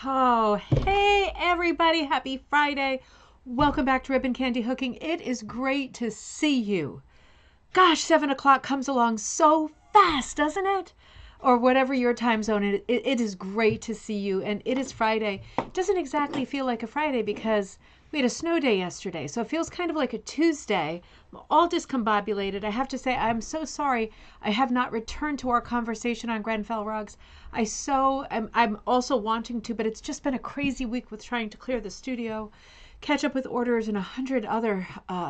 Oh, hey everybody, happy Friday. Welcome back to Ribbon Candy Hooking. It is great to see you. Gosh, 7 o'clock comes along so fast, doesn't it? Or whatever your time zone is. It is great to see you, and it is Friday. It doesn't exactly feel like a Friday because we had a snow day yesterday, so it feels kind of like a Tuesday. I'm all discombobulated. I have to say, I'm so sorry I have not returned to our conversation on Grenfell rugs. I'm also wanting to, but it's just been a crazy week with trying to clear the studio, catch up with orders, and 100 other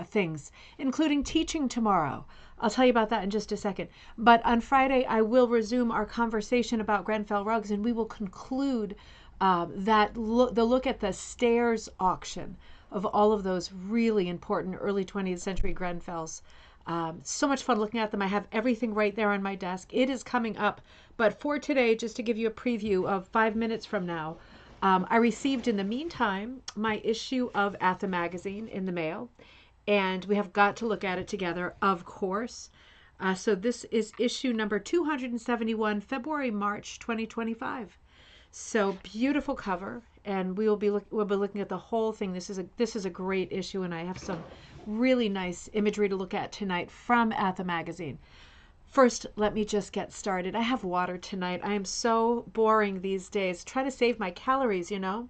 things, including teaching tomorrow. I'll tell you about that in just a second. But on Friday, I will resume our conversation about Grenfell rugs, and we will conclude the look at the stairs auction of all of those really important early 20th century Grenfells. So much fun looking at them. I have everything right there on my desk. It is coming up. But for today, just to give you a preview of 5 minutes from now, I received in the meantime my issue of ATHA magazine in the mail, and we have got to look at it together, of course. So this is issue number 271, February, March 2025. So beautiful cover, and we'll be looking at the whole thing. This is a great issue, and I have some really nice imagery to look at tonight from ATHA magazine. First, let me just get started. I have water tonight. I am so boring these days. Try to save my calories, you know.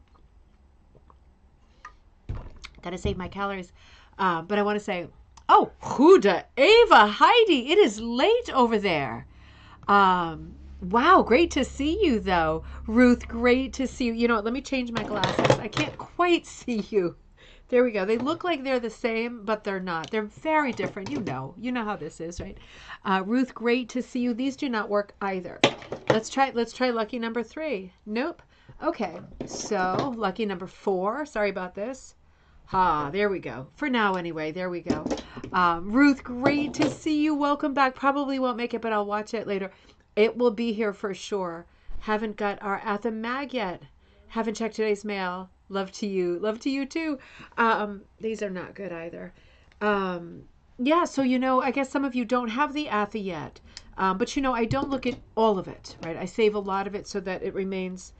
Gotta save my calories. But I want to say, oh, Huda, Ava, Heidi, it is late over there. Wow, great to see you, though. Ruth, great to see you. You know what, let me change my glasses. I can't quite see you. There we go. They look like they're the same, but they're not. They're very different. You know how this is, right? Ruth, great to see you. These do not work either. Let's try lucky number 3. Nope. Okay, so lucky number 4. Sorry about this. There we go. For now, anyway, there we go. Ruth, great to see you. Welcome back. Probably won't make it, but I'll watch it later. It will be here for sure. Haven't got our ATHA mag yet. Haven't checked today's mail. Love to you. Love to you too. These are not good either. Yeah, so I guess some of you don't have the ATHA yet. But I don't look at all of it, right? I save a lot of it so that it remains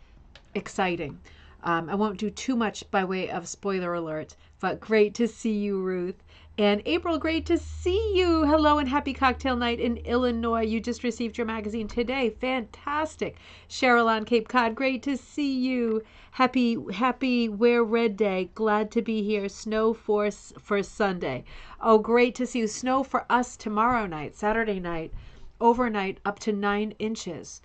exciting. I won't do too much by way of spoiler alert, but great to see you, Ruth. And April, great to see you. Hello and happy cocktail night in Illinois. You just received your magazine today. Fantastic. Cheryl on Cape Cod, great to see you. Happy Wear Red Day. Glad to be here. Snow for Sunday. Oh, great to see you. Snow for us tomorrow night, Saturday night, overnight up to 9 inches.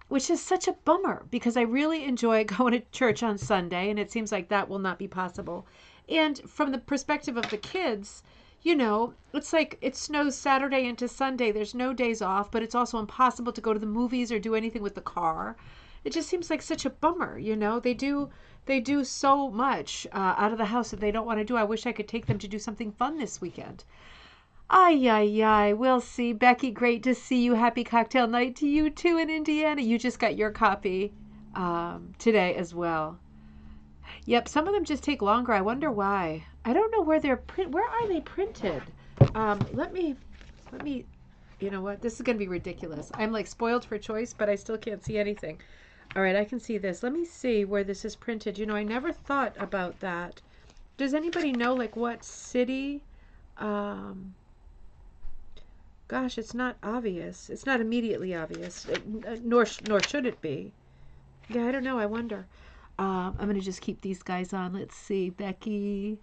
Which is such a bummer because I really enjoy going to church on Sunday, and it seems like that will not be possible. And from the perspective of the kids, it's like it snows Saturday into Sunday. There's no days off, but it's also impossible to go to the movies or do anything with the car. It just seems like such a bummer, They do so much out of the house that they don't want to do. I wish I could take them to do something fun this weekend. Ay, ay, ay. We'll see. Becky, great to see you. Happy cocktail night to you too in Indiana. You just got your copy today as well. Yep, some of them just take longer. I wonder why. I don't know where where are they printed? Let me, you know what? This is going to be ridiculous. I'm like spoiled for choice, but I still can't see anything. All right, I can see this. Let me see where this is printed. I never thought about that. Does anybody know like what city? Gosh, it's not obvious. It's not immediately obvious, nor should it be. Yeah, I don't know. I wonder. I'm going to just keep these guys on. Let's see. Becky.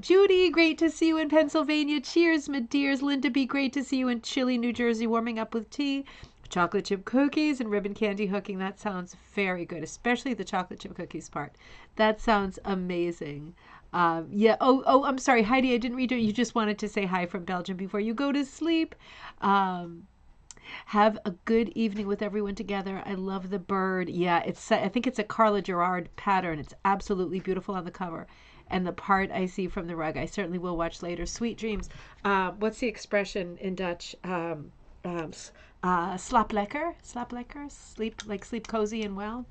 Judy, great to see you in Pennsylvania. Cheers, my dears. Linda B., great to see you in Chile, New Jersey, warming up with tea, chocolate chip cookies, and ribbon candy hooking. That sounds very good, especially the chocolate chip cookies part. That sounds amazing. Yeah. Oh, I'm sorry, Heidi. I didn't read it. You just wanted to say hi from Belgium before you go to sleep. Have a good evening with everyone together. I love the bird. Yeah, I think it's a Carla Gerard pattern. It's absolutely beautiful on the cover. And the part I see from the rug, I certainly will watch later. Sweet dreams. What's the expression in Dutch? Slaap lekker. Slaap lekker. Sleep cozy and well.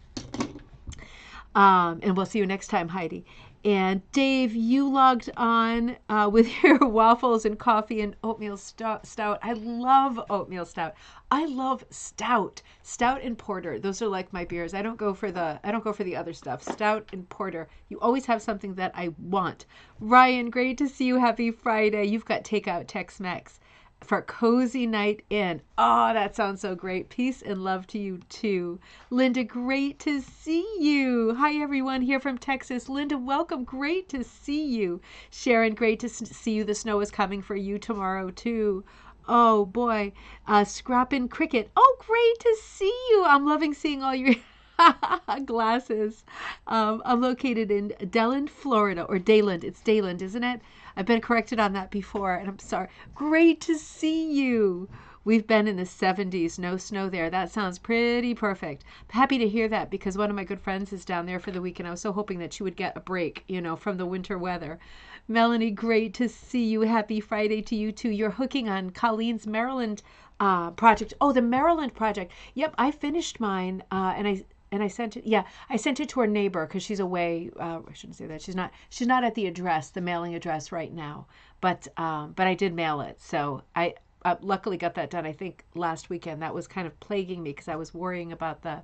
And we'll see you next time, Heidi. And Dave, you logged on with your waffles and coffee and oatmeal stout. I love oatmeal stout. I love stout and porter. Those are like my beers. I don't go for the other stuff. Stout and porter. You always have something that I want. Ryan, great to see you. Happy Friday. You've got takeout Tex-Mex for cozy night in. Oh, that sounds so great. Peace and love to you too. Linda, great to see you. Hi everyone here from Texas. Linda, welcome. Great to see you. Sharon, great to see you. The snow is coming for you tomorrow too. Oh boy. Scrappin' Cricket. Oh, great to see you. I'm loving seeing all your glasses. I'm located in Deland, Florida, or Dayland. It's Dayland, isn't it? I've been corrected on that before, and I'm sorry. Great to see you. We've been in the 70s, no snow there. That sounds pretty perfect. Happy to hear that because one of my good friends is down there for the week, and I was so hoping that she would get a break, from the winter weather. Melanie, great to see you. Happy Friday to you too. You're hooking on Colleen's Maryland project. Oh, the Maryland project. Yep, I finished mine, and I sent it. Yeah, I sent it to her neighbor because she's away. I shouldn't say that. She's not at the address, the mailing address right now. But I did mail it. So I luckily got that done. I think last weekend. That was kind of plaguing me because I was worrying about the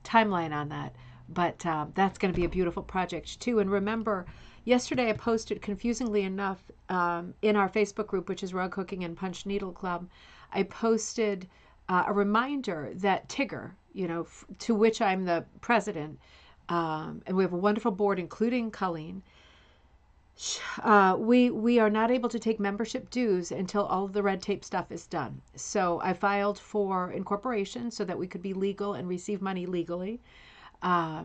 timeline on that. But that's going to be a beautiful project too. And remember, yesterday I posted, confusingly enough, in our Facebook group, which is Rug Hooking and Punch Needle Club, I posted a reminder that Tigger, to which I'm the president, and we have a wonderful board, including Colleen. We are not able to take membership dues until all of the red tape stuff is done. So I filed for incorporation so that we could be legal and receive money legally.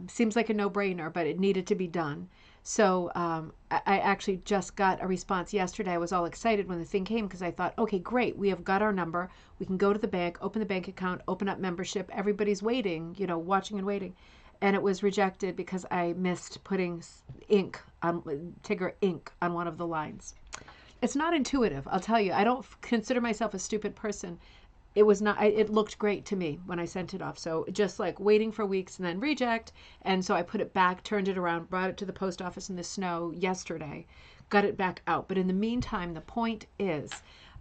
Seems like a no-brainer, but it needed to be done. So I actually just got a response yesterday. I was all excited when the thing came because I thought, okay, great. We have got our number. We can go to the bank, open the bank account, open up membership. Everybody's waiting, watching and waiting. And it was rejected because I missed putting Tigger ink on one of the lines. It's not intuitive, I'll tell you. I don't consider myself a stupid person. It was not, it looked great to me when I sent it off. So just like waiting for weeks and then reject. And so I put it back, turned it around, brought it to the post office in the snow yesterday, got it back out. But in the meantime, the point is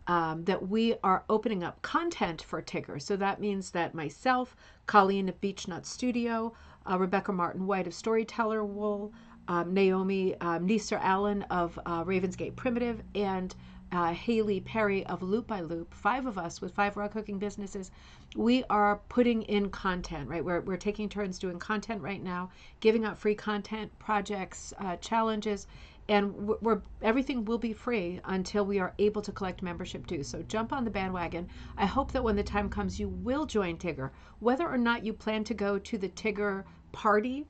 that we are opening up content for Tigger. So that means that myself, Colleen of Beechnut Studio, Rebecca Martin White of Storyteller Wool, Naomi Neeser Allen of Ravensgate Primitive, and Haley Perry of Loop by Loop, 5 of us with 5 rug hooking businesses. We are putting in content, right? We're taking turns doing content right now, giving out free content, projects, challenges, and everything will be free until we are able to collect membership dues. So jump on the bandwagon. I hope that when the time comes, you will join Tigger. Whether or not you plan to go to the Tigger party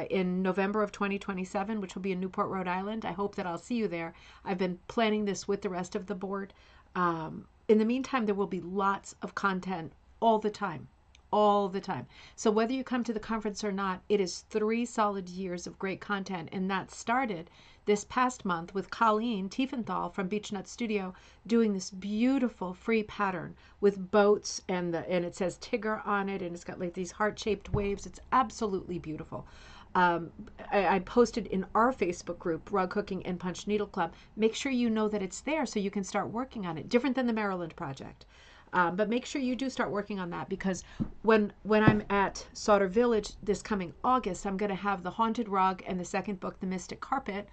in November of 2027, which will be in Newport, Rhode Island. I hope that I'll see you there. I've been planning this with the rest of the board. In the meantime, there will be lots of content all the time. So whether you come to the conference or not, it is 3 solid years of great content. And that started this past month with Colleen Tiefenthal from Beechnut Studio doing this beautiful free pattern with boats and it says Tigger on it, and it's got like these heart-shaped waves. It's absolutely beautiful. I posted in our Facebook group, Rug Hooking and Punch Needle Club. Make sure you know that it's there so you can start working on it. Different than the Maryland project. But make sure you do start working on that, because when I'm at Sauter Village this coming August, I'm going to have the Haunted Rug and the second book, The Mystic Carpet,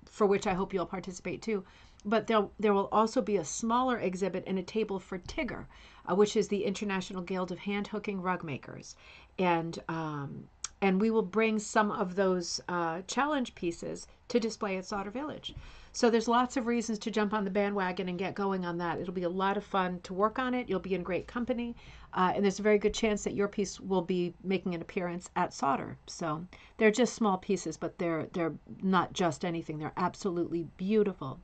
for which I hope you'll participate too. But there will also be a smaller exhibit and a table for Tigger, which is the International Guild of Hand Hooking Rug Makers. And we will bring some of those challenge pieces to display at Sauter Village. So there's lots of reasons to jump on the bandwagon and get going on that. It'll be a lot of fun to work on it. You'll be in great company. And there's a very good chance that your piece will be making an appearance at Sauter. So they're just small pieces, but they're not just anything. They're absolutely beautiful.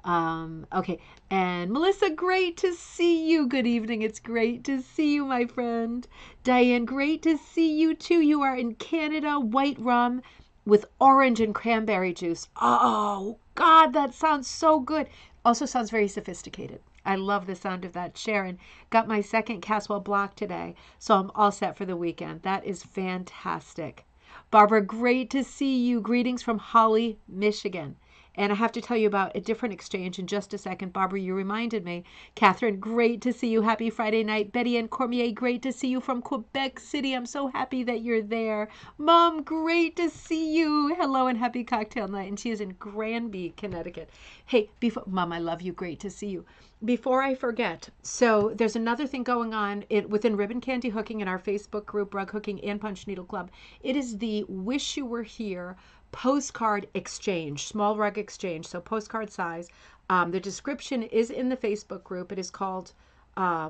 Okay. And Melissa, great to see you. Good evening. It's great to see you, my friend. Diane, great to see you too. You are in Canada. White rum with orange and cranberry juice. Oh, God, that sounds so good. Also sounds very sophisticated. I love the sound of that. Sharon, got my second Caswell block today, so I'm all set for the weekend. That is fantastic. Barbara, great to see you. Greetings from Holly, Michigan. And I have to tell you about a different exchange in just a second. Barbara, you reminded me. Catherine, great to see you. Happy Friday night. Betty and Cormier, great to see you from Quebec City. I'm so happy that you're there. Mom, great to see you. Hello and happy cocktail night. And she is in Granby, Connecticut. Hey, Mom, I love you. Great to see you. Before I forget, so there's another thing going on within Ribbon Candy Hooking in our Facebook group, Rug Hooking and Punch Needle Club. It is the Wish You Were Here postcard exchange, small rug exchange, so postcard size. The description is in the Facebook group. It is called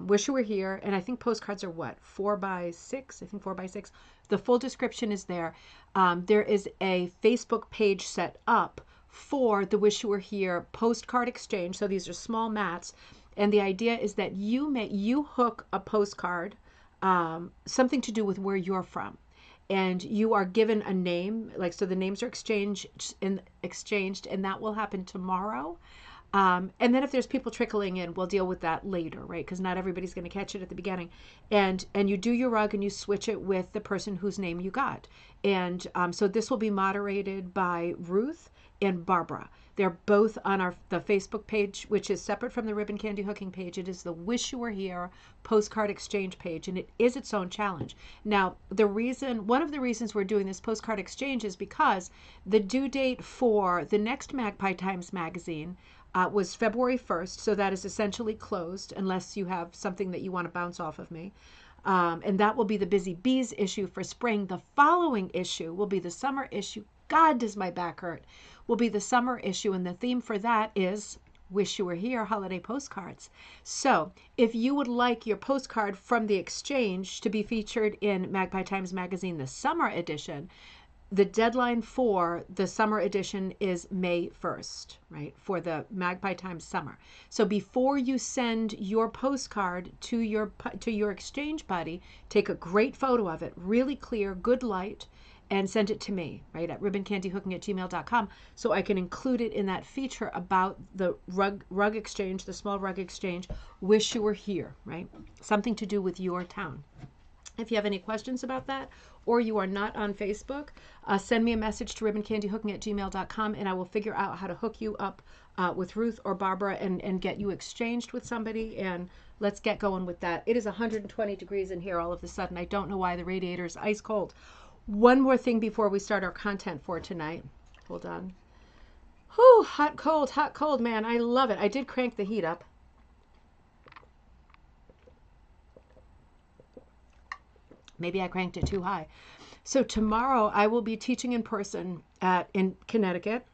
Wish You Were Here, and I think postcards are what, 4x6? I think 4x6. The full description is there. There is a Facebook page set up for the Wish You Were Here postcard exchange. So these are small mats, and the idea is that you hook a postcard, something to do with where you're from. And you are given a name, like, so the names are exchanged, and that will happen tomorrow. And then if there's people trickling in, we'll deal with that later, right? Because not everybody's going to catch it at the beginning. And you do your rug and you switch it with the person whose name you got. And so this will be moderated by Ruth and Barbara. They're both on the Facebook page, which is separate from the Ribbon Candy Hooking page. It is the Wish You Were Here postcard exchange page, and it is its own challenge. Now, one of the reasons we're doing this postcard exchange is because the due date for the next Magpie Times magazine was February 1st, so that is essentially closed unless you have something that you want to bounce off of me. And that will be the Busy Bees issue for spring. The following issue will be the summer issue. God, does my back hurt. Will be the summer issue, and the theme for that is Wish You Were Here holiday postcards. So if you would like your postcard from the exchange to be featured in Magpie Times magazine, the summer edition, the deadline for the summer edition is May 1st, right, for the Magpie Times summer. So before you send your postcard to your exchange buddy, take a great photo of it, really clear, good light, and send it to me, right, at ribboncandyhooking@gmail.com, so I can include it in that feature about the rug exchange, the small rug exchange, Wish You Were Here, right? Something to do with your town. If you have any questions about that, or you are not on Facebook, send me a message to ribboncandyhooking@gmail.com, and I will figure out how to hook you up with Ruth or Barbara and get you exchanged with somebody, and let's get going with that. It is 120 degrees in here all of a sudden. I don't know why. The radiator is ice cold. One more thing before we start our content for tonight. Hold on. Whew, hot, cold, man. I love it. I did crank the heat up. Maybe I cranked it too high. So tomorrow I will be teaching in person in Connecticut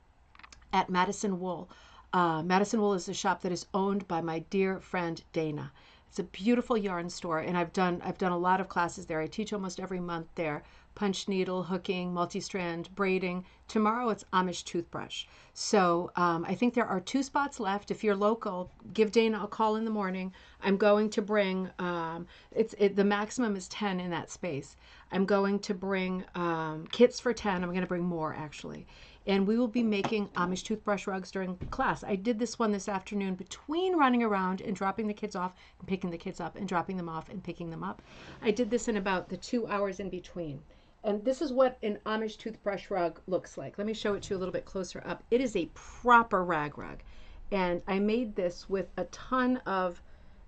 at Madison Wool. Madison Wool is a shop that is owned by my dear friend Dana. It's a beautiful yarn store, and I've done a lot of classes there. I teach almost every month there. Punch needle, hooking, multi-strand, braiding. Tomorrow it's Amish toothbrush. So I think there are 2 spots left. If you're local, give Dana a call in the morning. I'm going to bring, the maximum is 10 in that space. I'm going to bring kits for 10. I'm going to bring more, actually. And we will be making Amish toothbrush rugs during class. I did this one this afternoon between running around and dropping the kids off and picking the kids up and dropping them off and picking them up. I did this in about the 2 hours in between. And this is what an Amish toothbrush rug looks like. Let me show it to you a little bit closer up. It is a proper rag rug. And I made this with a ton of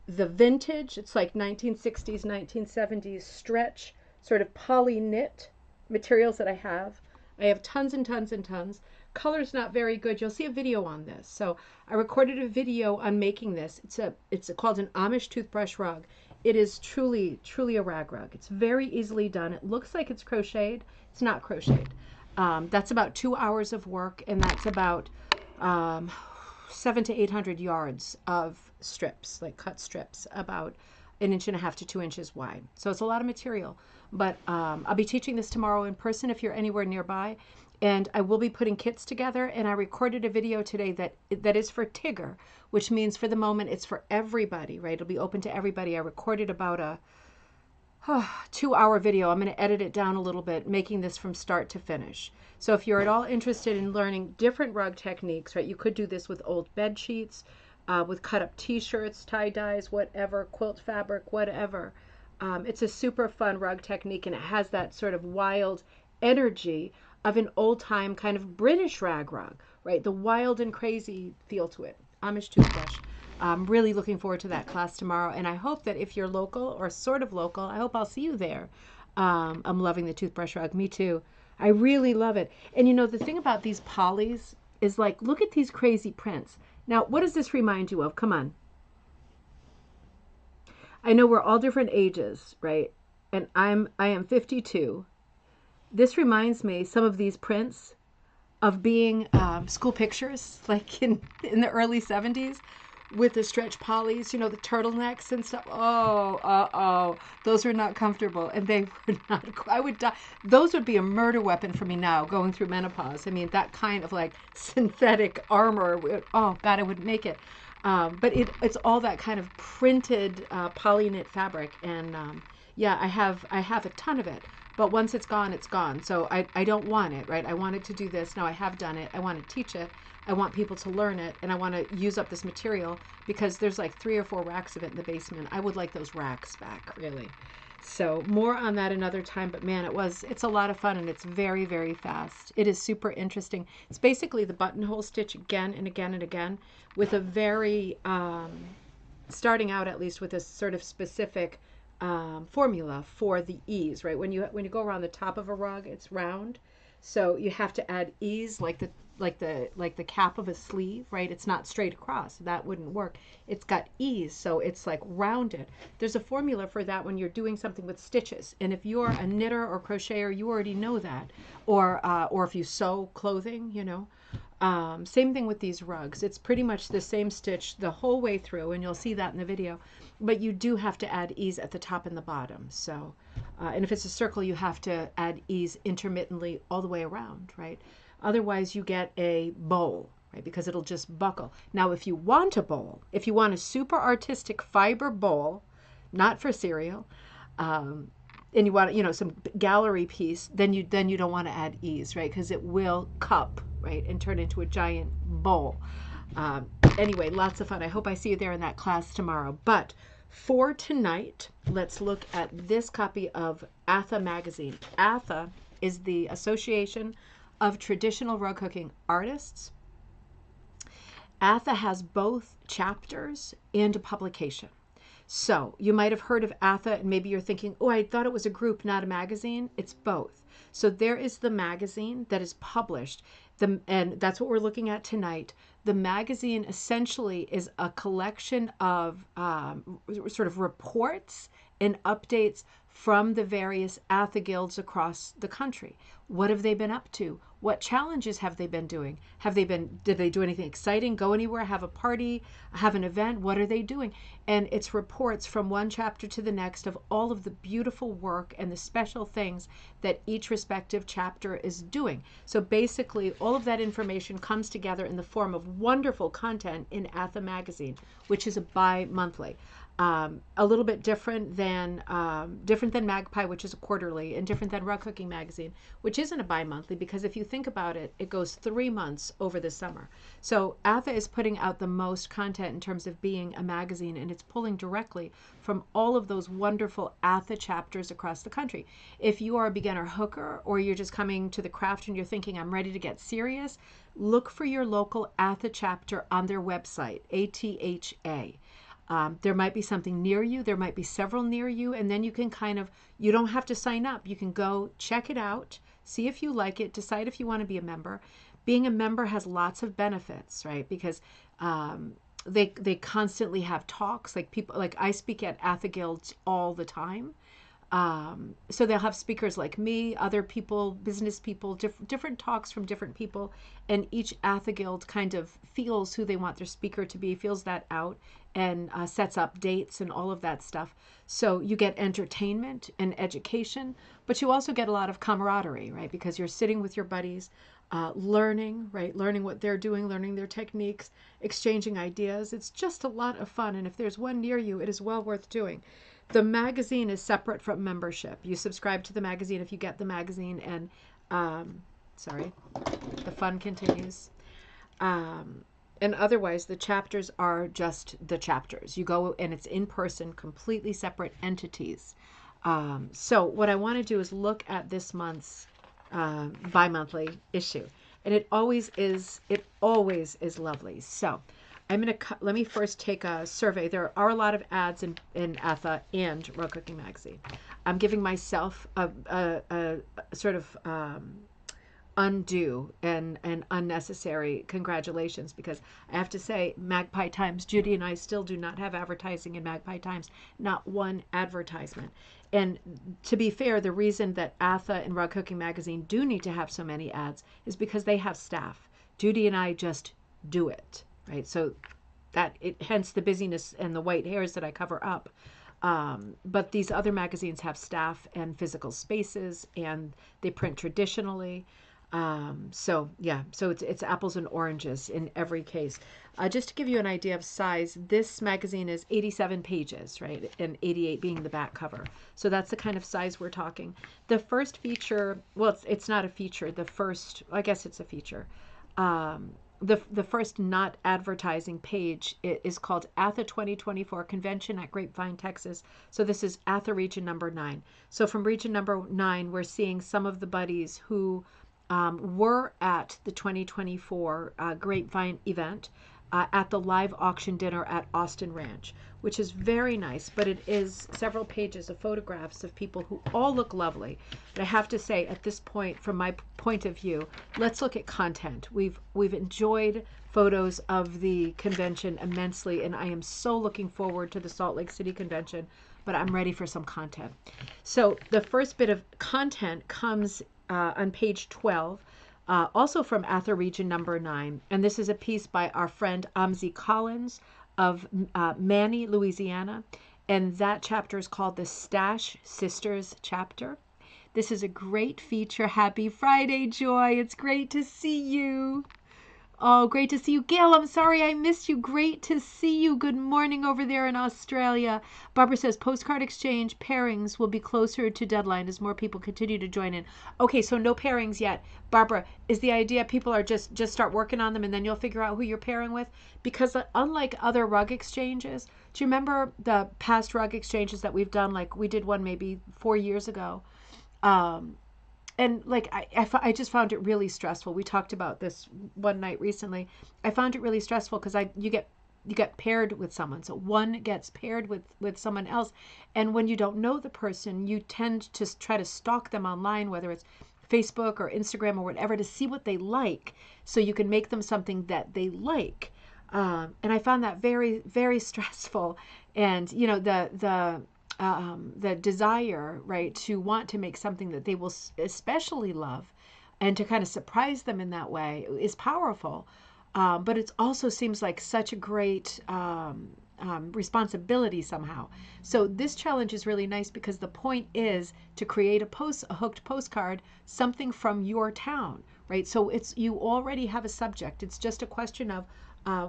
the vintage, it's like 1960s, 1970s stretch, sort of poly knit materials that I have. I have tons and tons and tons. Color's not very good. You'll see a video on this. So I recorded a video on making this. It's called an Amish toothbrush rug. It is truly, truly a rag rug. It's very easily done. It looks like it's crocheted. It's not crocheted. That's about 2 hours of work, and that's about 700 to 800 yards of strips, like cut strips, about 1.5 to 2 inches wide. So it's a lot of material. But I'll be teaching this tomorrow in person if you're anywhere nearby. And I will be putting kits together, and I recorded a video today that is for Tigger, which means for the moment it's for everybody, right? It'll be open to everybody. I recorded about a 2-hour video. I'm going to edit it down a little bit, making this from start to finish. So if you're at all interested in learning different rug techniques, right, you could do this with old bed sheets, with cut up t-shirts, tie-dyes, whatever, quilt fabric, whatever. It's a super fun rug technique, and it has that sort of wild energy of an old-time kind of British rag rug, right? The wild and crazy feel to it. Amish toothbrush. I'm really looking forward to that class tomorrow, and I hope that if you're local or sort of local, I hope I'll see you there. I'm loving the toothbrush rug. Me too. I really love it. And you know, the thing about these polys is, like, look at these crazy prints. Now, what does this remind you of? Come on. I know we're all different ages, right? And I am 52. This reminds me, some of these prints, of being school pictures, like in the early 70s, with the stretch polys, you know, the turtlenecks and stuff. Oh, those were not comfortable, and they were not. I would die. Those would be a murder weapon for me now, going through menopause. I mean, that kind of like synthetic armor. Oh God, I wouldn't make it. But it's all that kind of printed poly knit fabric, and yeah, I have a ton of it. But once it's gone, it's gone. So I don't want it, right? I wanted to do this. Now I have done it. I want to teach it. I want people to learn it. And I want to use up this material because there's like 3 or 4 racks of it in the basement. I would like those racks back, really. So more on that another time. But man, it's a lot of fun, and it's very, very fast. It is super interesting. It's basically the buttonhole stitch again and again and again with a very, starting out at least with a sort of specific formula for the ease, right? When you go around the top of a rug, it's round, so you have to add ease, like the cap of a sleeve, right? It's not straight across. That wouldn't work. It's got ease, so it's like rounded. There's a formula for that when you're doing something with stitches, and if you're a knitter or crocheter, you already know that, or if you sew clothing, you know. Same thing with these rugs. It's pretty much the same stitch the whole way through, and you'll see that in the video. But you do have to add ease at the top and the bottom. So, and if it's a circle, you have to add ease intermittently all the way around, right? Otherwise, you get a bowl, right? Because it'll just buckle. Now, if you want a bowl, if you want a super artistic fiber bowl, not for cereal, and you want, you know, some gallery piece, then you don't want to add ease, right? Because it will cup, right, and turn into a giant bowl. Anyway, lots of fun. I hope I see you there in that class tomorrow. But for tonight, let's look at this copy of ATHA magazine. ATHA is the Association of Traditional Rug Hooking Artists. ATHA has both chapters and a publication. So you might have heard of ATHA, and maybe you're thinking, oh, I thought it was a group, not a magazine. It's both. So there is the magazine that is published, and that's what we're looking at tonight. The magazine essentially is a collection of sort of reports and updates from the various ATHA guilds across the country. What have they been up to? What challenges have they been doing? Did they do anything exciting? Go anywhere? Have a party? Have an event? What are they doing? And it's reports from one chapter to the next of all of the beautiful work and the special things that each respective chapter is doing. So basically, all of that information comes together in the form of wonderful content in ATHA magazine, which is a bi-monthly. A little bit different than Magpie, which is a quarterly, and different than Rug Hooking Magazine, which isn't a bi-monthly, because if you think about it, it goes 3 months over the summer. So ATHA is putting out the most content in terms of being a magazine, and it's pulling directly from all of those wonderful ATHA chapters across the country. If you are a beginner hooker, or you're just coming to the craft and you're thinking, I'm ready to get serious, look for your local ATHA chapter on their website, ATHA. There might be something near you. There might be several near you. And then you can you don't have to sign up. You can go check it out, see if you like it, decide if you want to be a member. Being a member has lots of benefits, right? Because they constantly have talks. Like I speak at ATHA guilds all the time. So they'll have speakers like me, other people, business people, different talks from different people, and each ATHA guild kind of feels who they want their speaker to be, feels that out, and sets up dates and all of that stuff. So you get entertainment and education, but you also get a lot of camaraderie, right? Because you're sitting with your buddies, learning, right? Learning what they're doing, learning their techniques, exchanging ideas. It's just a lot of fun, and if there's one near you, it is well worth doing. The magazine is separate from membership. You subscribe to the magazine if you get the magazine, and sorry, the fun continues. And otherwise, the chapters are just the chapters. You go and it's in person, completely separate entities. So what I want to do is look at this month's bi-monthly issue. And it always is lovely. So I'm going to let me first take a survey. There are a lot of ads in ATHA and Raw Cooking Magazine. I'm giving myself a sort of undue and unnecessary congratulations, because I have to say, Magpie Times, Judy and I still do not have advertising in Magpie Times, not one advertisement. And to be fair, the reason that ATHA and Raw Cooking Magazine do need to have so many ads is because they have staff. Judy and I just do it, right? So that hence the busyness and the white hairs that I cover up. But these other magazines have staff and physical spaces, and they print traditionally. So it's apples and oranges in every case. Just to give you an idea of size, this magazine is 87 pages, right? And 88 being the back cover. So that's the kind of size we're talking. The first feature, well, it's not a feature. The first, I guess it's a feature. The first not advertising page is called ATHA 2024 Convention at Grapevine, Texas. So this is ATHA region number 9. So from region number 9, we're seeing some of the buddies who were at the 2024 Grapevine event at the live auction dinner at Austin Ranch, which is very nice, but it is several pages of photographs of people who all look lovely. But I have to say, at this point, from my point of view, let's look at content. We've enjoyed photos of the convention immensely, and I am so looking forward to the Salt Lake City convention, but I'm ready for some content. So the first bit of content comes on page 12, also from ATHA region number 9. And this is a piece by our friend Amzi Collins of Manny, Louisiana. And that chapter is called the Stash Sisters chapter. This is a great feature. Happy Friday, Joy. It's great to see you. Oh, great to see you. Gail, I'm sorry I missed you. Great to see you. Good morning over there in Australia. Barbara says postcard exchange pairings will be closer to deadline as more people continue to join in. Okay, so no pairings yet. Barbara, is the idea people are just start working on them and then you'll figure out who you're pairing with? Because unlike other rug exchanges, do you remember the past rug exchanges that we've done? Like we did one maybe 4 years ago. And like I just found it really stressful. We talked about this one night recently. I found it really stressful because you get paired with someone. So one gets paired with someone else, and when you don't know the person, you tend to try to stalk them online, whether it's Facebook or Instagram or whatever, to see what they like, so you can make them something that they like. And I found that very, very stressful. And you know the desire, right, to want to make something that they will especially love and to kind of surprise them in that way is powerful. But it also seems like such a great responsibility somehow. So this challenge is really nice because the point is to create a hooked postcard, something from your town, right? So you already have a subject. It's just a question of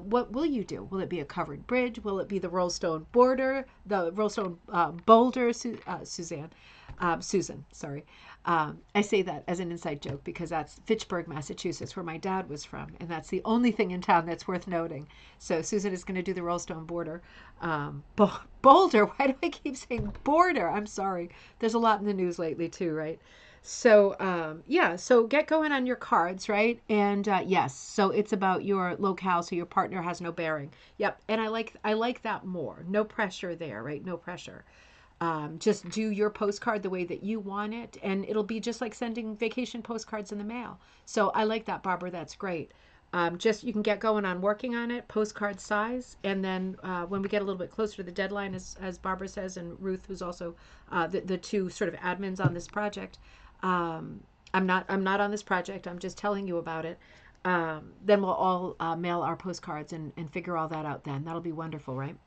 what will you do? Will it be a covered bridge? Will it be the rollstone border, the rollstone boulder? Susan, sorry. I say that as an inside joke because that's Fitchburg, Massachusetts, where my dad was from, and that's the only thing in town that's worth noting. So Susan is going to do the rollstone border. Boulder, why do I keep saying border? I'm sorry. There's a lot in the news lately too, right? So so get going on your cards, right? And yes, so it's about your locale, so your partner has no bearing. Yep, and I like that more. No pressure there, right? No pressure. Just do your postcard the way that you want it, and it'll be just like sending vacation postcards in the mail. So I like that, Barbara. That's great. Just you can get going on working on it, postcard size, and then when we get a little bit closer to the deadline, as Barbara says, and Ruth, who's also the two sort of admins on this project. I'm not on this project. I'm just telling you about it. Then we'll all mail our postcards and figure all that out then. That'll be wonderful, right?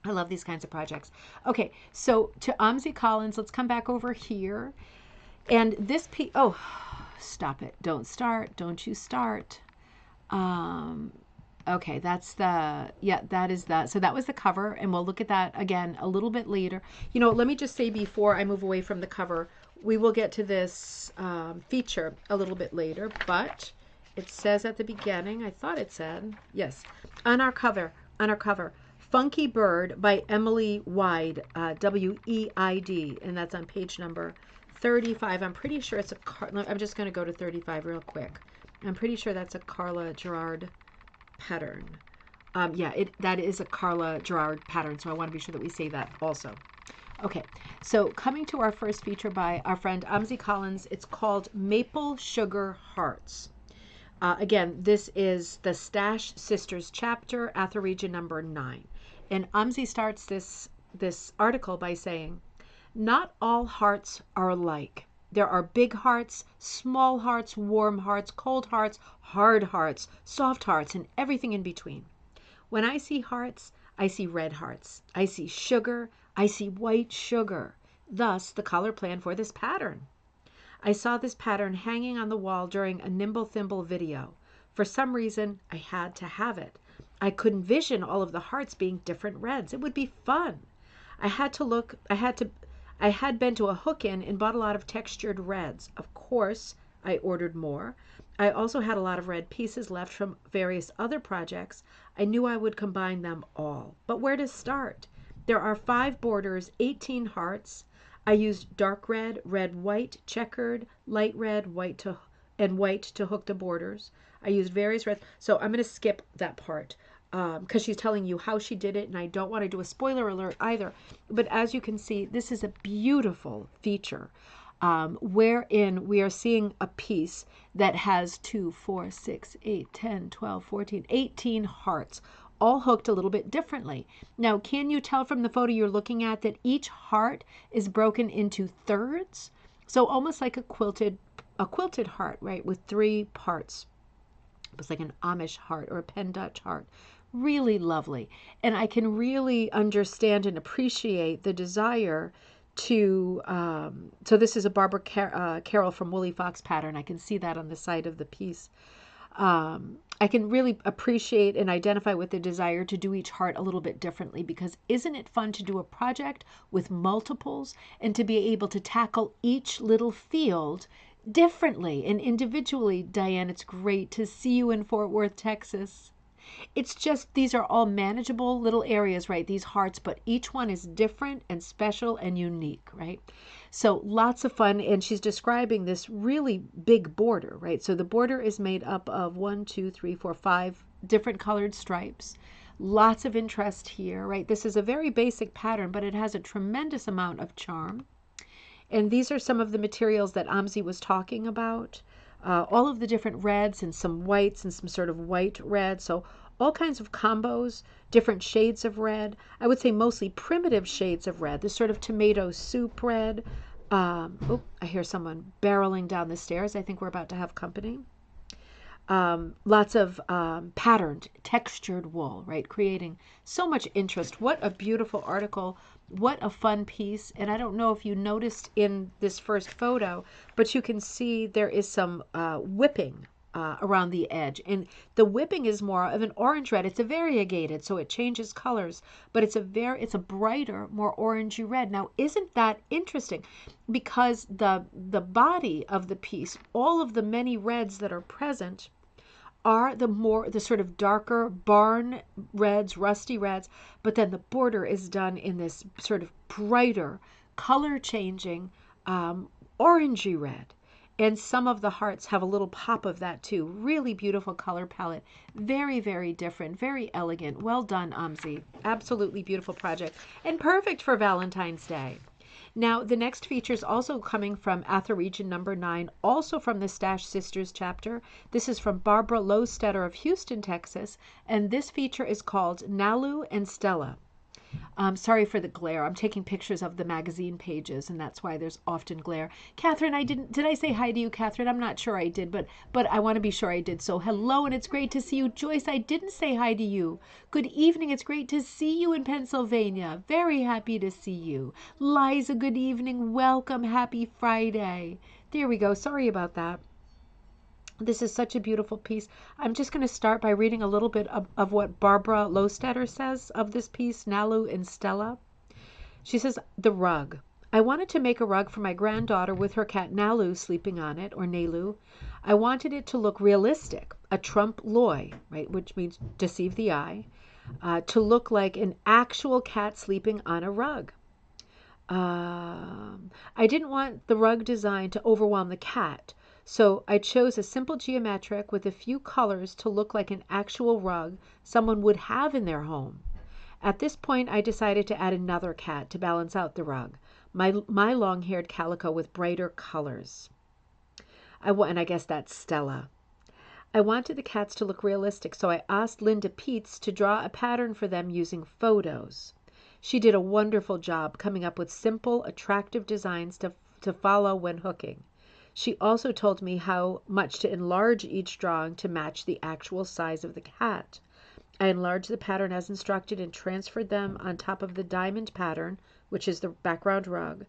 I love these kinds of projects. Okay, so to Amzi Collins, let's come back over here. And this piece, oh, stop it. Don't start. Don't you start. Okay, that's that is that. So that was the cover, and we'll look at that again a little bit later. You know, let me just say before I move away from the cover, we will get to this feature a little bit later, but it says at the beginning, I thought it said, yes, on our cover, Funky Bird by Emily Weid, W-E-I-D, and that's on page number 35. I'm pretty sure it's I'm just going to go to 35 real quick. I'm pretty sure that's a Carla Gerard pattern. Yeah, that is a Carla Gerard pattern, so I want to be sure that we say that also. Okay, so coming to our first feature by our friend Amzi Collins, it's called Maple Sugar Hearts. Again, this is the Stash Sisters chapter, ATHA region number 9. And Amzi starts this article by saying, not all hearts are alike. There are big hearts, small hearts, warm hearts, cold hearts, hard hearts, soft hearts, and everything in between. When I see hearts, I see red hearts. I see sugar. I see white sugar. Thus, the color plan for this pattern. I saw this pattern hanging on the wall during a Nimble Thimble video. For some reason, I had to have it. I couldn't vision all of the hearts being different reds. It would be fun. I had been to a hook-in and bought a lot of textured reds. Of course, I ordered more. I also had a lot of red pieces left from various other projects. I knew I would combine them all. But where to start? There are 5 borders, 18 hearts. I used dark red, red, white, checkered, light red, white to hook the borders. I used various reds. So I'm going to skip that part because she's telling you how she did it, and I don't want to do a spoiler alert either. But as you can see, this is a beautiful feature wherein we are seeing a piece that has 2, 4, 6, 8, 10, 12, 14, 18 hearts, all hooked a little bit differently. Now, can you tell from the photo you're looking at that each heart is broken into thirds? So almost like a quilted heart, right, with 3 parts. It's like an Amish heart or a Penn Dutch heart. Really lovely. And I can really understand and appreciate the desire to, so this is a Barbara Carroll from Woolly Fox pattern. I can see that on the side of the piece. I can really appreciate and identify with the desire to do each heart a little bit differently, because isn't it fun to do a project with multiples and to be able to tackle each little field differently and individually? Diane, it's great to see you in Fort Worth, Texas. It's just, these are all manageable little areas, right? These hearts, but each one is different and special and unique, right? So lots of fun. And she's describing this really big border, right? So the border is made up of 1, 2, 3, 4, 5 different colored stripes. Lots of interest here, right? This is a very basic pattern, but it has a tremendous amount of charm. And these are some of the materials that Amzi was talking about. All of the different reds and some whites and some sort of white red. So all kinds of combos, different shades of red. I would say mostly primitive shades of red, this sort of tomato soup red. Oh, I hear someone barreling down the stairs. I think we're about to have company. Lots of patterned, textured wool, right? Creating so much interest. What a beautiful article. What a fun piece. And I don't know if you noticed in this first photo, but you can see there is some whipping around the edge. And the whipping is more of an orange red. It's a variegated, so it changes colors, but it's a brighter, more orangey red. Now, isn't that interesting? Because the body of the piece, all of the many reds that are present, are the sort of darker barn reds, rusty reds, but then the border is done in this sort of brighter, color changing, orangey red. And some of the hearts have a little pop of that too. Really beautiful color palette. Very, very different, very elegant. Well done, Amzi. Absolutely beautiful project and perfect for Valentine's Day. Now, the next feature is also coming from ATHA region number 9, also from the Stash Sisters chapter. This is from Barbara Lowstetter of Houston, Texas, and this feature is called Nalu and Stella. Sorry for the glare. I'm taking pictures of the magazine pages, and that's why there's often glare. Catherine, did I say hi to you, Catherine? I'm not sure I did, but I want to be sure I did. So hello, and it's great to see you. Joyce, I didn't say hi to you. Good evening. It's great to see you in Pennsylvania. Very happy to see you. Liza, good evening. Welcome. Happy Friday. There we go. Sorry about that. This is such a beautiful piece. I'm just going to start by reading a little bit of what Barbara Lowstetter says of this piece, Nalu and Stella. She says, the rug. I wanted to make a rug for my granddaughter with her cat Nalu sleeping on it, or Nalu. I wanted it to look realistic, a trompe l'oeil, right, which means deceive the eye. to look like an actual cat sleeping on a rug. I didn't want the rug design to overwhelm the cat, so I chose a simple geometric with a few colors to look like an actual rug someone would have in their home. At this point, I decided to add another cat to balance out the rug, my long-haired calico with brighter colors. And I guess that's Stella. I wanted the cats to look realistic, so I asked Linda Peets to draw a pattern for them using photos. She did a wonderful job coming up with simple, attractive designs to follow when hooking. She also told me how much to enlarge each drawing to match the actual size of the cat. I enlarged the pattern as instructed and transferred them on top of the diamond pattern, which is the background rug.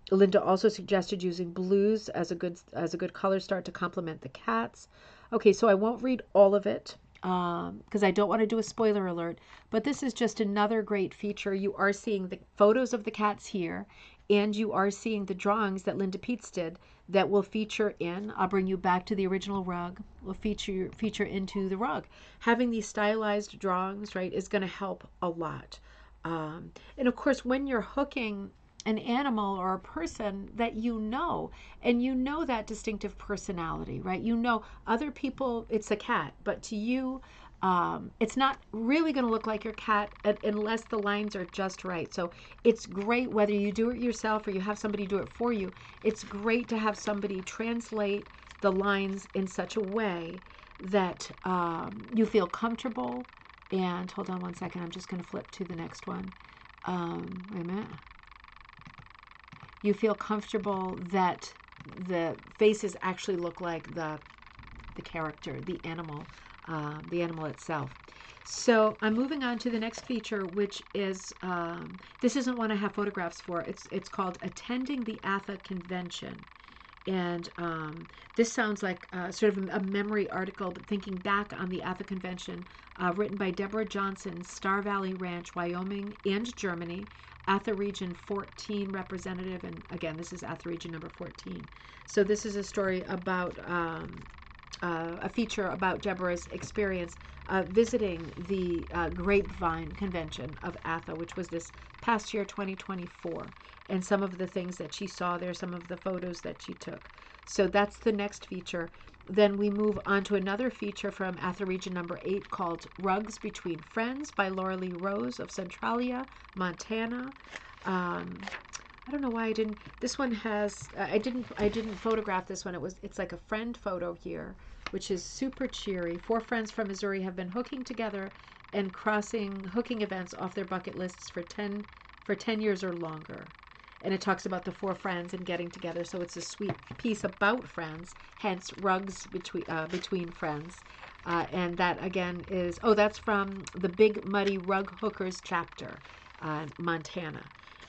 Linda also suggested using blues as a good color start to complement the cats. Okay, so I won't read all of it because I don't want to do a spoiler alert, but this is just another great feature. You are seeing the photos of the cats here, and you are seeing the drawings that Linda Peets did that will feature in, I'll bring you back to the original rug, will feature into the rug. Having these stylized drawings, right, is going to help a lot. And of course, when you're hooking an animal or a person that you know, and you know that distinctive personality, right? You know other people, it's a cat, but to you, it's not really going to look like your cat unless the lines are just right. So it's great whether you do it yourself or you have somebody do it for you. It's great to have somebody translate the lines in such a way that you feel comfortable. And hold on one second, I'm just going to flip to the next one. Wait a minute. You feel comfortable that the faces actually look like the character, the animal itself. So I'm moving on to the next feature, which is this isn't one I have photographs for. It's called Attending the ATHA Convention. And this sounds like sort of a memory article, but thinking back on the ATHA Convention, written by Deborah Johnson, Star Valley Ranch, Wyoming, and Germany, ATHA Region 14 representative, and again, this is ATHA Region number 14. So this is a story about a feature about Deborah's experience visiting the Grapevine Convention of ATHA, which was this past year, 2024, and some of the things that she saw there, some of the photos that she took. So that's the next feature. Then we move on to another feature from ATHA Region number 8 called Rugs Between Friends by Laura Lee Rose of Centralia, Montana. I don't know why I didn't. This one has. I didn't photograph this one. It's like a friend photo here, which is super cheery. 4 friends from Missouri have been hooking together and crossing hooking events off their bucket lists for 10 years or longer. And it talks about the 4 friends and getting together. So it's a sweet piece about friends, hence rugs between friends. And that again is, that's from the Big Muddy Rug Hookers chapter, Montana.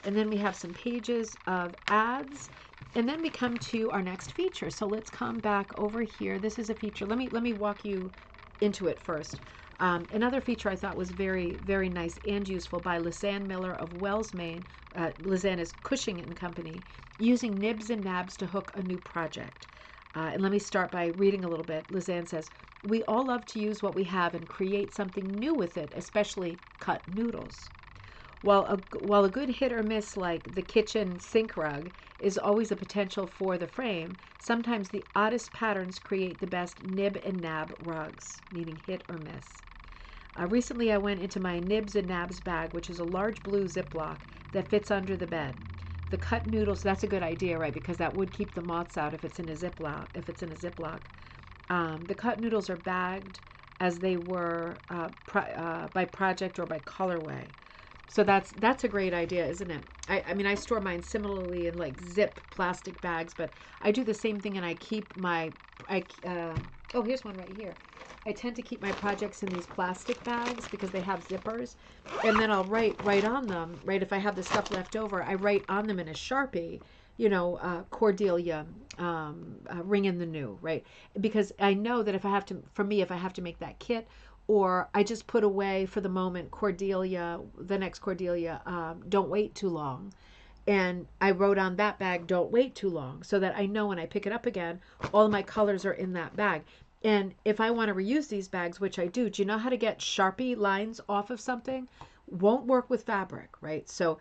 And then we have some pages of ads, and then we come to our next feature. So let's come back over here. This is a feature. Let me walk you into it first. Another feature I thought was very, very nice and useful by Lisanne Miller of Wells, Maine. Lisanne is Cushing and Company, using nibs and nabs to hook a new project. And let me start by reading a little bit. Lisanne says, "We all love to use what we have and create something new with it, especially cut noodles. While a good hit or miss like the kitchen sink rug is always a potential for the frame, sometimes the oddest patterns create the best nib and nab rugs," meaning hit or miss. Recently I went into my nibs and nabs bag, which is a large blue Ziploc that fits under the bed. The cut noodles, that's a good idea, right? Because that would keep the moths out if it's in a Ziploc. The cut noodles are bagged as they were by project or by colorway. So that's a great idea, isn't it? I mean, I store mine similarly in like zip plastic bags, but I do the same thing, and I keep my here's one right here. I tend to keep my projects in these plastic bags because they have zippers, and then I'll write on them, right? If I have the stuff left over, I write on them in a Sharpie, Cordelia, ring in the new, right? Because I know that if I have to make that kit, or I just put away for the moment the next Cordelia, don't wait too long. And I wrote on that bag, don't wait too long, so that I know when I pick it up again, all of my colors are in that bag. And if I want to reuse these bags, which I do you know how to get Sharpie lines off of something? Won't work with fabric, right? So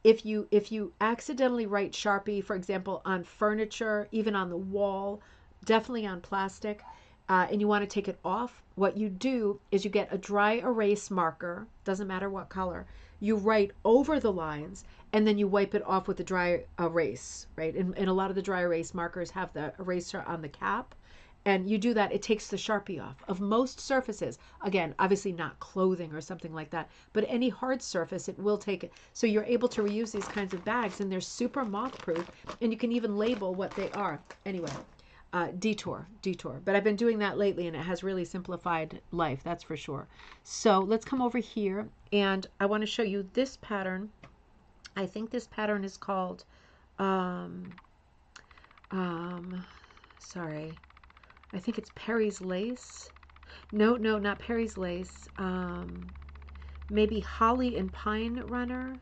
if you accidentally write Sharpie, for example, on furniture, even on the wall, definitely on plastic, and you want to take it off, what you do is you get a dry erase marker, doesn't matter what color, you write over the lines, and then you wipe it off with the dry erase, right? And a lot of the dry erase markers have the eraser on the cap. And you do that, it takes the Sharpie off of most surfaces. Again, obviously not clothing or something like that, but any hard surface, it will take it. So you're able to reuse these kinds of bags, and they're super moth proof, and you can even label what they are. Anyway, detour. But I've been doing that lately, and it has really simplified life, that's for sure. So let's come over here, and I want to show you this pattern. I think this pattern is called, sorry. I think it's Perry's Lace. No, not Perry's Lace. Maybe Holly and Pine Runner.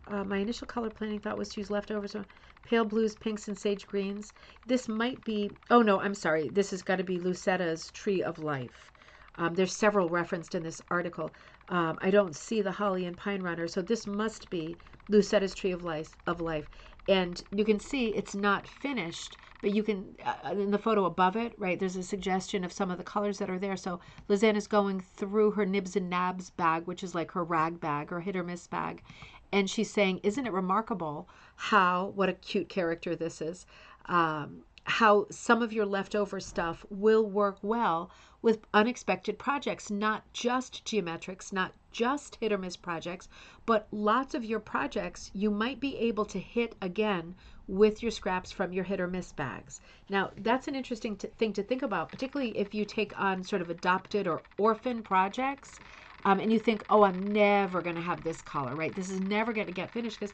My initial color planning thought was to use leftovers. So pale blues, pinks, and sage greens. This might be, oh no, I'm sorry. This has got to be Lucetta's Tree of Life. There's several referenced in this article. I don't see the Holly and Pine Runner, so this must be Lucetta's Tree of Life. And you can see it's not finished, but you can, in the photo above it, right, there's a suggestion of some of the colors that are there. So Lizanne is going through her Nibs and Nabs bag, which is like her rag bag or hit or miss bag. And she's saying, isn't it remarkable what a cute character this is, how some of your leftover stuff will work well with unexpected projects, not just geometrics, not just hit or miss projects, but lots of your projects you might be able to hit again with your scraps from your hit or miss bags. Now, that's an interesting thing to think about, particularly if you take on sort of adopted or orphan projects, and you think, oh, I'm never going to have this color, right? This is never going to get finished because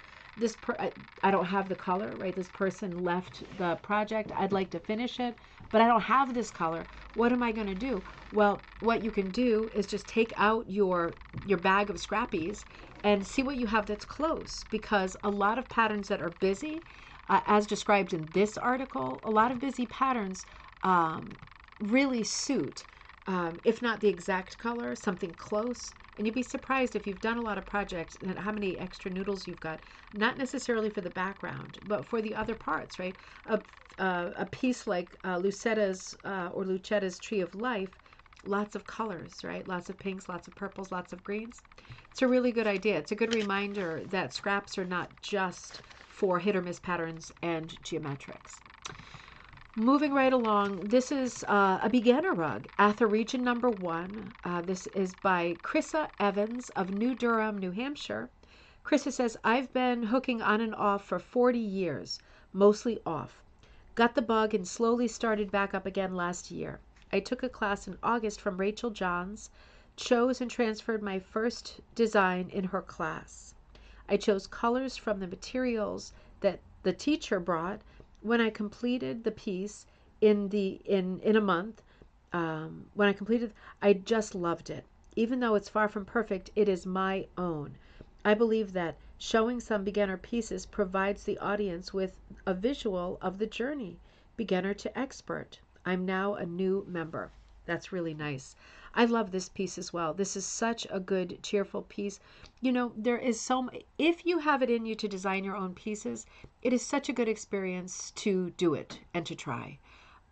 I don't have the color, right? This person left the project. I'd like to finish it, but I don't have this color. What am I going to do? Well, what you can do is just take out your bag of Scrappies and see what you have that's close, because a lot of patterns that are busy, as described in this article, a lot of busy patterns really suit, if not the exact color, something close. And you'd be surprised if you've done a lot of projects and how many extra noodles you've got, not necessarily for the background, but for the other parts, right? A piece like Lucetta's or Lucetta's Tree of Life, lots of colors, right? Lots of pinks, lots of purples, lots of greens. It's a really good idea. It's a good reminder that scraps are not just for hit or miss patterns and geometrics. Moving right along, this is a beginner rug, ATHA Region number 1. This is by Chrissa Evans of New Durham, New Hampshire. Chrissa says, I've been hooking on and off for 40 years, mostly off. Got the bug and slowly started back up again last year. I took a class in August from Rachel Johns, chose and transferred my first design in her class. I chose colors from the materials that the teacher brought. When I completed the piece in a month, when I completed, I just loved it. Even though it's far from perfect, it is my own. I believe that showing some beginner pieces provides the audience with a visual of the journey, beginner to expert. I'm now a new member. That's really nice. I love this piece as well. This is such a good, cheerful piece. You know, there is if you have it in you to design your own pieces, it is such a good experience to do it and to try.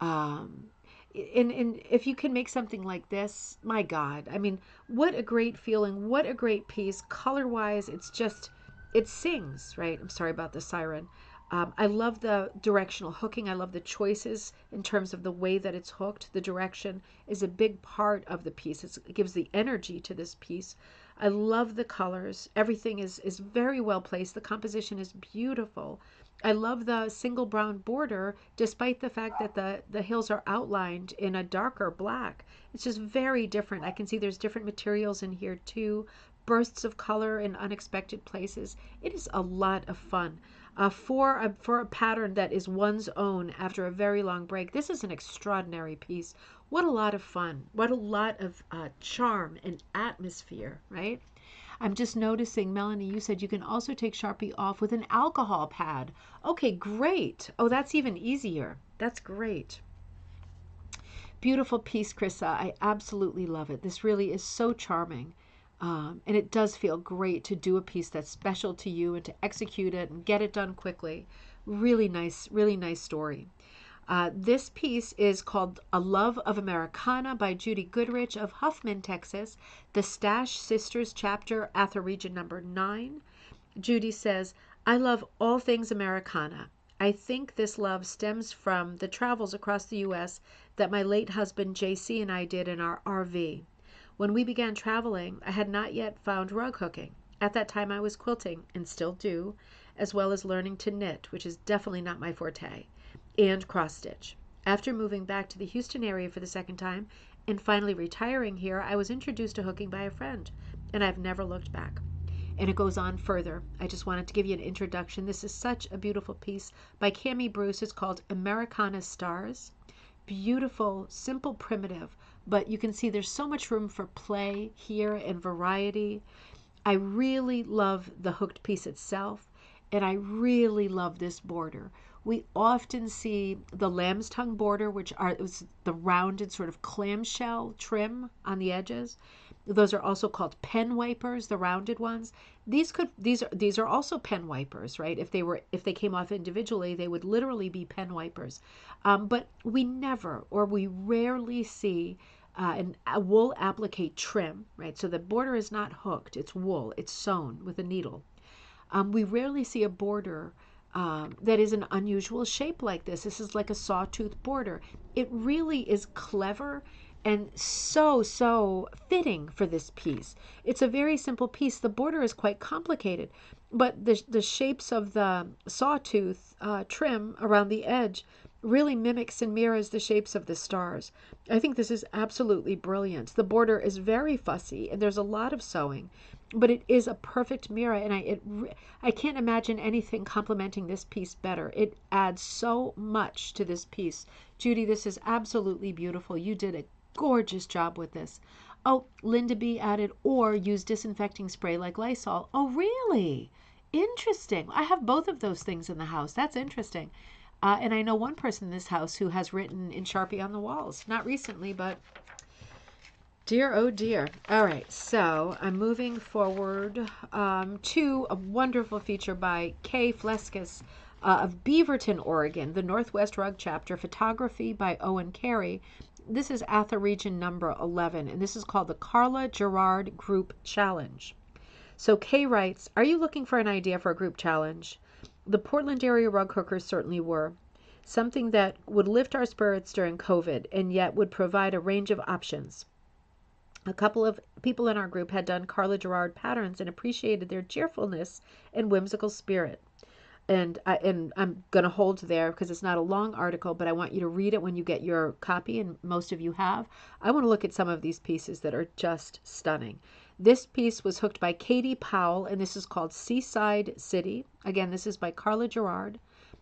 And if you can make something like this, my God, I mean, what a great feeling, what a great piece. Color-wise, it sings, right? I'm sorry about the siren. I love the directional hooking. I love the choices in terms of the way that it's hooked. The direction is a big part of the piece. It gives the energy to this piece. I love the colors. Everything is very well placed. The composition is beautiful. I love the single brown border, despite the fact that the hills are outlined in a darker black. It's just very different. I can see there's different materials in here too. Bursts of color in unexpected places. It is a lot of fun. For a pattern that is one's own after a very long break, this is an extraordinary piece. What a lot of fun. What a lot of charm and atmosphere, right? I'm just noticing, Melanie, you said you can also take Sharpie off with an alcohol pad. Okay, great. Oh, that's even easier. That's great. Beautiful piece, Krissa. I absolutely love it. This really is so charming. And it does feel great to do a piece that's special to you and to execute it and get it done quickly. Really nice story. This piece is called A Love of Americana by Judy Goodrich of Huffman, Texas, the Stash Sisters chapter, ATHA region number 9. Judy says, I love all things Americana. I think this love stems from the travels across the U.S. that my late husband JC and I did in our RV. When we began traveling, I had not yet found rug hooking. At that time, I was quilting, and still do, as well as learning to knit, which is definitely not my forte, and cross-stitch. After moving back to the Houston area for the second time, and finally retiring here, I was introduced to hooking by a friend, and I've never looked back. And it goes on further. I just wanted to give you an introduction. This is such a beautiful piece by Cammie Bruce. It's called Americana Stars. Beautiful, simple, primitive, but you can see there's so much room for play here and variety. I really love the hooked piece itself, and I really love this border. We often see the lamb's tongue border, which is the rounded sort of clamshell trim on the edges. Those are also called pen wipers, the rounded ones. These are also pen wipers, right? If they came off individually, they would literally be pen wipers. But we rarely see a wool applique trim, right? So the border is not hooked; it's wool. It's sewn with a needle. We rarely see a border that is an unusual shape like this. This is like a sawtooth border. It really is clever and so fitting for this piece. It's a very simple piece. The border is quite complicated, but the shapes of the sawtooth trim around the edge really mimics and mirrors the shapes of the stars. I think this is absolutely brilliant. The border is very fussy, and there's a lot of sewing, but it is a perfect mirror, and I can't imagine anything complementing this piece better. It adds so much to this piece. Judy, this is absolutely beautiful. You did a gorgeous job with this. Oh, Linda B added, or use disinfecting spray like Lysol. Oh, really? Interesting. I have both of those things in the house. That's interesting. And I know one person in this house who has written in Sharpie on the walls. Not recently, but dear, oh dear. All right, so I'm moving forward to a wonderful feature by Kay Fleskis of Beaverton, Oregon, the Northwest Rug Chapter, photography by Owen Carey. This is ATHA region number 11, and this is called the Carla Gerard Group Challenge. So Kay writes, are you looking for an idea for a group challenge? The Portland area rug hookers certainly were. Something that would lift our spirits during COVID and yet would provide a range of options. A couple of people in our group had done Carla Gerard patterns and appreciated their cheerfulness and whimsical spirit. And I'm going to hold there because it's not a long article, but I want you to read it when you get your copy, and most of you have. I want to look at some of these pieces that are just stunning. This piece was hooked by Katie Powell, and this is called Seaside City. Again, this is by Carla Gerard.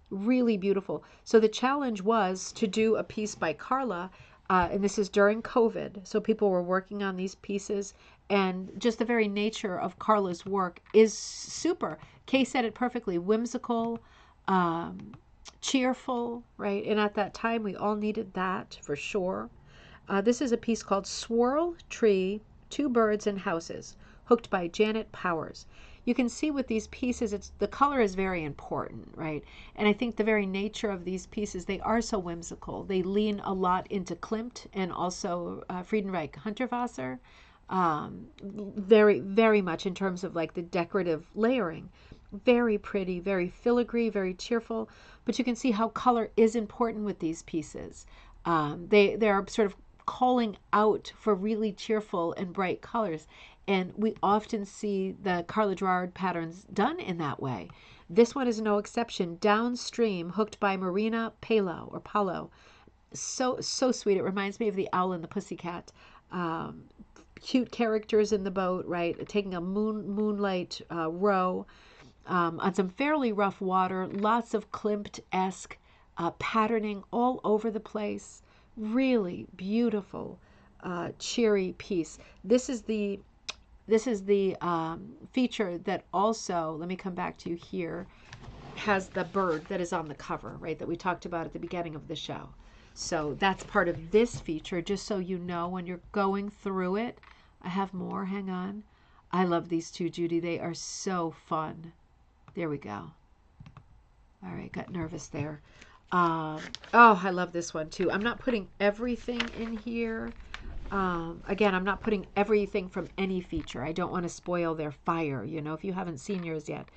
Really beautiful. So the challenge was to do a piece by Carla, and this is during COVID. So people were working on these pieces, and just the very nature of Carla's work is super. Kay said it perfectly. Whimsical, cheerful, right? And at that time, we all needed that for sure. This is a piece called Swirl Tree, Two Birds and Houses, hooked by Janet Powers. You can see with these pieces, the color is very important, right? And I think the very nature of these pieces, they are so whimsical. They lean a lot into Klimt and also Friedenreich Hundertwasser, very much in terms of like the decorative layering. Very pretty, very filigree, very cheerful. But you can see how color is important with these pieces. They're sort of calling out for really cheerful and bright colors. And we often see the Carla Gerard patterns done in that way. This one is no exception. Downstream, hooked by Marina Palo. So sweet. It reminds me of the Owl and the Pussycat. Cute characters in the boat, right? Taking a moonlight row on some fairly rough water. Lots of Klimt-esque patterning all over the place. Really beautiful, cheery piece. This is the feature that also, let me come back to you here, has the bird that is on the cover, right, that we talked about at the beginning of the show. So that's part of this feature, just so you know when you're going through it. I have more. Hang on. I love these two, Judy. They are so fun. There we go. All right, got nervous there. Oh, I love this one too. I'm not putting everything in here. Again, I'm not putting everything from any feature. I don't want to spoil their fire, you know, if you haven't seen yours yet.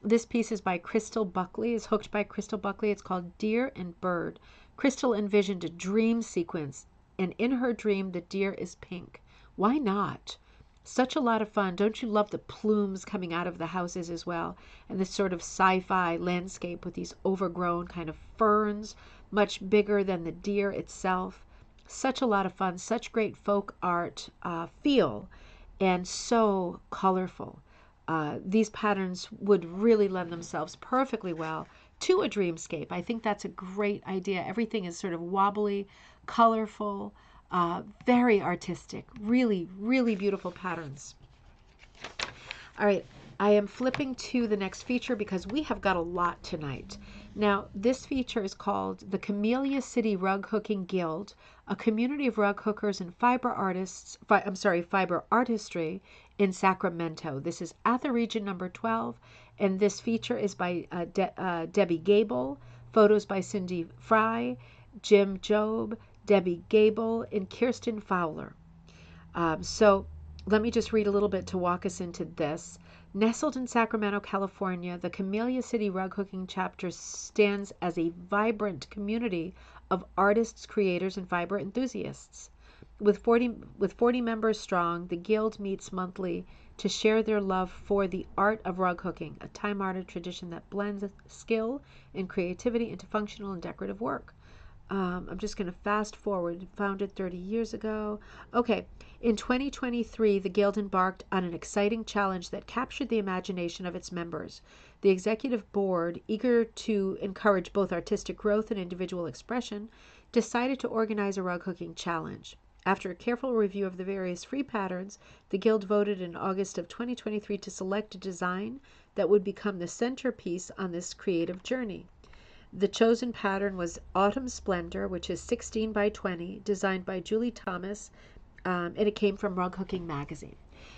This piece is by Crystal Buckley. It's hooked by Crystal Buckley. It's called Deer and Bird. Crystal envisioned a dream sequence, and in her dream, the deer is pink. Why not? Such a lot of fun. Don't you love the plumes coming out of the houses as well? And this sort of sci-fi landscape with these overgrown kind of ferns, much bigger than the deer itself. Such a lot of fun, such great folk art feel, and so colorful. These patterns would really lend themselves perfectly well to a dreamscape. I think that's a great idea. Everything is sort of wobbly, colorful, very artistic, really, really beautiful patterns. All right, I am flipping to the next feature because we have got a lot tonight. Now, this feature is called the Camellia City Rug Hooking Guild, a community of rug hookers and fiber artistry in Sacramento. This is ATHA region number 12, and this feature is by Debbie Gable, photos by Cindy Fry, Jim Job, Debbie Gable, and Kirsten Fowler. So let me just read a little bit to walk us into this. Nestled in Sacramento, California, the Camellia City Rug Hooking Chapter stands as a vibrant community of artists, creators, and fiber enthusiasts. With 40 members strong, the Guild meets monthly to share their love for the art of rug hooking, a time-honored tradition that blends skill and creativity into functional and decorative work. I'm just going to fast forward. Founded 30 years ago. Okay, in 2023, the Guild embarked on an exciting challenge that captured the imagination of its members. The executive board, eager to encourage both artistic growth and individual expression, decided to organize a rug hooking challenge. After a careful review of the various free patterns, the Guild voted in August of 2023 to select a design that would become the centerpiece on this creative journey. The chosen pattern was Autumn Splendor, which is 16 by 20, designed by Julie Thomas, and it came from Rug Hooking Magazine.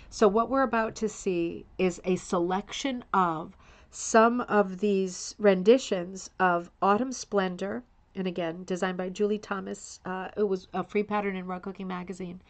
So what we're about to see is a selection of some of these renditions of Autumn Splendor, and again, designed by Julie Thomas. It was a free pattern in Rug Hooking Magazine.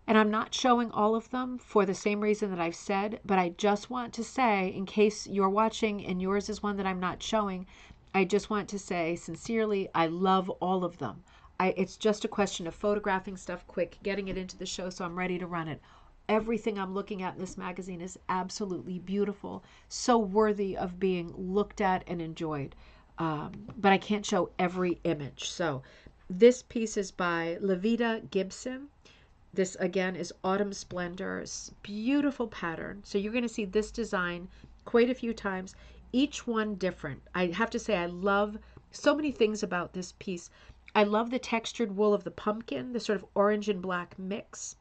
And I'm not showing all of them for the same reason that I've said, but I just want to say, in case you're watching and yours is one that I'm not showing, I just want to say sincerely, I love all of them. It's just a question of photographing stuff quick, getting it into the show so I'm ready to run it. Everything I'm looking at in this magazine is absolutely beautiful, so worthy of being looked at and enjoyed. But I can't show every image. So this piece is by Levita Gibson. This again is Autumn Splendor. Beautiful pattern. So you're going to see this design quite a few times. Each one different. I have to say I love so many things about this piece. I love the textured wool of the pumpkin, the sort of orange and black mix.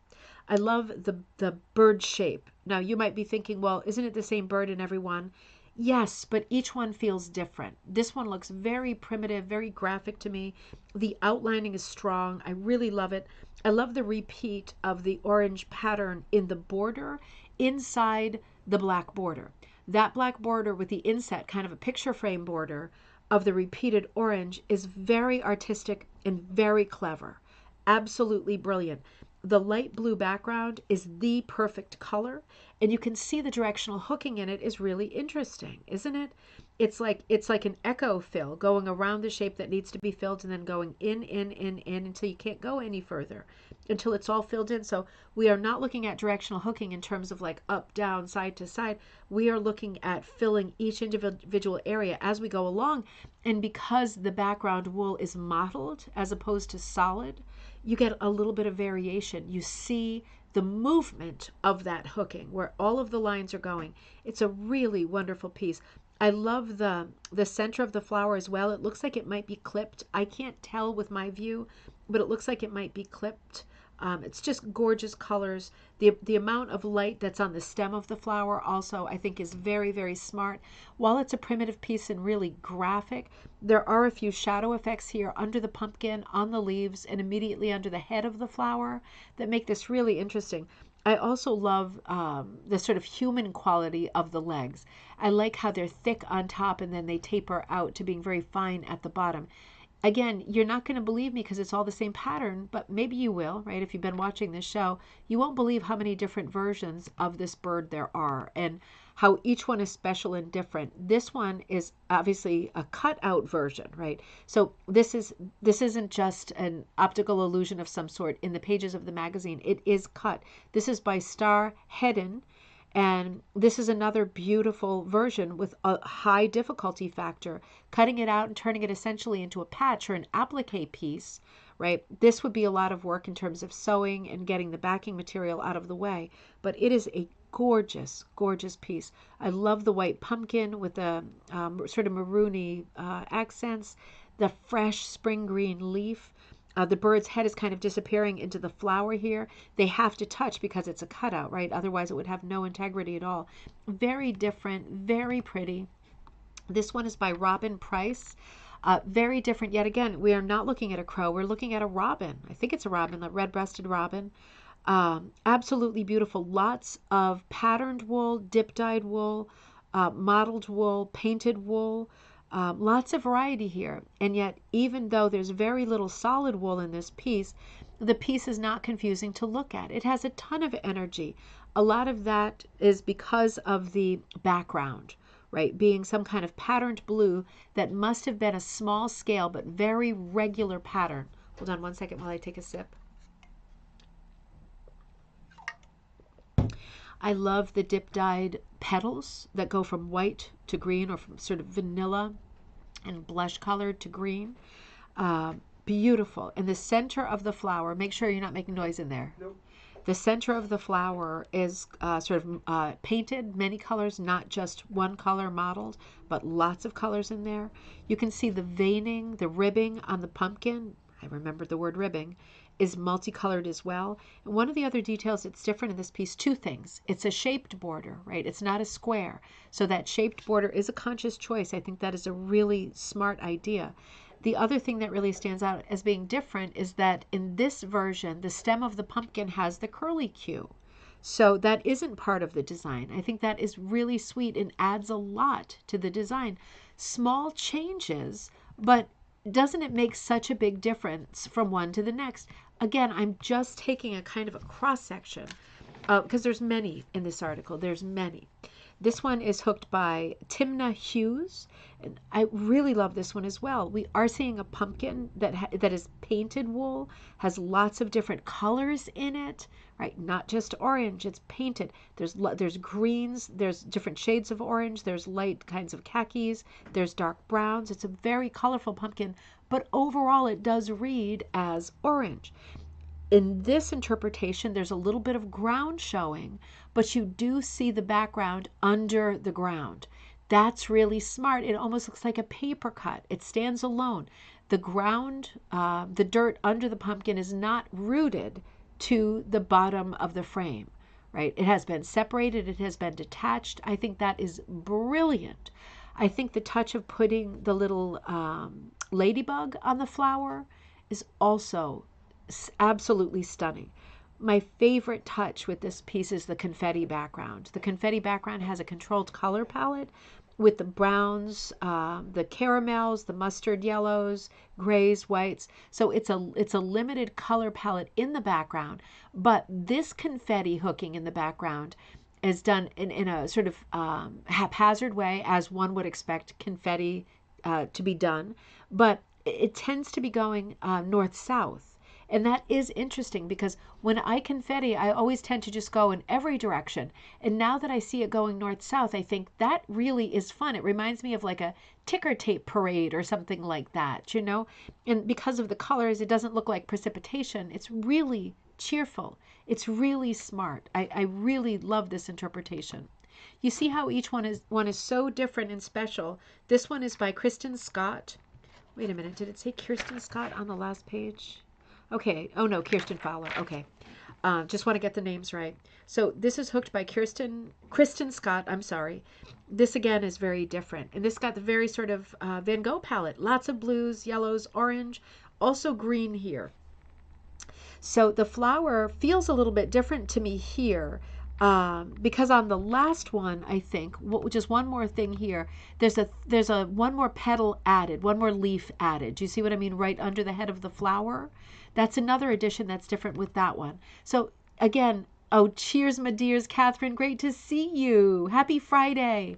I love the bird shape. Now you might be thinking, well, isn't it the same bird in every one? Yes, but each one feels different. This one looks very primitive, very graphic to me. The outlining is strong. I really love it. I love the repeat of the orange pattern in the border inside the black border. That black border with the inset, kind of a picture frame border of the repeated orange, is very artistic and very clever. Absolutely brilliant. The light blue background is the perfect color, and you can see the directional hooking in it is really interesting, isn't it? It's like an echo fill going around the shape that needs to be filled and then going in until you can't go any further, until it's all filled in. So we are not looking at directional hooking in terms of like up, down, side to side. We are looking at filling each individual area as we go along. And because the background wool is mottled as opposed to solid, you get a little bit of variation. You see the movement of that hooking, where all of the lines are going. It's a really wonderful piece. I love the center of the flower as well. It looks like it might be clipped. I can't tell with my view, but it looks like it might be clipped. It's just gorgeous colors. The amount of light that's on the stem of the flower also I think is very, very smart. While it's a primitive piece and really graphic, there are a few shadow effects here under the pumpkin, on the leaves, and immediately under the head of the flower that make this really interesting. I also love the sort of human quality of the legs. I like how they're thick on top and then they taper out to being very fine at the bottom. Again, you're not going to believe me because it's all the same pattern, but maybe you will, right? If you've been watching this show, you won't believe how many different versions of this bird there are and how each one is special and different. This one is obviously a cutout version, right? So this isn't just an optical illusion of some sort in the pages of the magazine. It is cut. This is by Star Hedden. And this is another beautiful version with a high difficulty factor, cutting it out and turning it essentially into a patch or an applique piece, right? This would be a lot of work in terms of sewing and getting the backing material out of the way, but it is a gorgeous, gorgeous piece. I love the white pumpkin with the sort of maroony accents, the fresh spring green leaf. The bird's head is kind of disappearing into the flower here. They have to touch because it's a cutout, right? Otherwise it would have no integrity at all. Very different, very pretty. This one is by Robin Price. Very different. Yet again, we are not looking at a crow. We're looking at a robin. I think it's a robin, a red-breasted robin. Absolutely beautiful. Lots of patterned wool, dip-dyed wool, mottled wool, painted wool. Lots of variety here, and yet even though there's very little solid wool in this piece, the piece is not confusing to look at. It has a ton of energy. A lot of that is because of the background, right? Being some kind of patterned blue that must have been a small scale but very regular pattern. Hold on one second while I take a sip. I love the dip-dyed petals that go from white to green or from sort of vanilla and blush colored to green. Beautiful. In the center of the flower, make sure you're not making noise in there. Nope. The center of the flower is sort of painted, many colors, not just one color modeled, but lots of colors in there. You can see the veining, the ribbing on the pumpkin. I remembered the word ribbing, is multicolored as well. And one of the other details that's different in this piece, two things. It's a shaped border, right? It's not a square. So that shaped border is a conscious choice. I think that is a really smart idea. The other thing that really stands out as being different is that in this version, the stem of the pumpkin has the curly Q. So that isn't part of the design. I think that is really sweet and adds a lot to the design. Small changes, but doesn't it make such a big difference from one to the next? Again, I'm just taking a kind of a cross section because there's many in this article. There's many. This one is hooked by Timna Hughes, and I really love this one as well. We are seeing a pumpkin that is painted wool, has lots of different colors in it, right? Not just orange, it's painted. There's greens, there's different shades of orange, there's light kinds of khakis, there's dark browns. It's a very colorful pumpkin, but overall it does read as orange. In this interpretation, there's a little bit of ground showing, but you do see the background under the ground. That's really smart. It almost looks like a paper cut. It stands alone. The ground, the dirt under the pumpkin is not rooted to the bottom of the frame, right? It has been separated. It has been detached. I think that is brilliant. I think the touch of putting the little ladybug on the flower is also absolutely stunning. My favorite touch with this piece is the confetti background. The confetti background has a controlled color palette with the browns, the caramels, the mustard yellows, grays, whites. So it's a limited color palette in the background, but this confetti hooking in the background is done in a sort of haphazard way, as one would expect confetti to be done, but it tends to be going north-south. And that is interesting because when I confetti, I always tend to just go in every direction. And now that I see it going north-south, I think that really is fun. It reminds me of like a ticker tape parade or something like that, you know? And because of the colors, it doesn't look like precipitation. It's really cheerful. It's really smart. I really love this interpretation. You see how each one is so different and special. This one is by Kristen Scott. Wait a minute. Did it say Kirsten Scott on the last page? Okay. Oh no, Kirsten Fowler. Okay. Just want to get the names right. So this is hooked by Kristen Scott. I'm sorry. This again is very different. And this got the very sort of Van Gogh palette. Lots of blues, yellows, orange, also green here. So the flower feels a little bit different to me here, because on the last one, I think, just one more thing here, there's a one more petal added, one more leaf added. Do you see what I mean? Right under the head of the flower. That's another addition that's different with that one. So again, oh, cheers, my dears. Catherine, great to see you. Happy Friday.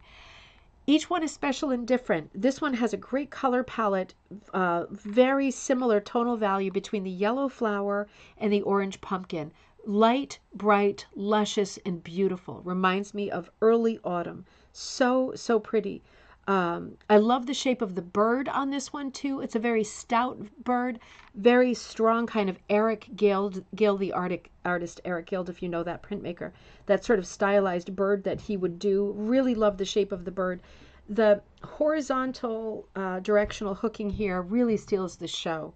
Each one is special and different. This one has a great color palette, very similar tonal value between the yellow flower and the orange pumpkin. Light, bright, luscious, and beautiful. Reminds me of early autumn. So, so pretty. I love the shape of the bird on this one too. It's a very stout bird, very strong kind of Eric Gild, the artist Eric Gild, if you know that printmaker. That sort of stylized bird that he would do. Really love the shape of the bird. The horizontal directional hooking here really steals the show.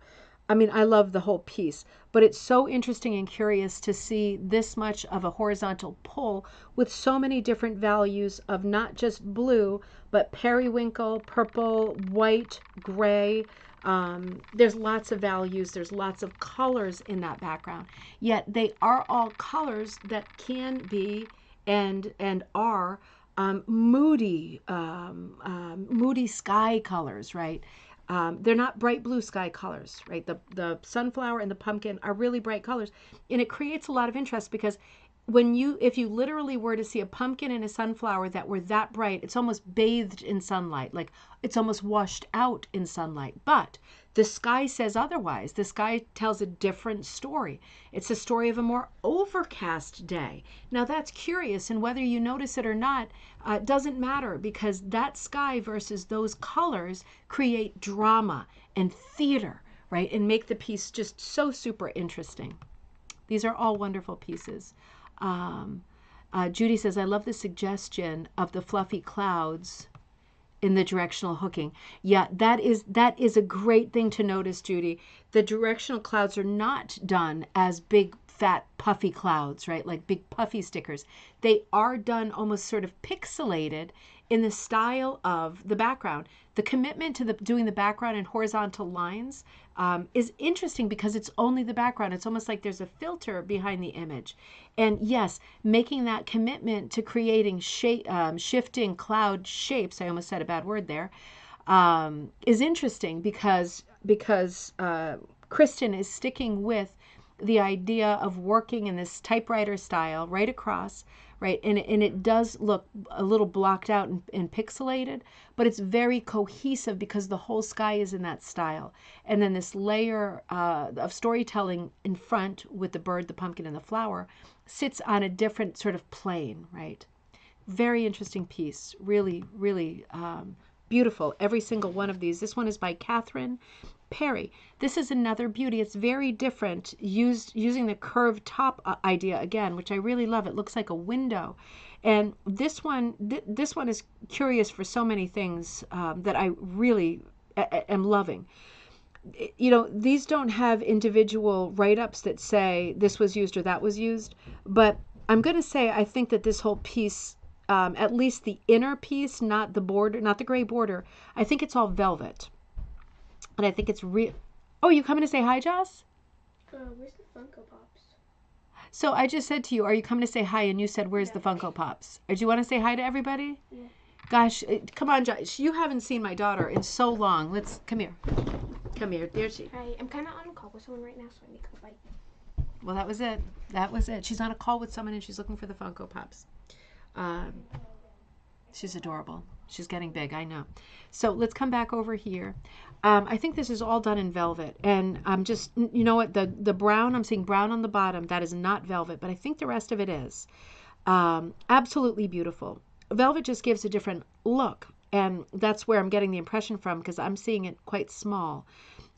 I mean, I love the whole piece, but it's so interesting and curious to see this much of a horizontal pull with so many different values of not just blue, but periwinkle, purple, white, gray. There's lots of values. There's lots of colors in that background. Yet they are all colors that can be and are moody sky colors, right? They're not bright blue sky colors, right? The sunflower and the pumpkin are really bright colors, and it creates a lot of interest because if you literally were to see a pumpkin and a sunflower that were that bright, it's almost bathed in sunlight, like it's almost washed out in sunlight. But the sky says otherwise. The sky tells a different story. It's a story of a more overcast day. Now that's curious, and whether you notice it or not doesn't matter, because that sky versus those colors create drama and theater, right? And make the piece just so super interesting. These are all wonderful pieces. Judy says, I love the suggestion of the fluffy clouds in the directional hooking. Yeah, that is a great thing to notice, Judy. The directional clouds are not done as big, fat, puffy clouds, right? Like big puffy stickers. They are done almost sort of pixelated in the style of the background. The commitment to doing the background in horizontal lines is interesting because it's only the background. It's almost like there's a filter behind the image. And yes, making that commitment to creating shifting cloud shapes, I almost said a bad word there, is interesting because Kristen is sticking with the idea of working in this typewriter style right across, right? And it does look a little blocked out and pixelated, but it's very cohesive because the whole sky is in that style. And then this layer of storytelling in front with the bird, the pumpkin, and the flower sits on a different sort of plane, right? Very interesting piece. Really, really beautiful. Every single one of these. This one is by Catherine Perry. This is another beauty. It's very different, using the curved top idea again, which I really love. It looks like a window. And this one is curious for so many things that I really am loving. You know, these don't have individual write-ups that say this was used or that was used, but I'm going to say I think that this whole piece, at least the inner piece, not the border, not the gray border, I think it's all velvet. And I think it's real. Oh, you coming to say hi, Joss? Where's the Funko Pops? So I just said to you, are you coming to say hi? And you said, where's the Funko Pops? Do you want to say hi to everybody? Yeah. Gosh, come on, Joss. You haven't seen my daughter in so long. Come here. Come here. There she. Hi, I'm kind of on a call with someone right now, so I need to go. Bye. Well, that was it. That was it. She's on a call with someone and she's looking for the Funko Pops. She's adorable. She's getting big, I know. So let's come back over here. I think this is all done in velvet. And I'm just, you know what, the brown, I'm seeing brown on the bottom. That is not velvet, but I think the rest of it is. Absolutely beautiful. Velvet just gives a different look. And that's where I'm getting the impression from, because I'm seeing it quite small.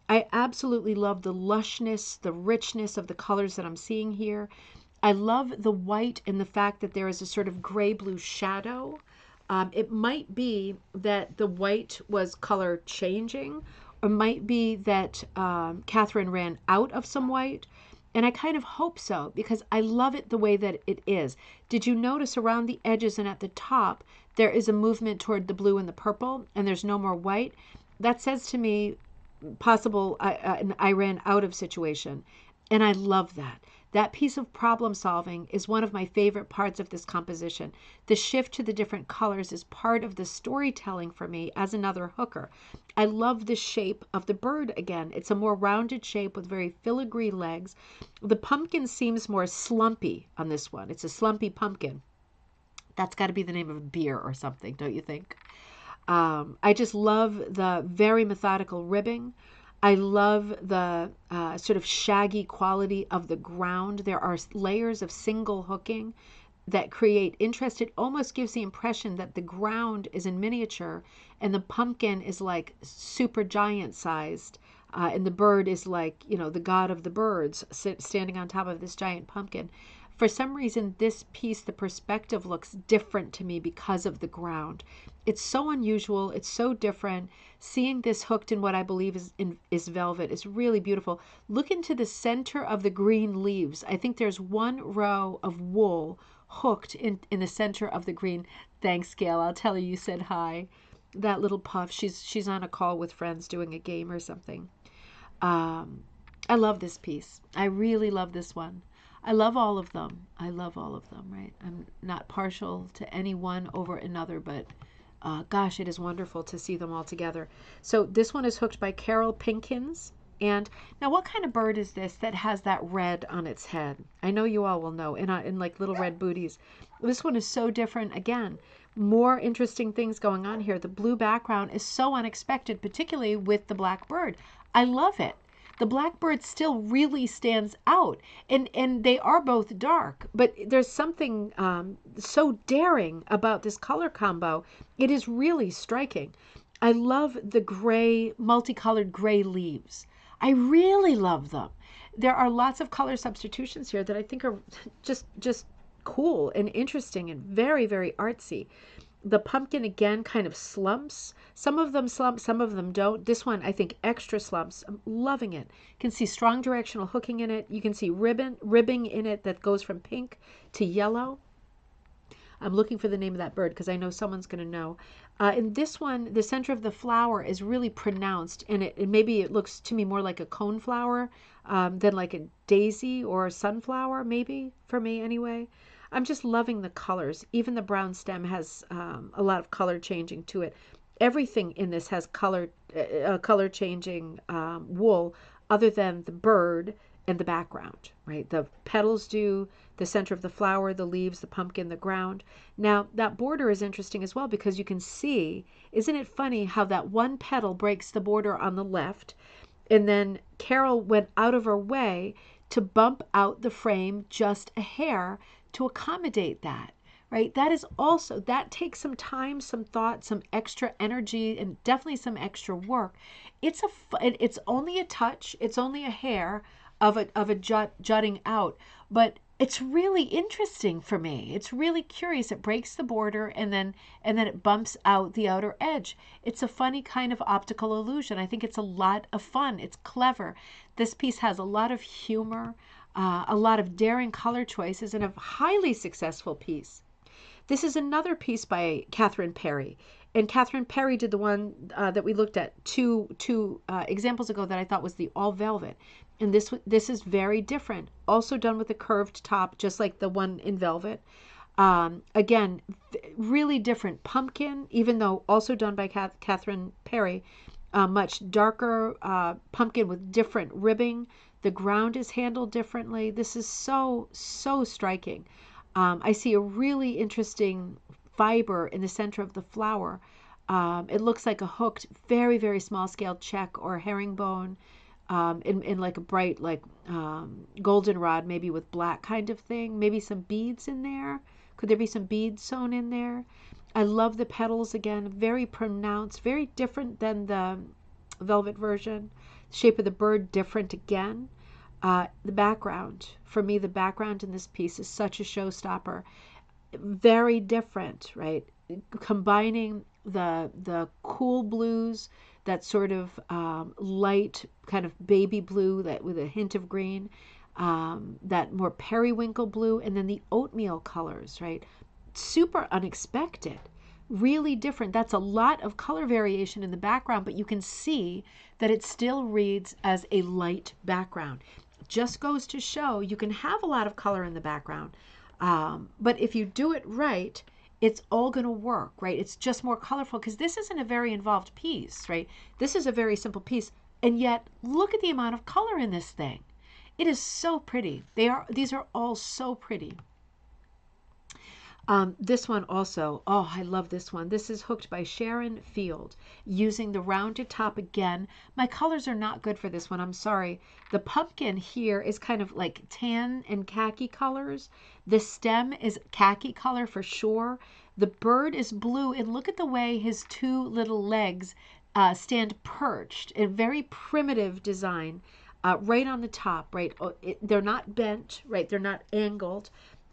I absolutely love the lushness, the richness of the colors that I'm seeing here. I love the white and the fact that there is a sort of gray-blue shadow. It might be that the white was color changing, It might be that Catherine ran out of some white, and I kind of hope so because I love it the way that it is. Did you notice around the edges and at the top, there is a movement toward the blue and the purple, and there's no more white? That says to me possible I ran out of situation. And I love that. That piece of problem solving is one of my favorite parts of this composition. The shift to the different colors is part of the storytelling for me as another hooker. I love the shape of the bird again. It's a more rounded shape with very filigree legs. The pumpkin seems more slumpy on this one. It's a slumpy pumpkin. That's got to be the name of a beer or something, don't you think? I just love the very methodical ribbing. I love the sort of shaggy quality of the ground. There are layers of single hooking that create interest. It almost gives the impression that the ground is in miniature and the pumpkin is like super giant sized. And the bird is like, you know, the god of the birds standing on top of this giant pumpkin. For some reason, this piece, the perspective looks different to me because of the ground. It's so unusual. It's so different. Seeing this hooked in what I believe is velvet is really beautiful. Look into the center of the green leaves. I think there's one row of wool hooked in the center of the green. Thanks, Gail. I'll tell her you said hi. That little puff, she's on a call with friends doing a game or something. I love this piece. I really love this one. I love all of them. I love all of them, right? I'm not partial to any one over another, but gosh, it is wonderful to see them all together. So this one is hooked by Carol Pinkins. And now what kind of bird is this that has that red on its head? I know you all will know, in like little red booties. This one is so different again. More interesting things going on here. The blue background is so unexpected, particularly with the black bird. I love it. The blackbird still really stands out, and they are both dark, but there's something so daring about this color combo. It is really striking. I love the gray, multicolored gray leaves. I really love them. There are lots of color substitutions here that I think are just cool and interesting and very, very artsy. The pumpkin again kind of slumps. Some of them slump, some of them don't. This one, I think, extra slumps. I'm loving it. You can see strong directional hooking in it. You can see ribbing in it that goes from pink to yellow. I'm looking for the name of that bird because I know someone's going to know. In this one, the center of the flower is really pronounced, and maybe it looks to me more like a cone flower than like a daisy or a sunflower, maybe, for me anyway. I'm just loving the colors. Even the brown stem has a lot of color changing to it. Everything in this has color changing wool other than the bird and the background, right? The petals do, the center of the flower, the leaves, the pumpkin, the ground. Now, that border is interesting as well because you can see, isn't it funny how that one petal breaks the border on the left, and then Carol went out of her way to bump out the frame just a hair to accommodate that, right? That is also, that takes some time, some thought, some extra energy, and definitely some extra work. It's only a touch, it's only a hair of a jutting out, but it's really interesting for me. It's really curious. It breaks the border and then it bumps out the outer edge. It's a funny kind of optical illusion. I think it's a lot of fun. It's clever. This piece has a lot of humor, a lot of daring color choices, and a highly successful piece. This is another piece by Catherine Perry. And Catherine Perry did the one that we looked at two examples ago that I thought was the all velvet. And this is very different. Also done with a curved top, just like the one in velvet. Again, really different pumpkin, even though also done by Catherine Perry. Much darker pumpkin with different ribbing. The ground is handled differently. This is so striking. I see a really interesting fiber in the center of the flower. It looks like a hooked, very, very small scale check or herringbone in like a bright, like goldenrod, maybe with black kind of thing. Maybe some beads in there. Could there be some beads sewn in there? I love the petals again, very pronounced, very different than the velvet version. The shape of the bird different again. The background, for me, the background in this piece is such a showstopper. Very different, right? Combining the cool blues, that sort of light kind of baby blue that with a hint of green, that more periwinkle blue, and then the oatmeal colors, right? Super unexpected, really different. That's a lot of color variation in the background, but you can see that it still reads as a light background. Just goes to show you can have a lot of color in the background, but if you do it right, it's all going to work, right? It's just more colorful because this isn't a very involved piece, right? This is a very simple piece, and yet look at the amount of color in this thing. It is so pretty. These are all so pretty. This one also, oh, I love this one. This is hooked by Sharon Field, using the rounded top again. My colors are not good for this one. I'm sorry. The pumpkin here is kind of like tan and khaki colors. The stem is khaki color for sure. The bird is blue, and look at the way his two little legs stand perched. A very primitive design right on the top, right? They're not bent, right? They're not angled.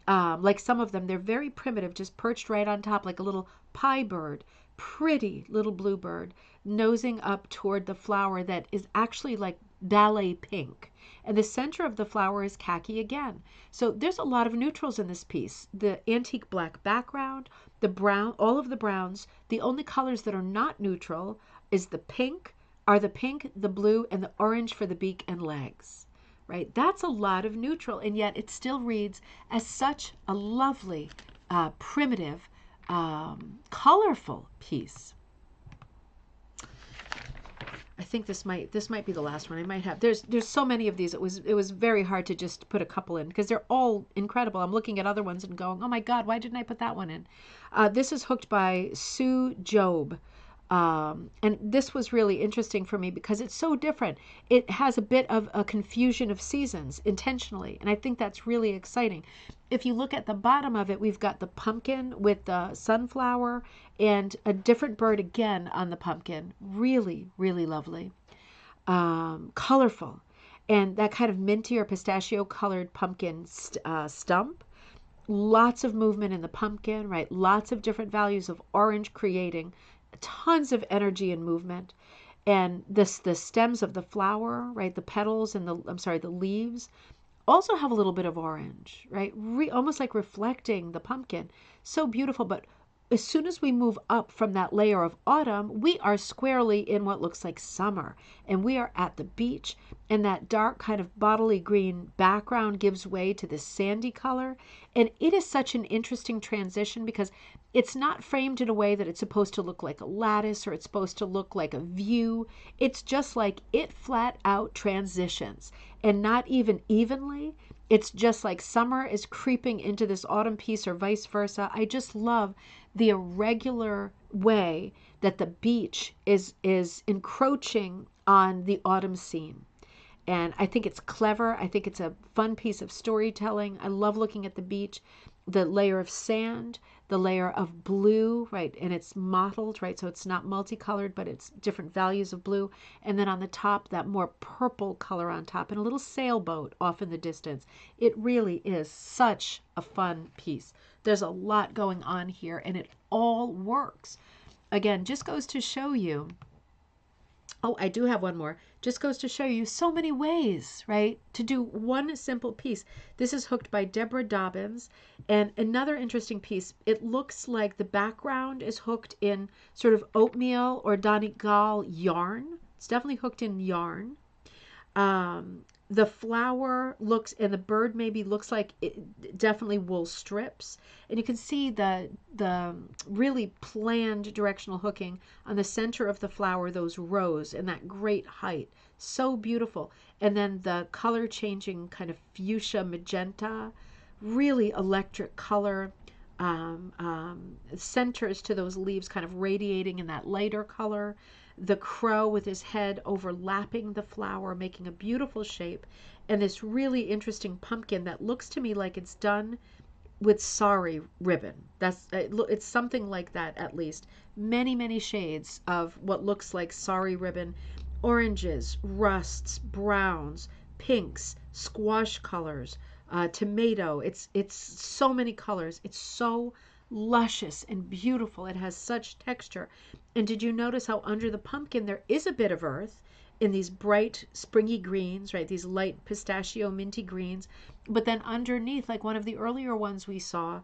Like some of them, they're very primitive, just perched right on top like a little pie bird. Pretty little bluebird nosing up toward the flower that is actually like ballet pink. And the center of the flower is khaki again. So there's a lot of neutrals in this piece. The antique black background, the brown, all of the browns. The only colors that are not neutral is the pink, the blue, and the orange for the beak and legs. Right? That's a lot of neutral, and yet it still reads as such a lovely, primitive, colorful piece. I think this might be the last one. I might have. There's so many of these. It was very hard to just put a couple in because they're all incredible. I'm looking at other ones and going, oh my God, why didn't I put that one in? This is hooked by Sue Job. And this was really interesting for me because it's so different. It has a bit of a confusion of seasons intentionally, and I think that's really exciting. If you look at the bottom of it, we've got the pumpkin with the sunflower and a different bird again on the pumpkin. Really, really lovely. Colorful. And that kind of minty or pistachio colored pumpkin stump. Lots of movement in the pumpkin, right? Lots of different values of orange creating tons of energy and movement. And the stems of the flower, right, the petals and the leaves also have a little bit of orange, right, almost like reflecting the pumpkin. So beautiful. But as soon as we move up from that layer of autumn, we are squarely in what looks like summer, and we are at the beach, and that dark kind of bodily green background gives way to this sandy color. And it is such an interesting transition because it's not framed in a way that it's supposed to look like a lattice or it's supposed to look like a view. It's just like it flat out transitions, and not even evenly. It's just like summer is creeping into this autumn piece or vice versa. I just love the irregular way that the beach is encroaching on the autumn scene. And I think it's clever. I think it's a fun piece of storytelling. I love looking at the beach, the layer of sand, the layer of blue, right? And it's mottled, right? So it's not multicolored, but it's different values of blue. And then on the top, that more purple color on top and a little sailboat off in the distance. It really is such a fun piece. There's a lot going on here and it all works. Again, just goes to show you. Oh, I do have one more. Just goes to show you so many ways, right, to do one simple piece. This is hooked by Deborah Dobbins. And another interesting piece, it looks like the background is hooked in sort of oatmeal or Donegal yarn. It's definitely hooked in yarn. The flower looks, and the bird maybe looks like definitely wool strips. And you can see the really planned directional hooking on the center of the flower, those rows and that great height. So beautiful. And then the color changing kind of fuchsia magenta, really electric color. Centers to those leaves kind of radiating in that lighter color. The crow with his head overlapping the flower, making a beautiful shape. And this really interesting pumpkin that looks to me like it's done with sari ribbon. It's something like that, at least. Many, many shades of what looks like sari ribbon. Oranges, rusts, browns, pinks, squash colors, tomato. It's so many colors. It's so luscious and beautiful. It has such texture. And did you notice how under the pumpkin there is a bit of earth in these bright springy greens, right? These light pistachio minty greens. But then underneath, like one of the earlier ones we saw,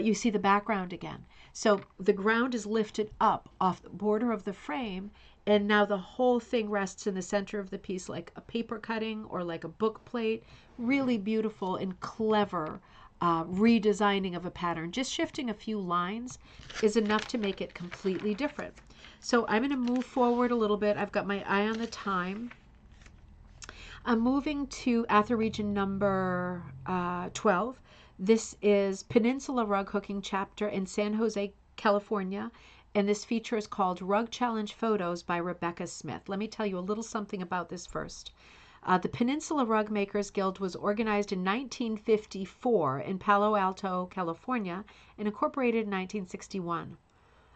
you see the background again. So the ground is lifted up off the border of the frame, and now the whole thing rests in the center of the piece like a paper cutting or like a book plate. Really beautiful and clever redesigning of a pattern. Just shifting a few lines is enough to make it completely different. So I'm going to move forward a little bit. I've got my eye on the time. I'm moving to ATHA region number 12. This is Peninsula Rug Hooking Chapter in San Jose, California. And this feature is called Rug Challenge Photos by Rebecca Smith. Let me tell you a little something about this first. The Peninsula Rug Makers Guild was organized in 1954 in Palo Alto, California, and incorporated in 1961.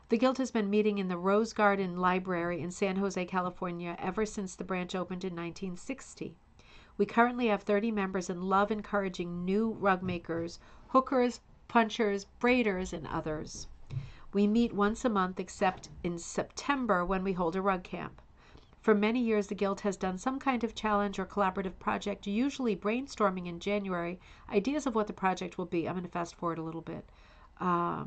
The Guild has been meeting in the Rose Garden Library in San Jose, California, ever since the branch opened in 1960. We currently have 30 members and love encouraging new rug makers, hookers, punchers, braiders, and others. We meet once a month except in September when we hold a rug camp. For many years, the Guild has done some kind of challenge or collaborative project, usually brainstorming in January, ideas of what the project will be. I'm going to fast forward a little bit. A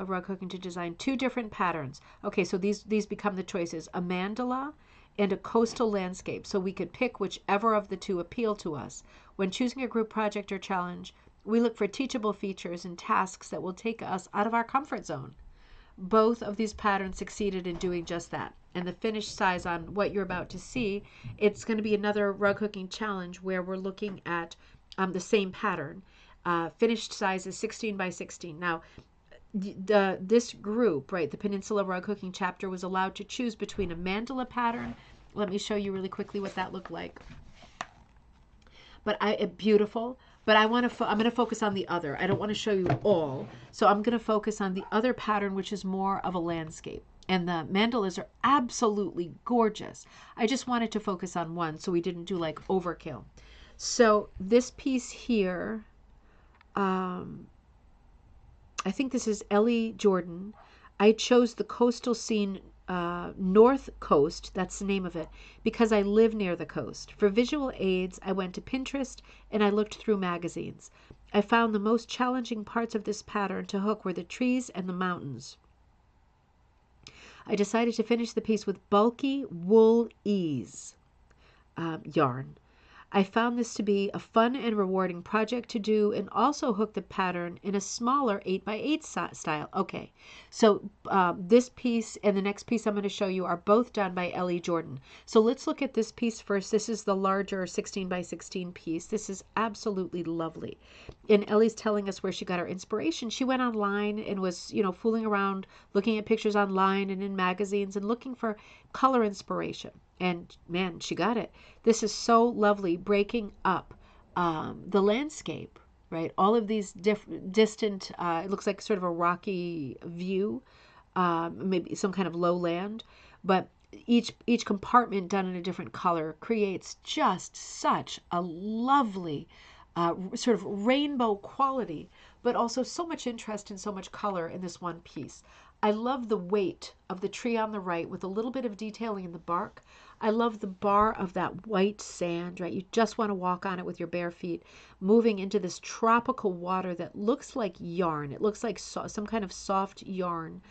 rug hooking to design 2 different patterns. Okay, so these become the choices, a mandala and a coastal landscape. So we could pick whichever of the 2 appeal to us. When choosing a group project or challenge, we look for teachable features and tasks that will take us out of our comfort zone. Both of these patterns succeeded in doing just that. And the finished size on what you're about to see, it's going to be another rug hooking challenge where we're looking at the same pattern. Finished size is 16 by 16. Now, this group, right, the Peninsula Rug Hooking Chapter, was allowed to choose between a mandala pattern. Let me show you really quickly what that looked like. But beautiful. But I'm going to focus on the other. I don't want to show you all. So I'm going to focus on the other pattern, which is more of a landscape. And the mandalas are absolutely gorgeous. I just wanted to focus on one so we didn't do like overkill. So this piece here, I think this is Ellie Jordan. I chose the coastal scene, North Coast, that's the name of it, because I live near the coast. For visual aids, I went to Pinterest and I looked through magazines. I found the most challenging parts of this pattern to hook were the trees and the mountains. I decided to finish the piece with bulky wool ease yarn. I found this to be a fun and rewarding project to do and also hook the pattern in a smaller 8x8 style. Okay, so this piece and the next piece I'm going to show you are both done by Ellie Jordan. So let's look at this piece first. This is the larger 16 by 16 piece. This is absolutely lovely. And Ellie's telling us where she got her inspiration. She went online and was, fooling around, looking at pictures online and in magazines and looking for color inspiration. And man, she got it. This is so lovely, breaking up the landscape, right? All of these distant, it looks like sort of a rocky view, maybe some kind of lowland, but each compartment done in a different color creates just such a lovely sort of rainbow quality, but also so much interest and so much color in this one piece. I love the weight of the tree on the right with a little bit of detailing in the bark. I love the bar of that white sand, right? You just want to walk on it with your bare feet, moving into this tropical water that looks like yarn. It looks like some kind of soft yarn,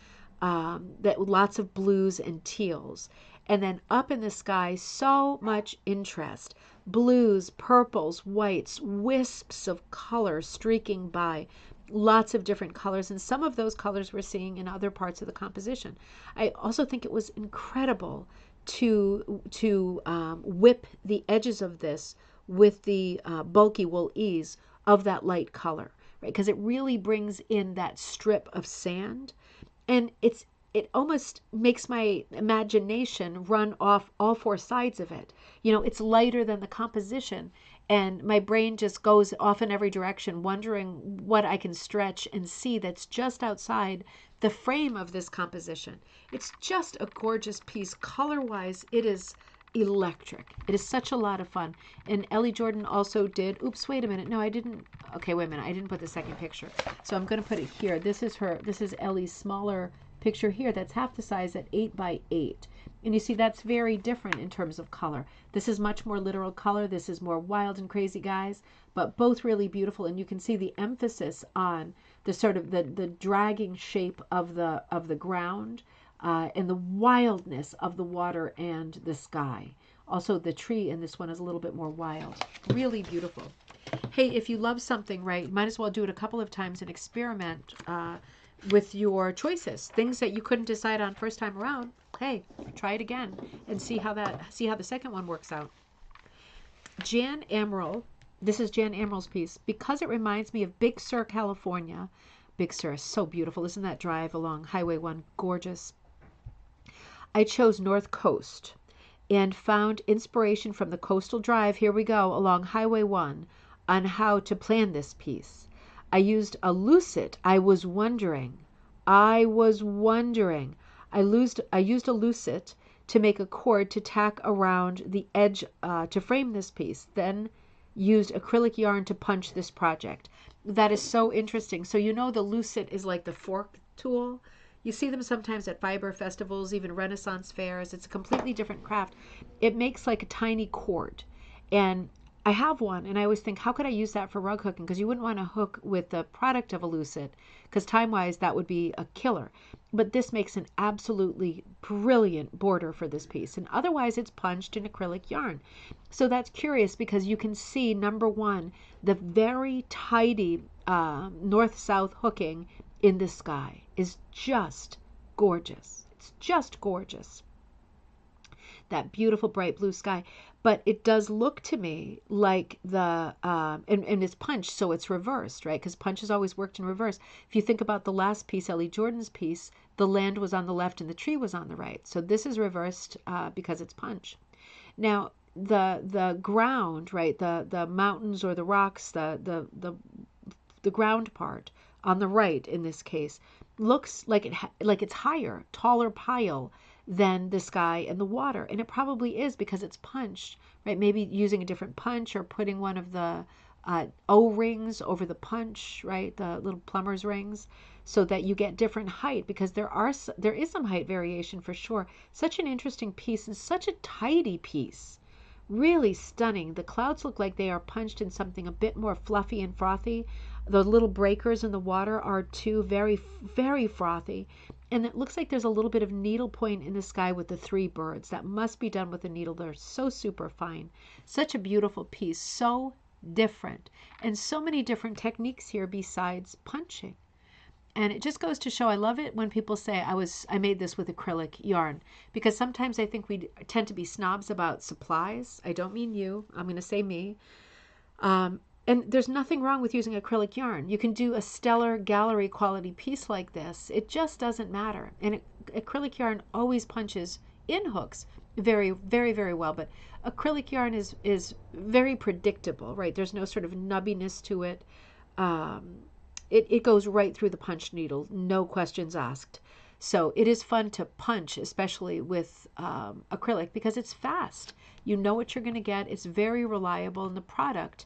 that lots of blues and teals. And then up in the sky, so much interest. Blues, purples, whites, wisps of color streaking by. Lots of different colors, and some of those colors we're seeing in other parts of the composition. I also think it was incredible to whip the edges of this with the bulky wool ease of that light color, right? Because it really brings in that strip of sand, and it almost makes my imagination run off all 4 sides of it. It's lighter than the composition, and my brain just goes off in every direction, wondering what I can stretch and see that's just outside the frame of this composition. It's just a gorgeous piece. Color-wise, it is electric. It is such a lot of fun. And Ellie Jordan also did, oops, wait a minute. No, I didn't. Okay, wait a minute. I didn't put the second picture. So I'm going to put it here. This is Ellie's smaller picture here. That's half the size at 8 by 8. And you see that's very different in terms of color. This is much more literal color. This is more wild and crazy guys, but both really beautiful. And you can see the emphasis on the sort of the dragging shape of the ground, and the wildness of the water and the sky. Also, the tree in this one is a little bit more wild. Really beautiful. Hey, if you love something, right, you might as well do it a couple of times and experiment with your choices. Things that you couldn't decide on first time around. Hey, try it again and see how the second one works out. Jan Emerald. This is Jan Emerald's piece. Because it reminds me of Big Sur, California. Big Sur is so beautiful. Isn't that drive along Highway 1 gorgeous? I chose North Coast and found inspiration from the coastal drive, here we go, along Highway 1 on how to plan this piece. I used a lucite. I used a lucite to make a cord to tack around the edge to frame this piece, then used acrylic yarn to punch this project. That is so interesting. So you know the lucite is like the fork tool. You see them sometimes at fiber festivals, even Renaissance fairs. It's a completely different craft. It makes like a tiny cord. And I have one, and I always think, how could I use that for rug hooking? Because you wouldn't want to hook with the product of a lucite, because time-wise, that would be a killer. But this makes an absolutely brilliant border for this piece. And otherwise, it's punched in acrylic yarn. So that's curious, because you can see, number one, the very tidy north-south hooking in the sky is just gorgeous. It's just gorgeous. That beautiful bright blue sky. But it does look to me like the, and it's punched, so it's reversed, right? Because punch has always worked in reverse. If you think about the last piece, Ellie Jordan's piece, the land was on the left and the tree was on the right. So this is reversed because it's punch. Now, the ground, right, the mountains or the rocks, the ground part on the right in this case looks like it's higher, taller pile than the sky and the water, and it probably is because it's punched, right? Maybe using a different punch or putting one of the O-rings over the punch, right? The little plumber's rings, so that you get different height, because there is some height variation for sure. Such an interesting piece and such a tidy piece. Really stunning. The clouds look like they are punched in something a bit more fluffy and frothy. The little breakers in the water are too very, very frothy. And it looks like there's a little bit of needle point in the sky with the three birds. That must be done with a needle. They're so super fine. Such a beautiful piece. So different. And so many different techniques here besides punching. And it just goes to show, I love it when people say I made this with acrylic yarn, because sometimes I think we tend to be snobs about supplies. I don't mean you. I'm going to say me. And there's nothing wrong with using acrylic yarn. You can do a stellar gallery quality piece like this. It just doesn't matter. And acrylic yarn always punches in hooks very, very, very well. But acrylic yarn is very predictable, right? There's no sort of nubbiness to it. It goes right through the punch needle, no questions asked. So it is fun to punch, especially with acrylic, because it's fast. You know what you're going to get. It's very reliable, and the product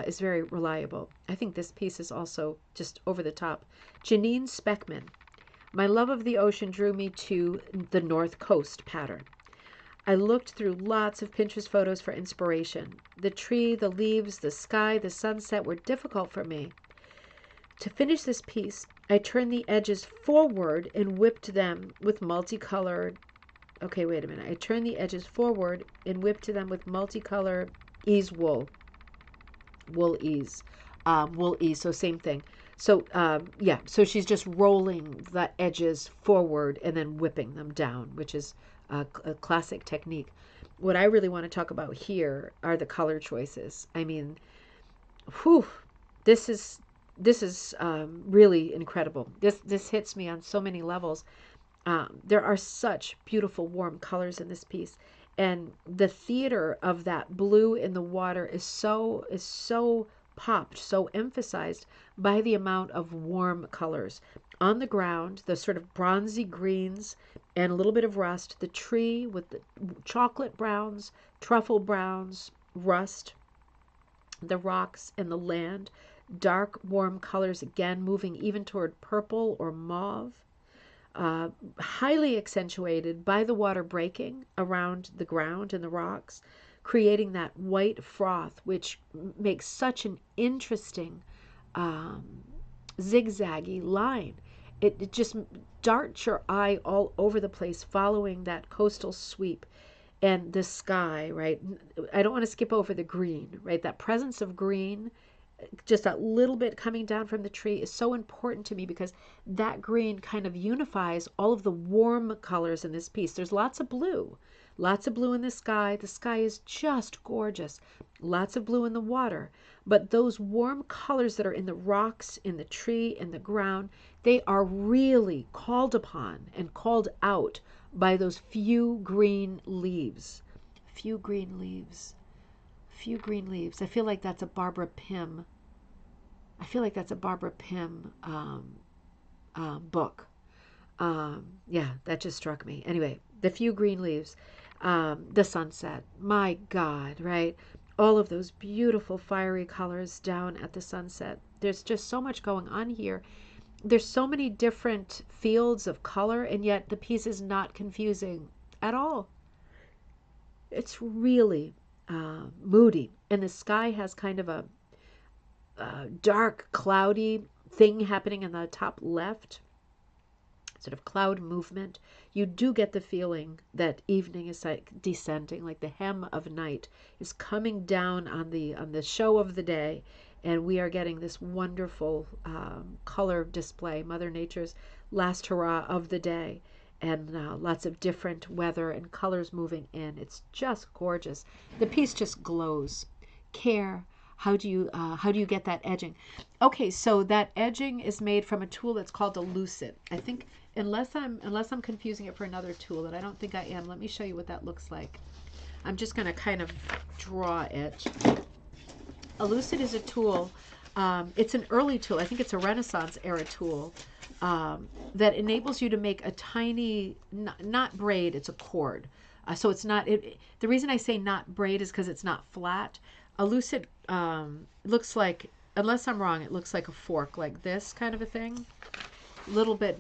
is very reliable. I think this piece is also just over the top. Janine Speckman. My love of the ocean drew me to the North Coast pattern. I looked through lots of Pinterest photos for inspiration. The tree, the leaves, the sky, the sunset were difficult for me. To finish this piece, I turned the edges forward and whipped them with multicolored, okay, wait a minute. I turned the edges forward and whipped them with multicolored ease wool ease, so same thing. So, yeah, so she's just rolling the edges forward and then whipping them down, which is a classic technique. What I really want to talk about here are the color choices. I mean, whew, this is really incredible. This hits me on so many levels. There are such beautiful warm colors in this piece, and the theater of that blue in the water is so popped, so emphasized by the amount of warm colors. on the ground, the sort of bronzy greens and a little bit of rust. The tree with the chocolate browns, truffle browns, rust. The rocks and the land, dark, warm colors again, moving even toward purple or mauve. Highly accentuated by the water breaking around the ground and the rocks, creating that white froth, which makes such an interesting zigzaggy line. It just darts your eye all over the place, following that coastal sweep. And the sky, right? I don't want to skip over the green, right? That presence of green, just a little bit coming down from the tree, is so important to me because that green kind of unifies all of the warm colors in this piece. There's lots of blue in the sky. The sky is just gorgeous. Lots of blue in the water. But those warm colors that are in the rocks, in the tree, in the ground, they are really called upon and called out by those few green leaves. Few green leaves. Few green leaves. I feel like that's a Barbara Pym. Book. Yeah, that just struck me. Anyway, the few green leaves. The sunset. My God, right? All of those beautiful fiery colors down at the sunset. There's just so much going on here. There's so many different fields of color, and yet the piece is not confusing at all. It's really moody, and the sky has kind of a dark, cloudy thing happening in the top left, sort of cloud movement. You do get the feeling that evening is like descending, like the hem of night is coming down on the show of the day. And we are getting this wonderful color display, Mother Nature's last hurrah of the day, and lots of different weather and colors moving in. It's just gorgeous. The piece just glows. Care. How do you get that edging? Okay, so that edging is made from a tool that's called a lucid. I think unless I'm confusing it for another tool, and I don't think I am. Let me show you what that looks like. I'm just going to kind of draw it. A lucid is a tool. It's an early tool. I think it's a Renaissance era tool that enables you to make a tiny, not braid, it's a cord. So it's not, the reason I say not braid is because it's not flat. A lucid looks like, unless I'm wrong, it looks like a fork, like this kind of a thing. A little bit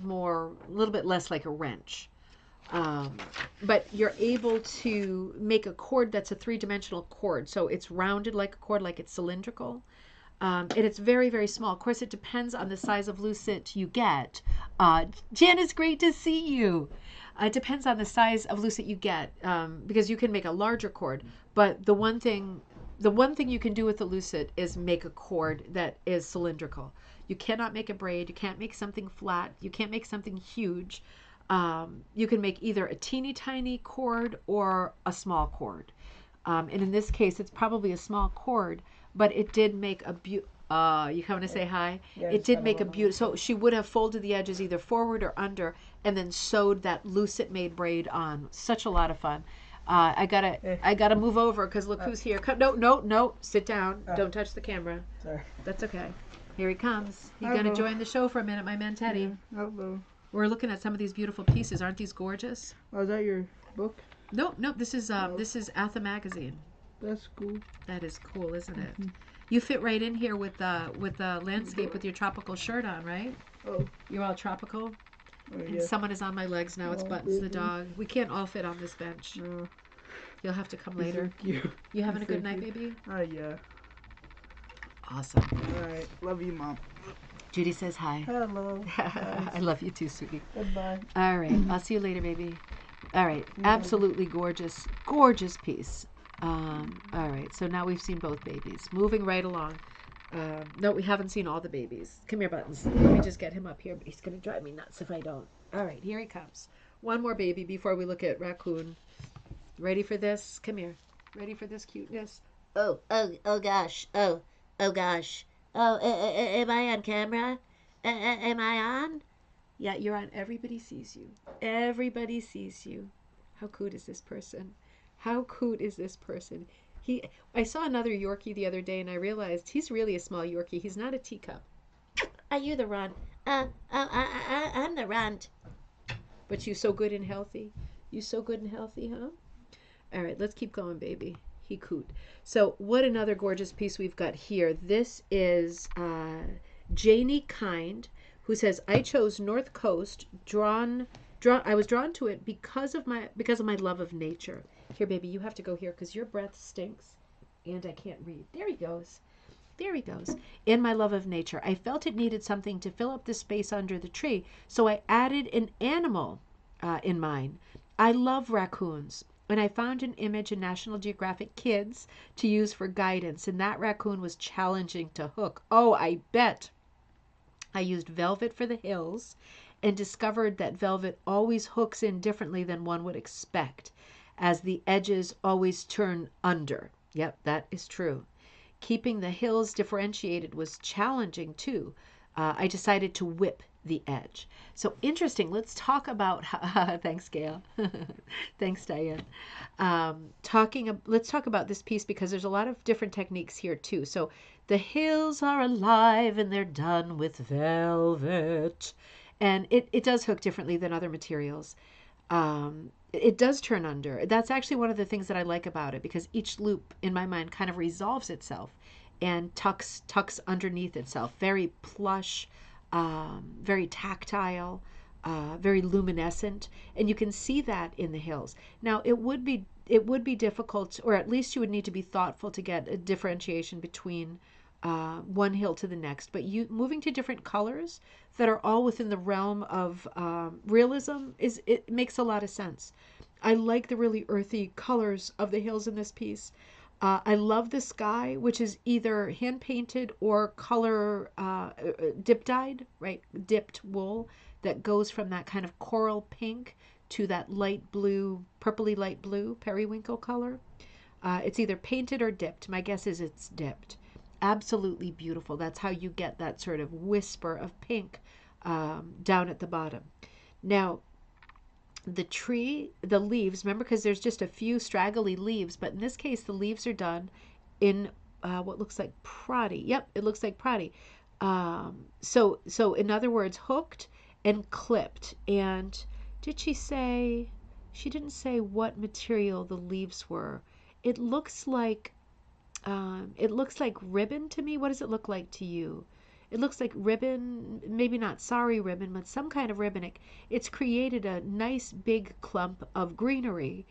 less like a wrench. But you're able to make a cord that's a three-dimensional cord. So it's rounded like a cord, like it's cylindrical. And it's very, very small. Of course, it depends on the size of lucid you get. Jen, it's great to see you. It depends on the size of lucid you get, because you can make a larger cord. But the one thing you can do with the lucid is make a cord that is cylindrical. You cannot make a braid. You can't make something flat. You can't make something huge. You can make either a teeny tiny cord or a small cord. And in this case, it's probably a small cord, but it did make a you coming to say hi? Yeah, it did make a beautiful, so she would have folded the edges either forward or under and then sewed that lucid made braid on. Such a lot of fun. I gotta move over because look who's here. No, sit down. Don't touch the camera. Sorry. That's okay. Here he comes. He's Hello. gonna join the show for a minute, my man Teddy. Yeah, hello. We're looking at some of these beautiful pieces. Aren't these gorgeous? Oh, is that your book? No. This is ATHA magazine. That's cool. That is cool, isn't it? You fit right in here with the landscape with your tropical shirt on, right? Oh. You're all tropical. Oh, And yeah. someone is on my legs now. It's Oh, Buttons the baby. dog. We can't all fit on this bench. No. You'll have to come He's later. so cute. You having a He's so good night, cute. baby? Yeah. Awesome. All right. Love you, Mom. Judy says hi. Hello. I love you too, sweetie. Goodbye. All right. I'll see you later, baby. All right. Absolutely gorgeous, gorgeous piece. All right. So now we've seen both babies. Moving right along. No, we haven't seen all the babies. Come here, Buttons. Let me just get him up here. He's going to drive me nuts if I don't. All right. Here he comes. One more baby before we look at Raccoon. Ready for this? Come here. Ready for this cuteness? Oh gosh. Oh gosh. Oh, am I on camera? Am I on? Yeah, you're on. Everybody sees you. Everybody sees you. How cute is this person? How cute is this person? I saw another Yorkie the other day, and I realized he's really a small Yorkie. He's not a teacup. Are you the Ron? I'm the runt. But you so good and healthy. You so good and healthy, huh? All right, let's keep going, baby. He coot. So, what another gorgeous piece we've got here. This is Janie Kind, who says, "I chose North Coast. I was drawn to it because of my love of nature." Here, baby, you have to go here because your breath stinks, and I can't read. There he goes. There he goes. In my love of nature, I felt it needed something to fill up the space under the tree, so I added an animal in mine. I love raccoons, and I found an image in National Geographic Kids to use for guidance, and that raccoon was challenging to hook. Oh, I bet. I used velvet for the hills and discovered that velvet always hooks in differently than one would expect, as the edges always turn under. Yep, that is true. Keeping the hills differentiated was challenging too. I decided to whip the edge. So interesting. Let's talk about thanks, Gail. Thanks, Diane. Let's talk about this piece because there's a lot of different techniques here too. So the hills are alive and they're done with velvet, and it does hook differently than other materials. It does turn under. That's actually one of the things that I like about it, because each loop in my mind kind of resolves itself and tucks underneath itself. Very plush, very tactile, very luminescent, and you can see that in the hills. Now it would be difficult, or at least you would need to be thoughtful to get a differentiation between one hill to the next. But you moving to different colors that are all within the realm of realism it makes a lot of sense. I like the really earthy colors of the hills in this piece. I love the sky, which is either hand painted or color dip dyed, right? Dipped wool that goes from that kind of coral pink to that light blue, purpley light blue periwinkle color. It's either painted or dipped. My guess is it's dipped. Absolutely beautiful. That's how you get that sort of whisper of pink down at the bottom. Now, the tree, the leaves, remember, because there's just a few straggly leaves, but in this case, the leaves are done in what looks like proddy. Yep, it looks like proddy. So in other words, hooked and clipped. And did she say, she didn't say what material the leaves were. It looks like ribbon to me. What does it look like to you? It looks like ribbon, maybe not sari ribbon, but some kind of ribbon. It's created a nice big clump of greenery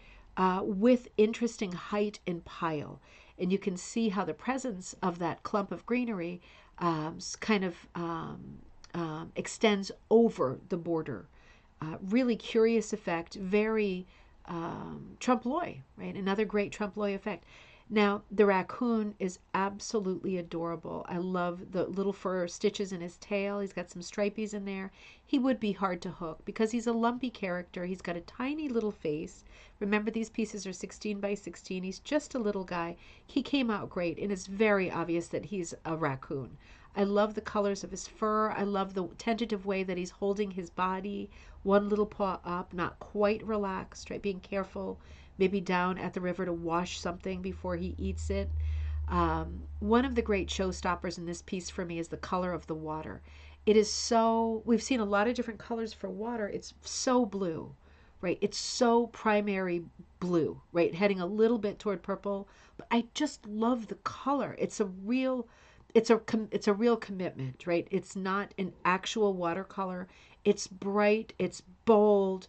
with interesting height and pile. And you can see how the presence of that clump of greenery kind of extends over the border. Really curious effect, very trompe l'oeil, right? Another great trompe l'oeil effect. Now, the raccoon is absolutely adorable. I love the little fur stitches in his tail. He's got some stripies in there. He would be hard to hook because he's a lumpy character. He's got a tiny little face. Remember, these pieces are 16 by 16. He's just a little guy. He came out great, and it's very obvious that he's a raccoon. I love the colors of his fur. I love the tentative way that he's holding his body. One little paw up, not quite relaxed, right? Being careful, maybe down at the river to wash something before he eats it. One of the great showstoppers in this piece for me is the color of the water. It is so, we've seen a lot of different colors for water. It's so blue, right? It's so primary blue, right? Heading a little bit toward purple. But I just love the color. It's a real commitment, right? It's not an actual watercolor. It's bright, it's bold.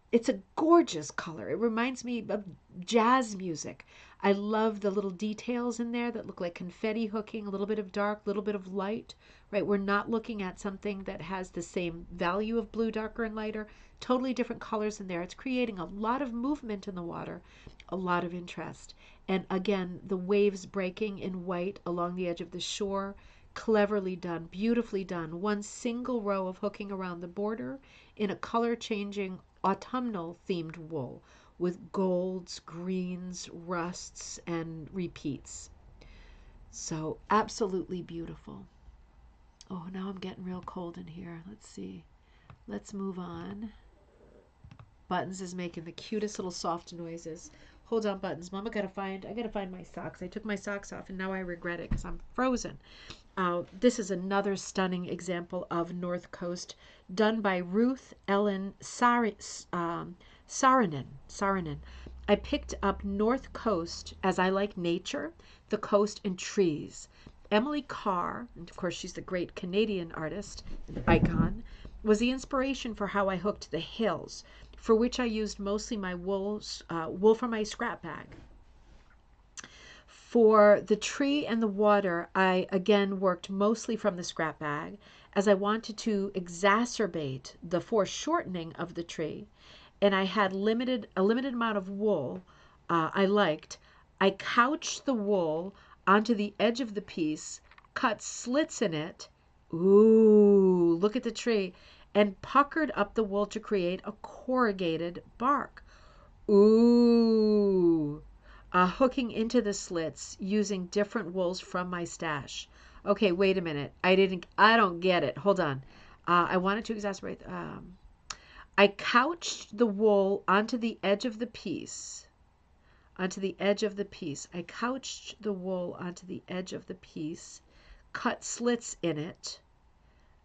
It's a gorgeous color. It reminds me of jazz music. I love the little details in there that look like confetti hooking, a little bit of dark, a little bit of light, right? We're not looking at something that has the same value of blue, darker and lighter, totally different colors in there. It's creating a lot of movement in the water, a lot of interest. And again, the waves breaking in white along the edge of the shore, cleverly done, beautifully done. One single row of hooking around the border in a color changing autumnal themed wool with golds, greens, rusts, and repeats. So absolutely beautiful. Oh, now I'm getting real cold in here. Let's see. Let's move on. Buttons is making the cutest little soft noises. Hold on, Buttons. Mom, I gotta find my socks. I took my socks off and now I regret it because I'm frozen. This is another stunning example of North Coast done by Ruth Ellen Saarinen. I picked up North Coast as I like nature, the coast, and trees. Emily Carr, and of course she's the great Canadian artist and icon, was the inspiration for how I hooked the hills, for which I used mostly my wool from my scrap bag. For the tree and the water, I again worked mostly from the scrap bag, as I wanted to exacerbate the foreshortening of the tree, and I had a limited amount of wool I liked. I couched the wool onto the edge of the piece, cut slits in it, ooh, look at the tree, and puckered up the wool to create a corrugated bark. Ooh. Hooking into the slits using different wools from my stash. Okay, wait a minute. I don't get it. Hold on. I wanted to exacerbate. I couched the wool onto the edge of the piece. I couched the wool onto the edge of the piece, cut slits in it,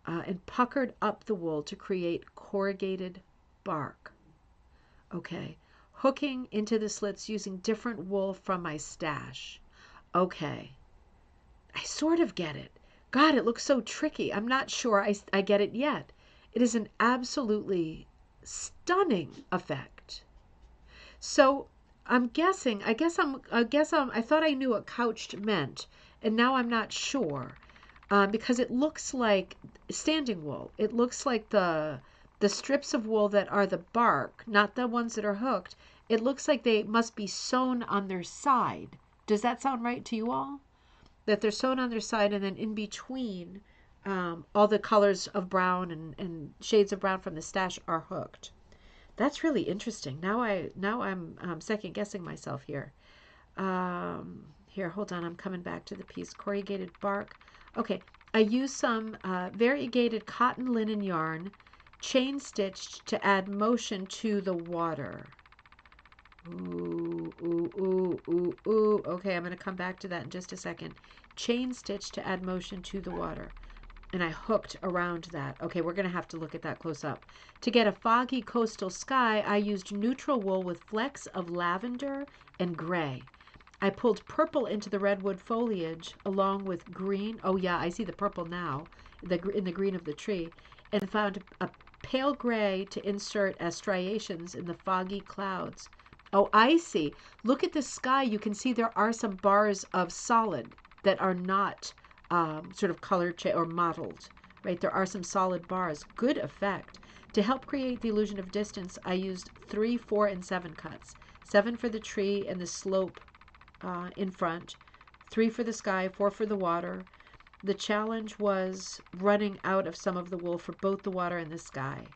and puckered up the wool to create corrugated bark. Okay. Hooking into the slits using different wool from my stash. Okay. I sort of get it. God, it looks so tricky. I'm not sure I get it yet. It is an absolutely stunning effect. So I'm guessing, I thought I knew what couched meant, and now I'm not sure, because it looks like standing wool. It looks like the strips of wool that are the bark, not the ones that are hooked. It looks like they must be sewn on their side. Does that sound right to you all? That they're sewn on their side, and then in between, all the colors of brown and shades of brown from the stash are hooked. That's really interesting. Now I'm second guessing myself here. Here, hold on. I'm coming back to the piece. Corrugated bark. Okay, I used some variegated cotton linen yarn, chain stitched to add motion to the water. Ooh, ooh, ooh, ooh, ooh. Okay, I'm going to come back to that in just a second. Chain stitched to add motion to the water. And I hooked around that. Okay, we're going to have to look at that close up. To get a foggy coastal sky, I used neutral wool with flecks of lavender and gray. I pulled purple into the redwood foliage along with green. Oh yeah, I see the purple now, in the green of the tree, and found a pale gray to insert as striations in the foggy clouds. Oh, I see. Look at the sky. You can see there are some bars of solid that are not sort of colored or mottled, right? There are some solid bars. Good effect. To help create the illusion of distance, I used 3, 4, and 7 cuts. 7 for the tree and the slope in front, 3 for the sky, 4 for the water. The challenge was running out of some of the wool for both the water and the sky.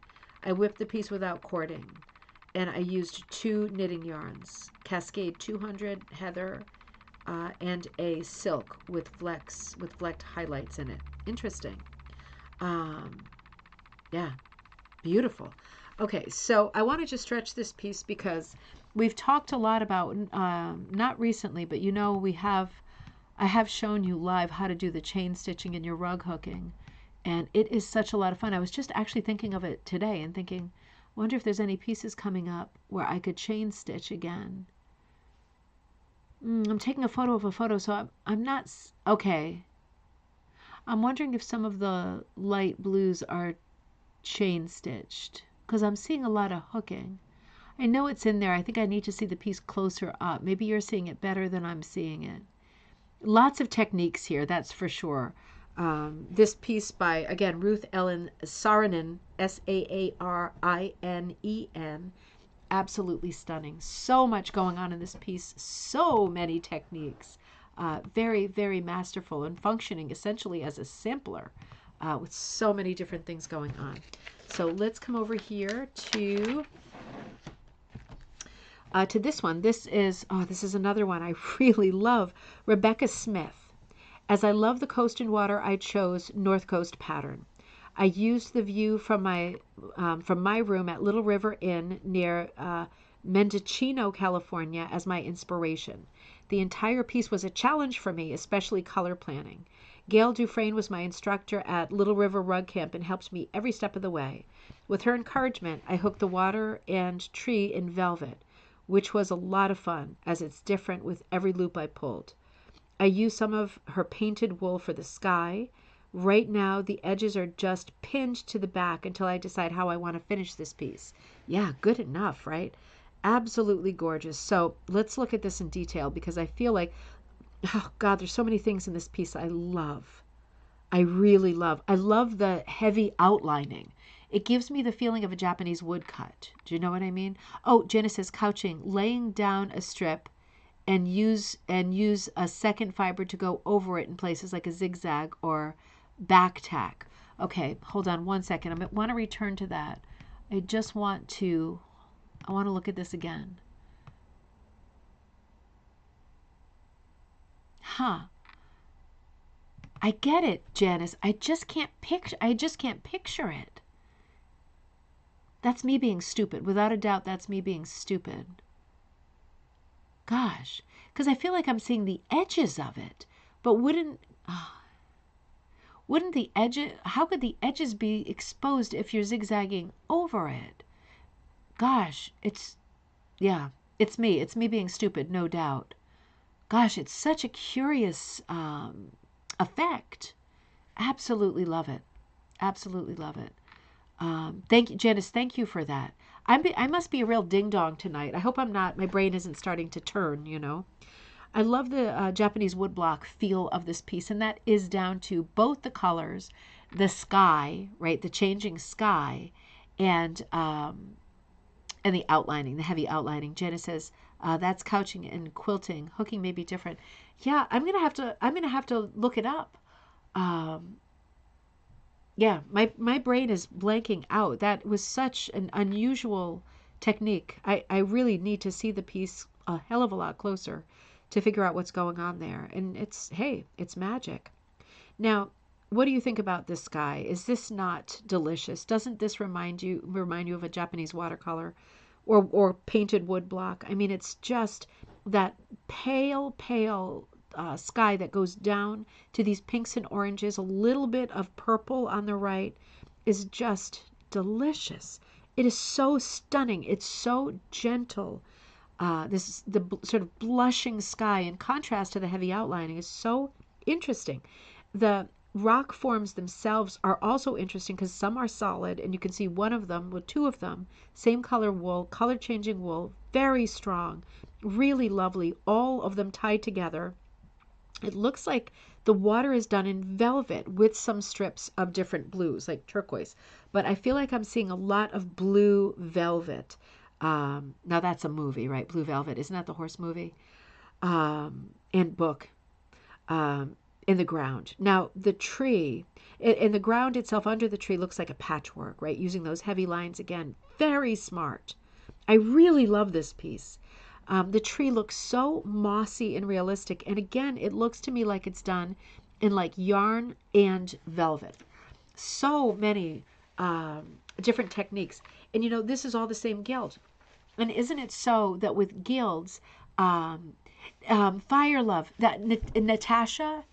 I whipped the piece without cording, and I used 2 knitting yarns, Cascade 200 heather, and a silk with flecked highlights in it. Interesting. Yeah, beautiful. Okay, so I wanted to stretch this piece because we've talked a lot about, not recently, but you know, I have shown you live how to do the chain stitching and your rug hooking, and it is such a lot of fun. I was just actually thinking of it today and thinking, wonder if there's any pieces coming up where I could chain stitch again. I'm taking a photo of a photo, so I'm not, okay. I'm wondering if some of the light blues are chain stitched, because I'm seeing a lot of hooking. I know it's in there. I think I need to see the piece closer up. Maybe you're seeing it better than I'm seeing it. Lots of techniques here, that's for sure. This piece by, again, Ruth Ellen Saarinen, Saarinen, absolutely stunning. So much going on in this piece, so many techniques. Very, very masterful and functioning essentially as a sampler with so many different things going on. So let's come over here to this one. This is another one I really love. Rebecca Smith. As I love the coast and water, I chose North Coast pattern. I used the view from my room at Little River Inn near Mendocino, California, as my inspiration. The entire piece was a challenge for me, especially color planning. Gail Dufresne was my instructor at Little River Rug Camp and helped me every step of the way. With her encouragement, I hooked the water and tree in velvet, which was a lot of fun as it's different with every loop I pulled. I used some of her painted wool for the sky. Right now, the edges are just pinned to the back until I decide how I want to finish this piece. Yeah, good enough, right? Absolutely gorgeous. So let's look at this in detail because I feel like, oh God, there's so many things in this piece I love. I really love. I love the heavy outlining. It gives me the feeling of a Japanese woodcut. Do you know what I mean? Oh, Jenna says couching, laying down a strip and use a second fiber to go over it in places like a zigzag or back tack. Okay, hold on one second. I want to return to that. I want to look at this again. Huh. I get it, Janice. I just can't picture it. That's me being stupid. Without a doubt, that's me being stupid. Gosh, because I feel like I'm seeing the edges of it. But wouldn't the edges, how could the edges be exposed if you're zigzagging over it? Gosh, it's me. It's me being stupid, no doubt. Gosh, it's such a curious effect. Absolutely love it. Absolutely love it. Thank you, Janice. Thank you for that. I must be a real ding-dong tonight. I hope I'm not. My brain isn't starting to turn, you know. I love the Japanese woodblock feel of this piece, and that is down to both the colors, the sky, right, the changing sky, and the outlining, the heavy outlining. Jenna says that's couching and quilting. Hooking may be different. Yeah, I'm gonna have to look it up. Yeah, my brain is blanking out. That was such an unusual technique. I really need to see the piece a hell of a lot closer to figure out what's going on there. And it's magic. Now, what do you think about this sky? Is this not delicious? Doesn't this remind you of a Japanese watercolor or painted woodblock? I mean, it's just that pale sky that goes down to these pinks and oranges, a little bit of purple on the right, is just delicious. It is so stunning. It's so gentle. The sort of blushing sky in contrast to the heavy outlining is so interesting. The rock forms themselves are also interesting because some are solid, and you can see one of them, with two of them, same color wool, color changing wool, very strong, really lovely, all of them tied together. It looks like the water is done in velvet with some strips of different blues, like turquoise. But I feel like I'm seeing a lot of blue velvet. Now that's a movie, right? Blue Velvet. Isn't that the horse movie? And book. In the ground. Now, the tree, in the ground itself, under the tree, looks like a patchwork, right? Using those heavy lines again. Very smart. I really love this piece. The tree looks so mossy and realistic. And again, it looks to me like it's done in like yarn and velvet. So many different techniques. And you know, this is all the same guild. And isn't it so that with guilds, Fire Love, that Natasha,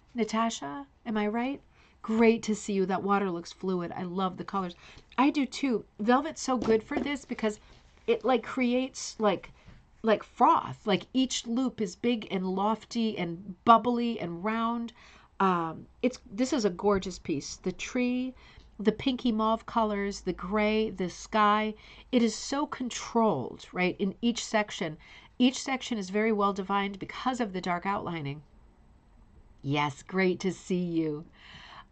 am I right? Great to see you. That water looks fluid. I love the colors. I do too. Velvet's so good for this because it like creates like froth. Like each loop is big and lofty and bubbly and round. This is a gorgeous piece. The tree, the pinky mauve colors, the gray, the sky. It is so controlled, right? In each section. Each section is very well defined because of the dark outlining. Yes, great to see you.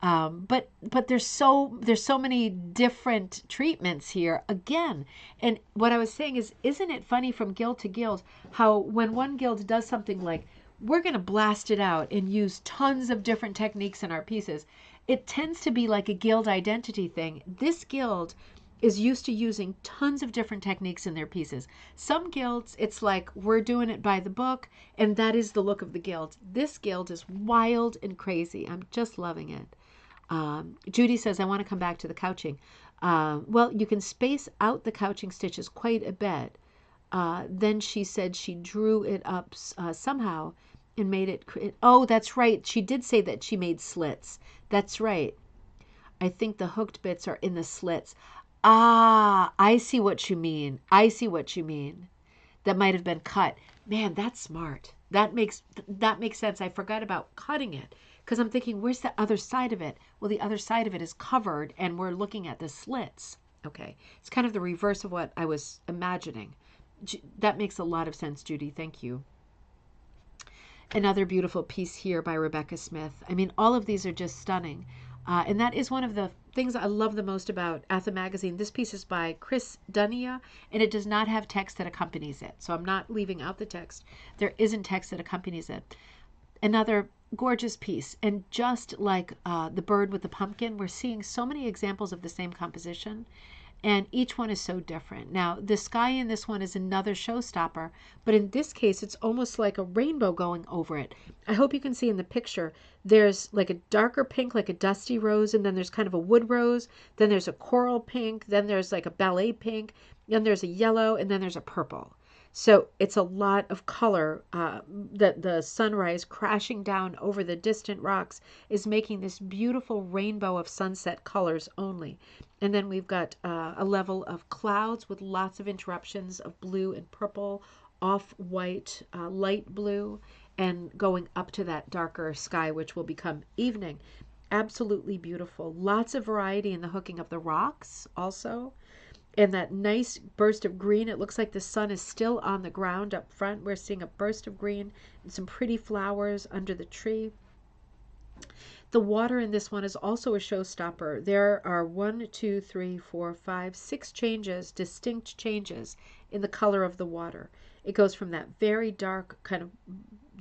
But there's so many different treatments here again. And what I was saying is, isn't it funny from guild to guild how when one guild does something like, we're going to blast it out and use tons of different techniques in our pieces, it tends to be like a guild identity thing. This guild is used to using tons of different techniques in their pieces. Some guilds, it's like, we're doing it by the book, and that is the look of the guild. This guild is wild and crazy. I'm just loving it. Judy says, I want to come back to the couching. Well, you can space out the couching stitches quite a bit. Then she said she drew it up somehow and made it. Oh, that's right. She did say that she made slits. That's right. I think the hooked bits are in the slits. Ah, I see what you mean. I see what you mean. That might have been cut. Man, that's smart. That makes sense. I forgot about cutting it because I'm thinking, where's the other side of it? Well, the other side of it is covered, and we're looking at the slits. Okay, it's kind of the reverse of what I was imagining. That makes a lot of sense, Judy. Thank you. Another beautiful piece here by Rebecca Smith. I mean, all of these are just stunning. And that is one of the things I love the most about ATHA magazine. This piece is by Chris Dunia, and it does not have text that accompanies it. So I'm not leaving out the text. There isn't text that accompanies it. Another gorgeous piece. And just like the bird with the pumpkin, we're seeing so many examples of the same composition. And each one is so different. Now, the sky in this one is another showstopper, but in this case, it's almost like a rainbow going over it. I hope you can see in the picture, there's like a darker pink, like a dusty rose, and then there's kind of a wood rose, then there's a coral pink, then there's like a ballet pink, then there's a yellow, and then there's a purple. So it's a lot of color that the sunrise crashing down over the distant rocks is making this beautiful rainbow of sunset colors only. And then we've got a level of clouds with lots of interruptions of blue and purple, off-white, light blue, and going up to that darker sky, which will become evening. Absolutely beautiful. Lots of variety in the hooking of the rocks also. And that nice burst of green. It looks like the sun is still on the ground up front. We're seeing a burst of green and some pretty flowers under the tree. The water in this one is also a showstopper. There are 6 changes, distinct changes in the color of the water. It goes from that very dark kind of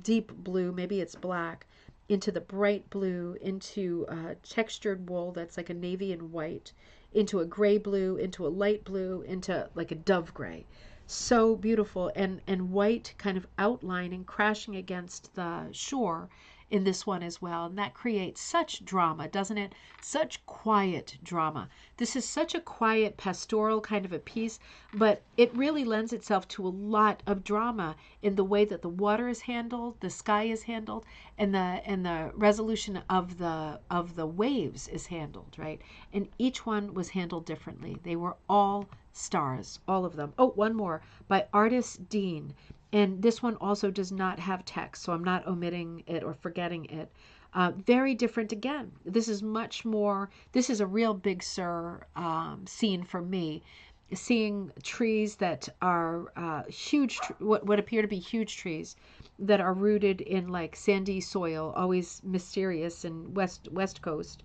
deep blue, maybe it's black, into the bright blue, into textured wool that's like a navy and white, into a gray blue, into a light blue, into like a dove gray. So beautiful, and white kind of outlining, crashing against the shore in this one as well. And that creates such drama, doesn't it? Such quiet drama. This is such a quiet pastoral kind of a piece, but it really lends itself to a lot of drama in the way that the water is handled, the sky is handled, and the resolution of the waves is handled, right? And each one was handled differently. They were all stars, all of them. Oh, one more by Artist Dean. And this one also does not have text, so I'm not omitting it or forgetting it. Very different again. This is much more, this is a real Big Sur scene for me. Seeing trees that are huge, what appear to be huge trees that are rooted in like sandy soil, always mysterious in West Coast.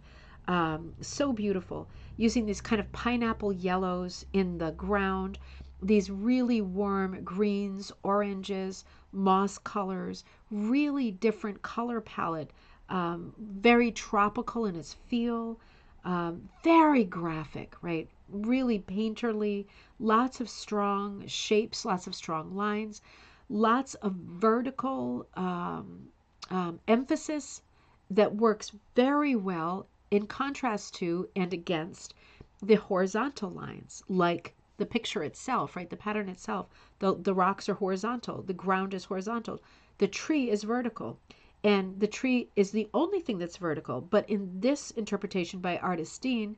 So beautiful. Using these kind of pineapple yellows in the ground, these really warm greens, oranges, moss colors, really different color palette, very tropical in its feel, very graphic, right? Really painterly, lots of strong shapes, lots of strong lines, lots of vertical emphasis that works very well in contrast to and against the horizontal lines, like the picture itself, right? The pattern itself. The rocks are horizontal. The ground is horizontal. The tree is vertical. And the tree is the only thing that's vertical. But in this interpretation by Artist Dean,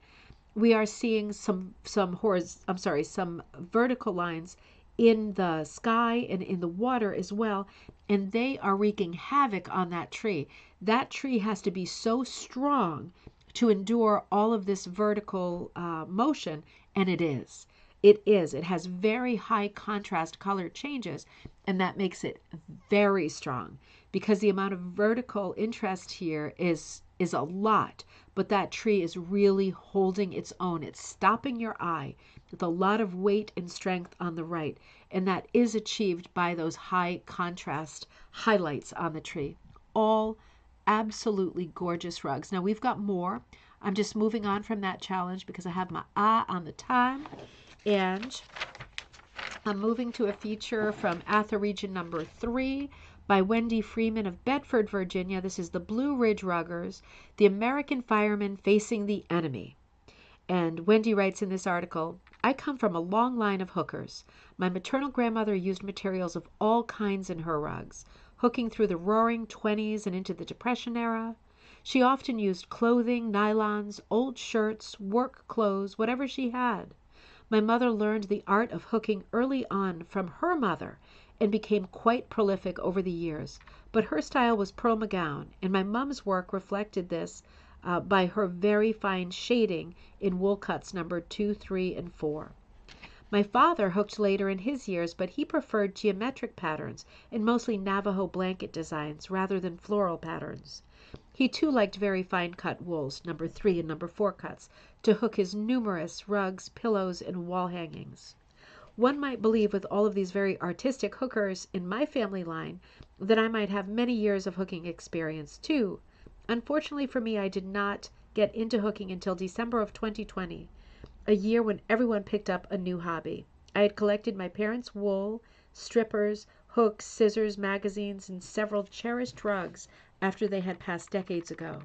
we are seeing some vertical lines in the sky and in the water as well. And they are wreaking havoc on that tree. That tree has to be so strong to endure all of this vertical motion. And it is. It is. It has very high contrast color changes, and that makes it very strong because the amount of vertical interest here is a lot, but that tree is really holding its own. It's stopping your eye with a lot of weight and strength on the right, and that is achieved by those high contrast highlights on the tree. All absolutely gorgeous rugs. Now we've got more. I'm just moving on from that challenge because I have my eye on the time. And I'm moving to a feature from ATHA region number 3 by Wendy Freeman of Bedford, Virginia. This is the Blue Ridge Ruggers, the American firemen facing the enemy. And Wendy writes in this article, I come from a long line of hookers. My maternal grandmother used materials of all kinds in her rugs. hooking through the roaring 20s and into the Depression era. She often used clothing, nylons, old shirts, work clothes, whatever she had. My mother learned the art of hooking early on from her mother and became quite prolific over the years, but her style was Pearl McGown, and my mom's work reflected this by her very fine shading in wool cuts number 2, 3, and 4. My father hooked later in his years, but he preferred geometric patterns and mostly Navajo blanket designs rather than floral patterns. He too liked very fine cut wools, number 3 and number 4 cuts, to hook his numerous rugs, pillows, and wall hangings. One might believe with all of these very artistic hookers in my family line that I might have many years of hooking experience too. Unfortunately for me, I did not get into hooking until December of 2020, a year when everyone picked up a new hobby. I had collected my parents' wool, strippers, hooks, scissors, magazines, and several cherished rugs after they had passed decades ago.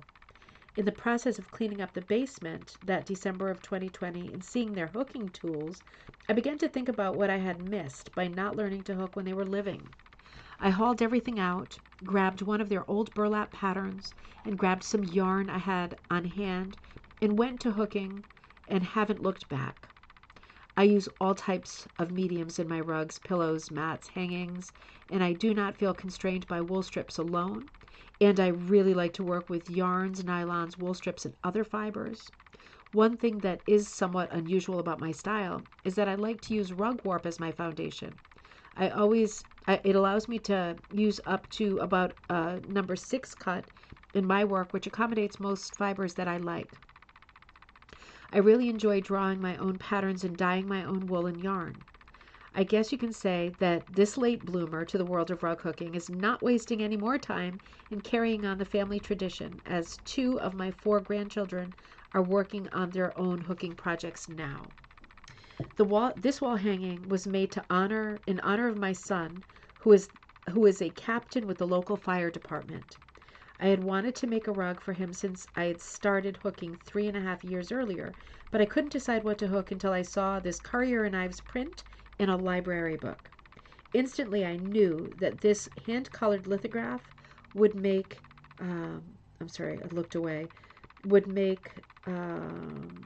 In the process of cleaning up the basement that December of 2020 and seeing their hooking tools, I began to think about what I had missed by not learning to hook when they were living. I hauled everything out, grabbed one of their old burlap patterns, and grabbed some yarn I had on hand, and went to hooking and haven't looked back. I use all types of mediums in my rugs, pillows, mats, hangings, and I do not feel constrained by wool strips alone. And I really like to work with yarns, nylons, wool strips, and other fibers. One thing that is somewhat unusual about my style is that I like to use rug warp as my foundation. It allows me to use up to about number 6 cut in my work, which accommodates most fibers that I like. I really enjoy drawing my own patterns and dyeing my own wool and yarn. I guess you can say that this late bloomer to the world of rug hooking is not wasting any more time in carrying on the family tradition, as 2 of my 4 grandchildren are working on their own hooking projects now. This wall hanging was made in honor of my son, who is a captain with the local fire department. I had wanted to make a rug for him since I had started hooking 3.5 years earlier, but I couldn't decide what to hook until I saw this Carrier and Ives print in a library book. Instantly, I knew that this hand-colored lithograph would make,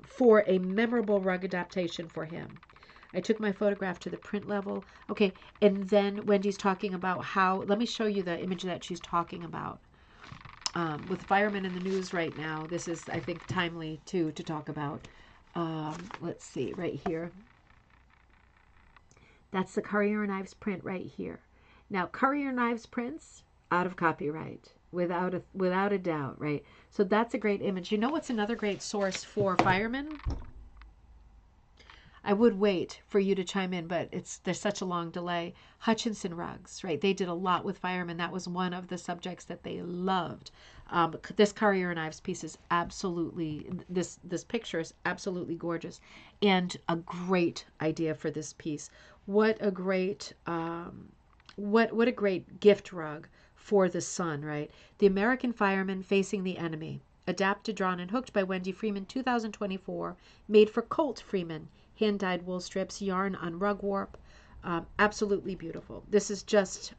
for a memorable rug adaptation for him. I took my photograph to the print level. Okay, and then Wendy's talking about let me show you the image that she's talking about. With firemen in the news right now, this is, I think, timely too to talk about. Let's see, right here. That's the Carrier and Ives print right here. Now, Carrier and Ives prints, out of copyright, without a doubt, right? So that's a great image. You know what's another great source for firemen? I would wait for you to chime in, but there's such a long delay. Hutchinson rugs, right? They did a lot with firemen. That was one of the subjects that they loved. This Carrier and Ives piece is absolutely, this picture is absolutely gorgeous, and a great idea for this piece. What a great gift rug for the sun, right? The American Firemen Facing the Enemy, adapted, drawn, and hooked by Wendy Freeman, 2024, made for Colt Freeman, hand-dyed wool strips, yarn on rug warp. Absolutely beautiful. This is just,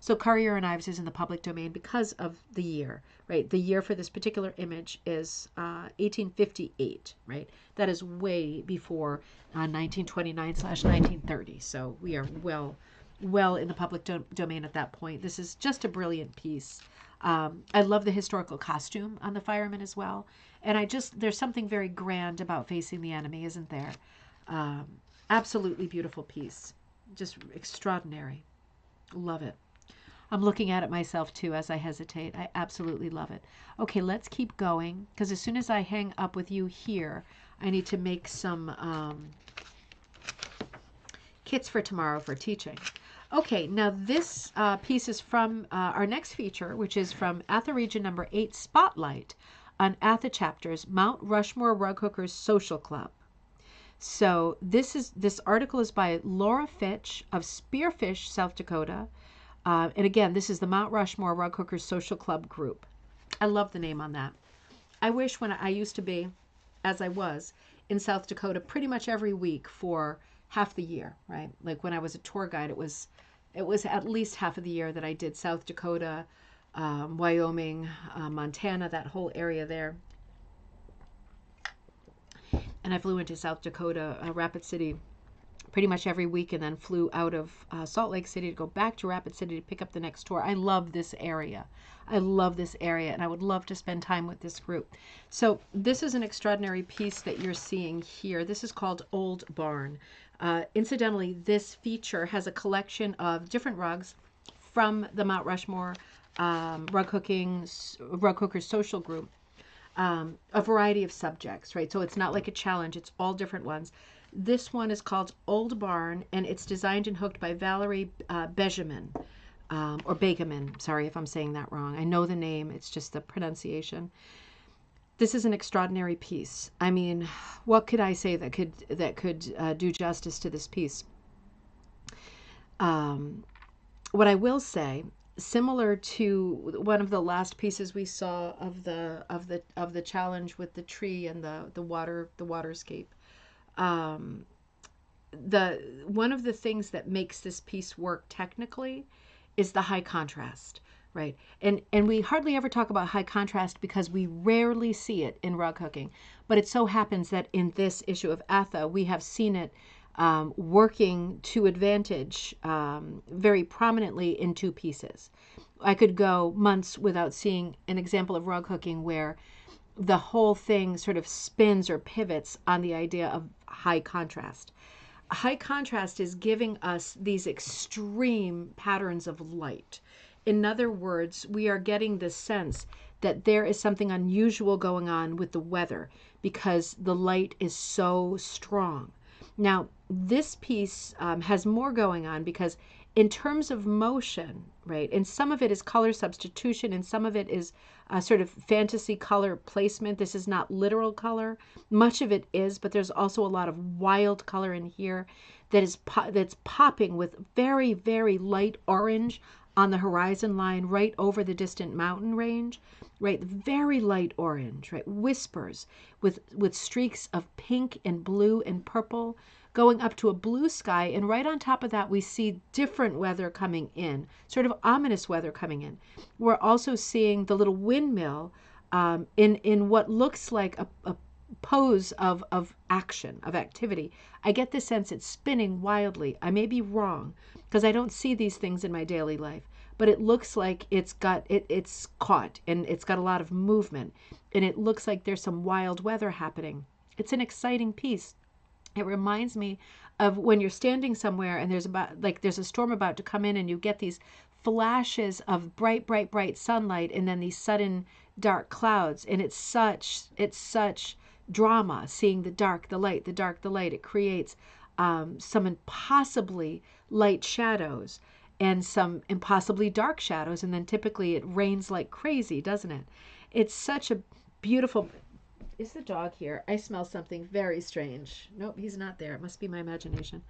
so Carrier and Ives is in the public domain because of the year, right? The year for this particular image is 1858, right? That is way before 1929/1930. So we are well in the public domain at that point. This is just a brilliant piece. I love the historical costume on the firemen as well. And there's something very grand about facing the enemy, isn't there? Absolutely beautiful piece. Just extraordinary. Love it. I'm looking at it myself too as I hesitate. I absolutely love it. Okay, let's keep going, because as soon as I hang up with you here, I need to make some kits for tomorrow for teaching. Okay, now this piece is from our next feature, which is from ATHA Region number 8 Spotlight on ATHA chapters, Mount Rushmore Rug Hookers Social Club. So this article is by Laura Fitch of Spearfish, South Dakota. And again, this is the Mount Rushmore Rug Hookers Social Club group. I love the name on that. I wish when I used to be, as I was, in South Dakota pretty much every week for half the year, right? Like when I was a tour guide, it was it was at least half of the year that I did South Dakota, Wyoming, Montana, that whole area there. And I flew into South Dakota, Rapid City, pretty much every week, and then flew out of Salt Lake City to go back to Rapid City to pick up the next tour. I love this area. I love this area, and I would love to spend time with this group. So this is an extraordinary piece that you're seeing here. This is called Old Barn. Incidentally, this feature has a collection of different rugs from the Mount Rushmore Rug Hookers social group. A variety of subjects, right? So it's not like a challenge. It's all different ones. This one is called Old Barn, and it's designed and hooked by Valerie Benjamin, or Begeman. Sorry if I'm saying that wrong. I know the name. It's just the pronunciation. This is an extraordinary piece. I mean, what could I say that could do justice to this piece? What I will say, similar to one of the last pieces we saw of the challenge with the tree and the waterscape, one of the things that makes this piece work technically is the high contrast, right? And we hardly ever talk about high contrast because we rarely see it in rug hooking, but it so happens that in this issue of ATHA we have seen it working to advantage very prominently in two pieces. I could go months without seeing an example of rug hooking where the whole thing sort of spins or pivots on the idea of high contrast. High contrast is giving us these extreme patterns of light. In other words, we are getting the sense that there is something unusual going on with the weather because the light is so strong. Now, this piece has more going on because in terms of motion, right, and some of it is color substitution and some of it is sort of fantasy color placement. This is not literal color. Much of it is, but there's also a lot of wild color in here that's popping with very, very light orange on the horizon line right over the distant mountain range, right? Very light orange, right? Whispers with streaks of pink and blue and purple going up to a blue sky. And right on top of that, we see different weather coming in, sort of ominous weather coming in. We're also seeing the little windmill in what looks like a pose of action, of activity. I get the sense it's spinning wildly. I may be wrong because I don't see these things in my daily life, but it looks like it's caught and it's got a lot of movement and it looks like there's some wild weather happening. It's an exciting piece. It reminds me of when you're standing somewhere and there's a storm about to come in and you get these flashes of bright, bright, bright sunlight and then these sudden dark clouds, and it's such drama seeing the dark, the light, the dark, the light. It creates some impossibly light shadows and some impossibly dark shadows, and then typically it rains like crazy, doesn't it? It's such a beautiful... Is the dog here? I smell something very strange. Nope, he's not there. It must be my imagination.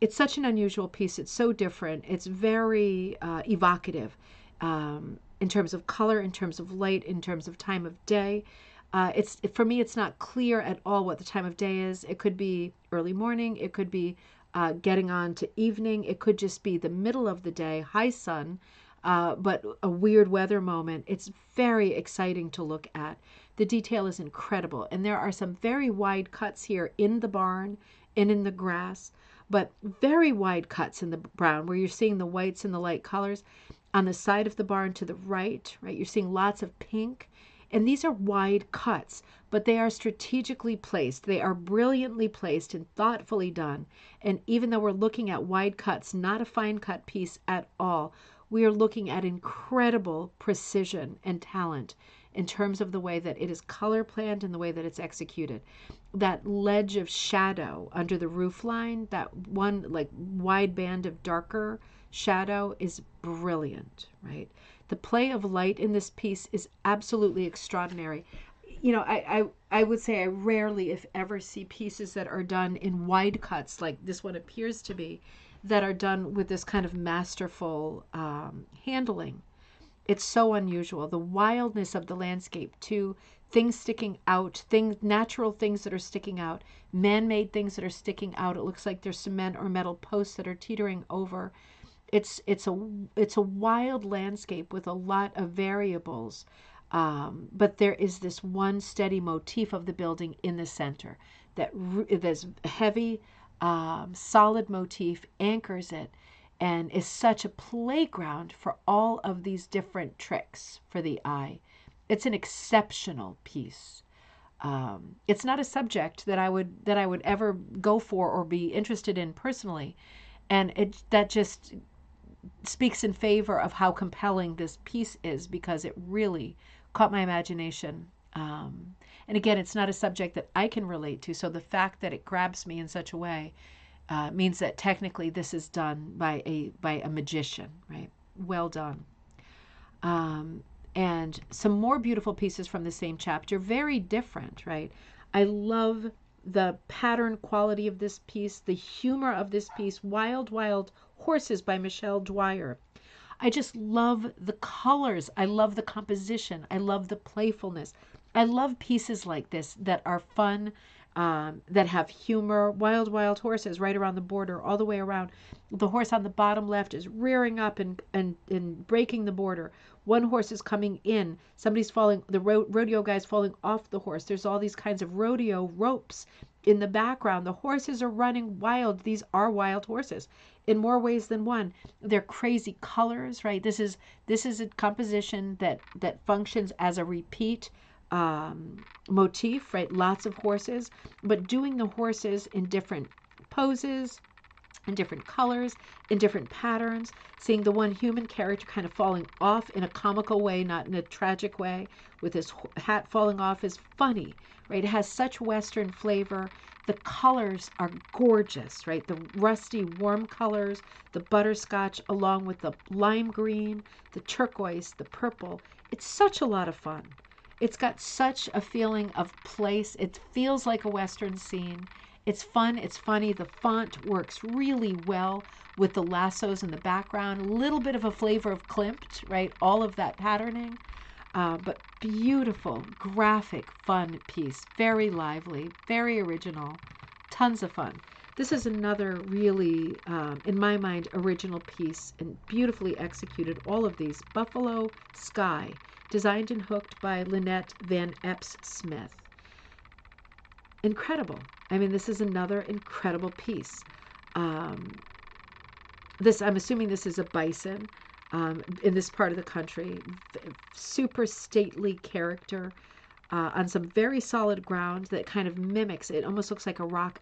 It's such an unusual piece. It's so different. It's very evocative in terms of color, in terms of light, in terms of time of day. For me, it's not clear at all what the time of day is. It could be early morning. It could be getting on to evening. It could just be the middle of the day, high sun, but a weird weather moment. It's very exciting to look at. The detail is incredible. And there are some very wide cuts here in the barn and in the grass, but very wide cuts in the brown where you're seeing the whites and the light colors. On the side of the barn to the right, you're seeing lots of pink. And these are wide cuts, but they are strategically placed. They are brilliantly placed and thoughtfully done. And even though we're looking at wide cuts, not a fine cut piece at all, we are looking at incredible precision and talent in terms of the way that it is color planned and the way that it's executed. That ledge of shadow under the roof line, that one like wide band of darker shadow is brilliant, right? The play of light in this piece is absolutely extraordinary. You know, I would say I rarely, if ever, see pieces that are done in wide cuts like this one appears to be, that are done with this kind of masterful handling. It's so unusual. The wildness of the landscape too, things sticking out, natural things that are sticking out, man-made things that are sticking out. It looks like there's cement or metal posts that are teetering over. it's a wild landscape with a lot of variables, but there is this one steady motif of the building in the center that this heavy, solid motif anchors it, and is such a playground for all of these different tricks for the eye. It's an exceptional piece. It's not a subject that I would ever go for or be interested in personally, and that just speaks in favor of how compelling this piece is, because it really caught my imagination. And again, it's not a subject that I can relate to, so the fact that it grabs me in such a way means that technically this is done by a magician, right? Well done. And some more beautiful pieces from the same chapter, very different, right? I love the pattern quality of this piece, the humor of this piece, Wild, Wild Horses by Michelle Dwyer. I just love the colors. I love the composition. I love the playfulness. I love pieces like this that are fun, that have humor. Wild, Wild Horses right around the border, all the way around. The horse on the bottom left is rearing up and breaking the border. One horse is coming in. Somebody's falling. The rodeo guy's falling off the horse. There's all these kinds of rodeo ropes in the background. The horses are running wild. These are wild horses in more ways than one. They're crazy colors, right? This is a composition that functions as a repeat motif, right? Lots of horses, but doing the horses in different poses, in different colors, in different patterns, seeing the one human character kind of falling off in a comical way, not in a tragic way, with his hat falling off, is funny, right? It has such Western flavor. The colors are gorgeous, right? The rusty, warm colors, the butterscotch, along with the lime green, the turquoise, the purple. It's such a lot of fun. It's got such a feeling of place. It feels like a Western scene. It's fun. It's funny. The font works really well with the lassos in the background. A little bit of a flavor of Klimt, right? All of that patterning. But beautiful, graphic, fun piece. Very lively, very original. Tons of fun. This is another really, in my mind, original piece and beautifully executed. All of these. Buffalo Sky, designed and hooked by Lynette Van Epps Smith. Incredible. I mean, this is another incredible piece. I'm assuming this is a bison in this part of the country. Super stately character on some very solid ground that kind of mimics, it almost looks like a rock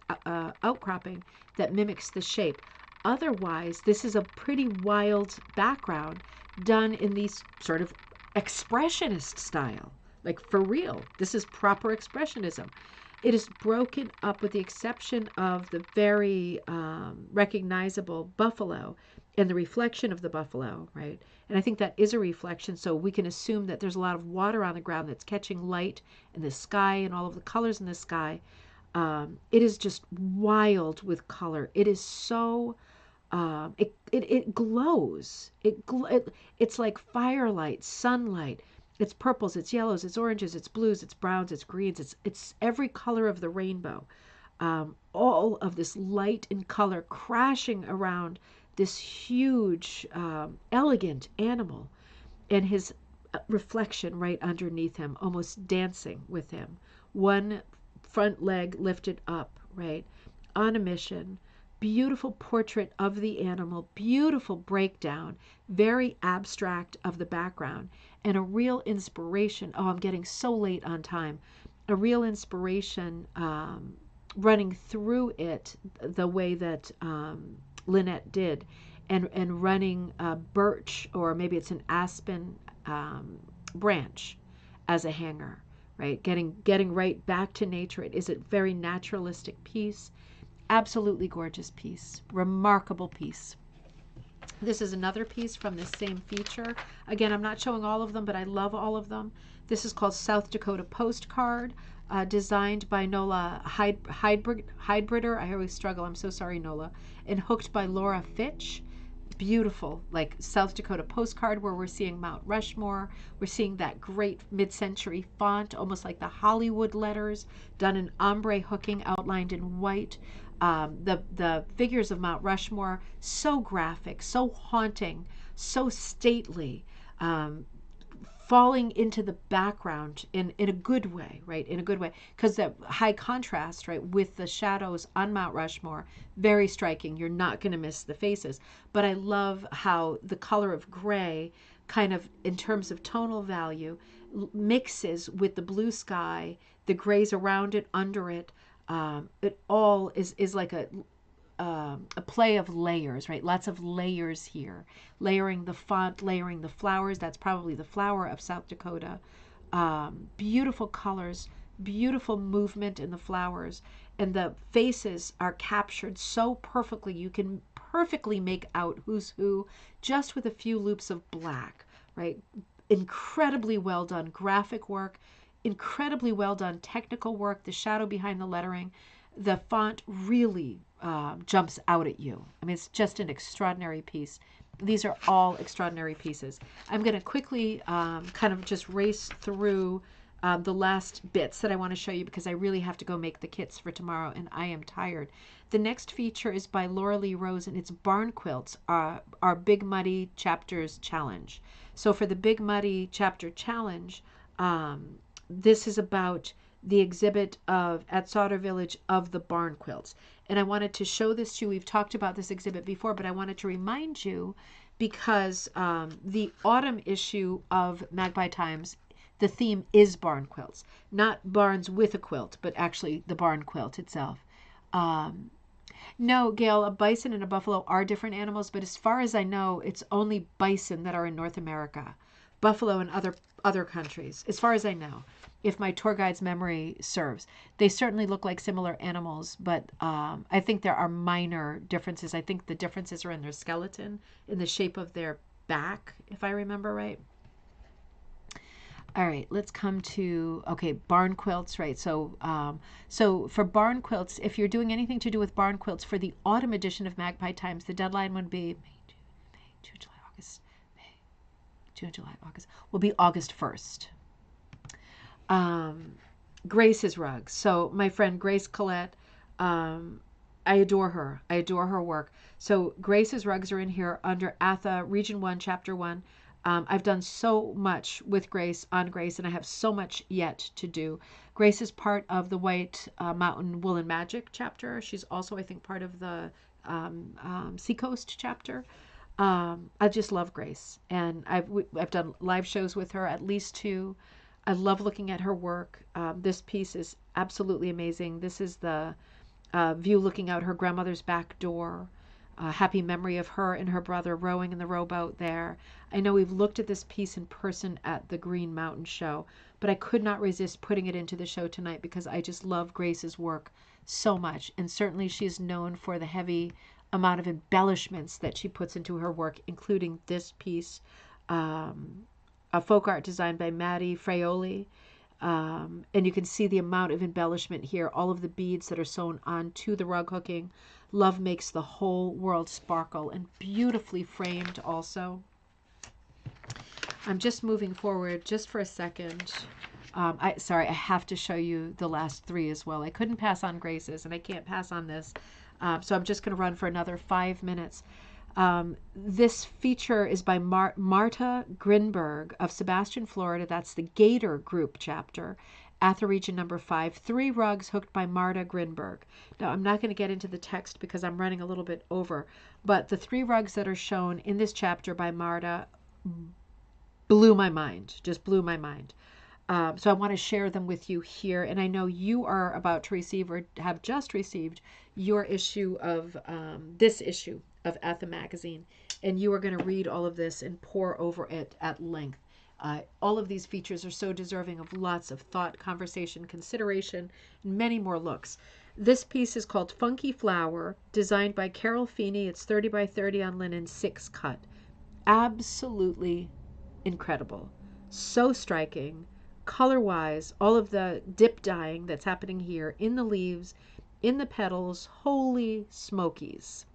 outcropping that mimics the shape. Otherwise, this is a pretty wild background done in these sort of expressionist style. Like, for real. This is proper expressionism. It is broken up with the exception of the very recognizable buffalo and the reflection of the buffalo, right? And I think that is a reflection, so we can assume that there's a lot of water on the ground that's catching light in the sky and all of the colors in the sky. It is just wild with color. It is so, it glows. It's like firelight, sunlight. It's purples, it's yellows, it's oranges, it's blues, it's browns, it's greens, it's every color of the rainbow. All of this light and color crashing around this huge, elegant animal, and his reflection right underneath him, almost dancing with him. One front leg lifted up, right? On a mission. Beautiful portrait of the animal, beautiful breakdown, very abstract of the background, and a real inspiration. Oh, I'm getting so late on time. A real inspiration running through it the way that Lynette did, and running birch, or maybe it's an aspen branch as a hanger, right? Getting right back to nature. It is a very naturalistic piece. Absolutely gorgeous piece. Remarkable piece. This is another piece from this same feature. Again, I'm not showing all of them, but I love all of them. This is called South Dakota Postcard, designed by Nola Heidbrider. I always struggle. I'm so sorry, Nola. And hooked by Laura Fitch. Beautiful, like South Dakota Postcard, where we're seeing Mount Rushmore. We're seeing that great mid-century font, almost like the Hollywood letters, done in ombre hooking, outlined in white. The figures of Mount Rushmore, so graphic, so haunting, so stately, falling into the background in a good way, right? In a good way, because that high contrast, right, with the shadows on Mount Rushmore, very striking. You're not going to miss the faces. But I love how the color of gray, kind of in terms of tonal value, mixes with the blue sky, the grays around it, under it. It all is like a play of layers, right? Lots of layers here. Layering the font, layering the flowers. That's probably the flower of South Dakota. Beautiful colors, beautiful movement in the flowers. And the faces are captured so perfectly. You can perfectly make out who's who just with a few loops of black, right? Incredibly well done graphic work, incredibly well done technical work, the shadow behind the lettering. The font really jumps out at you. I mean, it's just an extraordinary piece. These are all extraordinary pieces. I'm going to quickly kind of just race through the last bits that I want to show you because I really have to go make the kits for tomorrow and I am tired. The next feature is by Laura Lee Rose and it's Barn Quilts, our Big Muddy Chapters Challenge. So for the Big Muddy Chapter Challenge, this is about the exhibit at Sauter Village of the Barn Quilts. And I wanted to show this to you. We've talked about this exhibit before, but I wanted to remind you because the autumn issue of Magpie Times, the theme is barn quilts. Not barns with a quilt, but actually the barn quilt itself. No, Gail, a bison and a buffalo are different animals, but as far as I know, it's only bison that are in North America. Buffalo in other countries, as far as I know, if my tour guide's memory serves. They certainly look like similar animals, but I think there are minor differences. I think the differences are in their skeleton, in the shape of their back, if I remember right. All right, let's come to, okay, barn quilts, right? So, so for barn quilts, if you're doing anything to do with barn quilts for the autumn edition of Magpie Times, the deadline would be June, July, August, June, July, August, will be August 1st. Grace's rugs. So my friend Grace Collette, I adore her. I adore her work. So Grace's rugs are in here under ATHA Region 1, Chapter 1. I've done so much with Grace, on Grace, and I have so much yet to do. Grace is part of the White Mountain Wool and Magic chapter. She's also, I think, part of the Seacoast chapter. I just love Grace, and I've done live shows with her, at least 2. I love looking at her work. This piece is absolutely amazing. This is the view looking out her grandmother's back door. Happy memory of her and her brother rowing in the rowboat there. I know we've looked at this piece in person at the Green Mountain Show, but I could not resist putting it into the show tonight because I just love Grace's work so much. And certainly she's known for the heavy amount of embellishments that she puts into her work, including this piece, a folk art designed by Maddie Fraioli. And you can see the amount of embellishment here, all of the beads that are sewn onto the rug hooking. Love makes the whole world sparkle, and beautifully framed also. I'm just moving forward just for a second. Sorry, I have to show you the last 3 as well. I couldn't pass on Grace's, and I can't pass on this. So I'm just going to run for another 5 minutes. This feature is by Marta Grinberg of Sebastian, Florida. That's the Gator Group chapter. ATHA Region number 5, 3 rugs hooked by Marta Grinberg. Now, I'm not going to get into the text because I'm running a little bit over, but the 3 rugs that are shown in this chapter by Marta blew my mind, just blew my mind. So I want to share them with you here, and I know you are about to receive or have just received your issue of this issue of ATHA magazine, and you are going to read all of this and pore over it at length. All of these features are so deserving of lots of thought, conversation, consideration, and many more looks. This piece is called Funky Flower, designed by Carol Feeney. It's 30 by 30 on linen, 6 cut. Absolutely incredible. So striking. Color-wise, all of the dip dyeing that's happening here in the leaves, in the petals, holy smokies.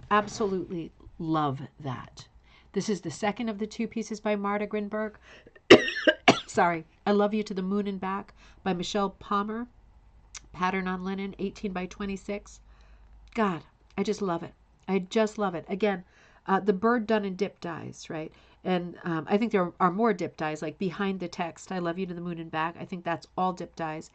Absolutely love that. This is the second of the 2 pieces by Marta Grinberg. Sorry. I Love You to the Moon and Back by Michelle Palmer. Pattern on linen, 18 by 26. God, I just love it. I just love it. Again, the bird done in dip dyes, right? And I think there are more dip dyes, like behind the text, I love you to the moon and back. I think that's all dip dyes.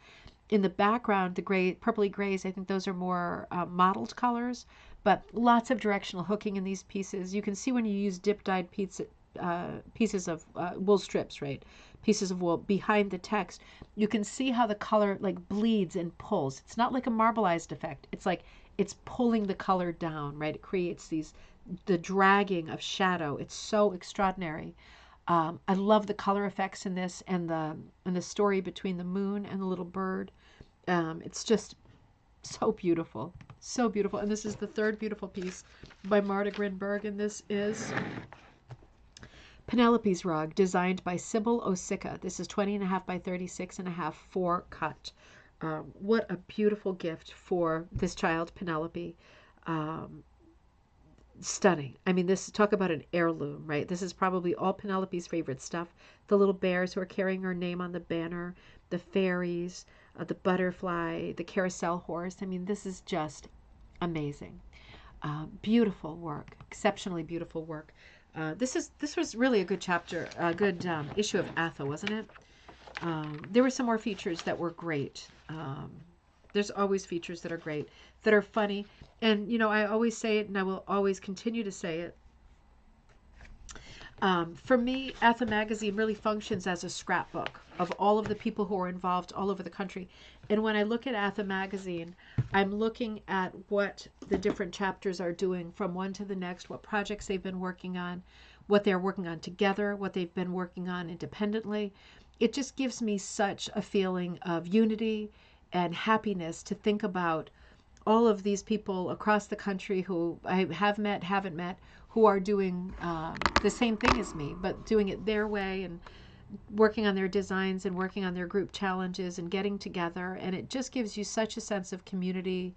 In the background, the gray, purpley grays, I think those are more mottled colors, but lots of directional hooking in these pieces. You can see when you use dip dyed pieces of wool strips, right? Pieces of wool behind the text, you can see how the color like bleeds and pulls. It's not like a marbleized effect. It's like it's pulling the color down, right? It creates the dragging of shadow. It's so extraordinary. I love the color effects in this and the story between the moon and the little bird. It's just so beautiful, so beautiful. And this is the third beautiful piece by Marta Grinberg, and this is Penelope's Rug, designed by Sybil Osicka. This is 20.5 by 36.5 4 cut. What a beautiful gift for this child, Penelope. Stunning. I mean, this, talk about an heirloom, right? This is probably all Penelope's favorite stuff. The little bears who are carrying her name on the banner, the fairies, the butterfly, the carousel horse. I mean, this is just amazing. Beautiful work, exceptionally beautiful work. This was really a good chapter, a good issue of ATHA, wasn't it? There were some more features that were great. There's always features that are great, that are funny. And, you know, I always say it, and I will always continue to say it. For me, ATHA magazine really functions as a scrapbook of all of the people who are involved all over the country. And when I look at ATHA magazine, I'm looking at what the different chapters are doing from one to the next, what projects they've been working on, what they're working on together, what they've been working on independently. It just gives me such a feeling of unity and happiness to think about all of these people across the country who I have met, haven't met, who are doing the same thing as me, but doing it their way and working on their designs and working on their group challenges and getting together. And it just gives you such a sense of community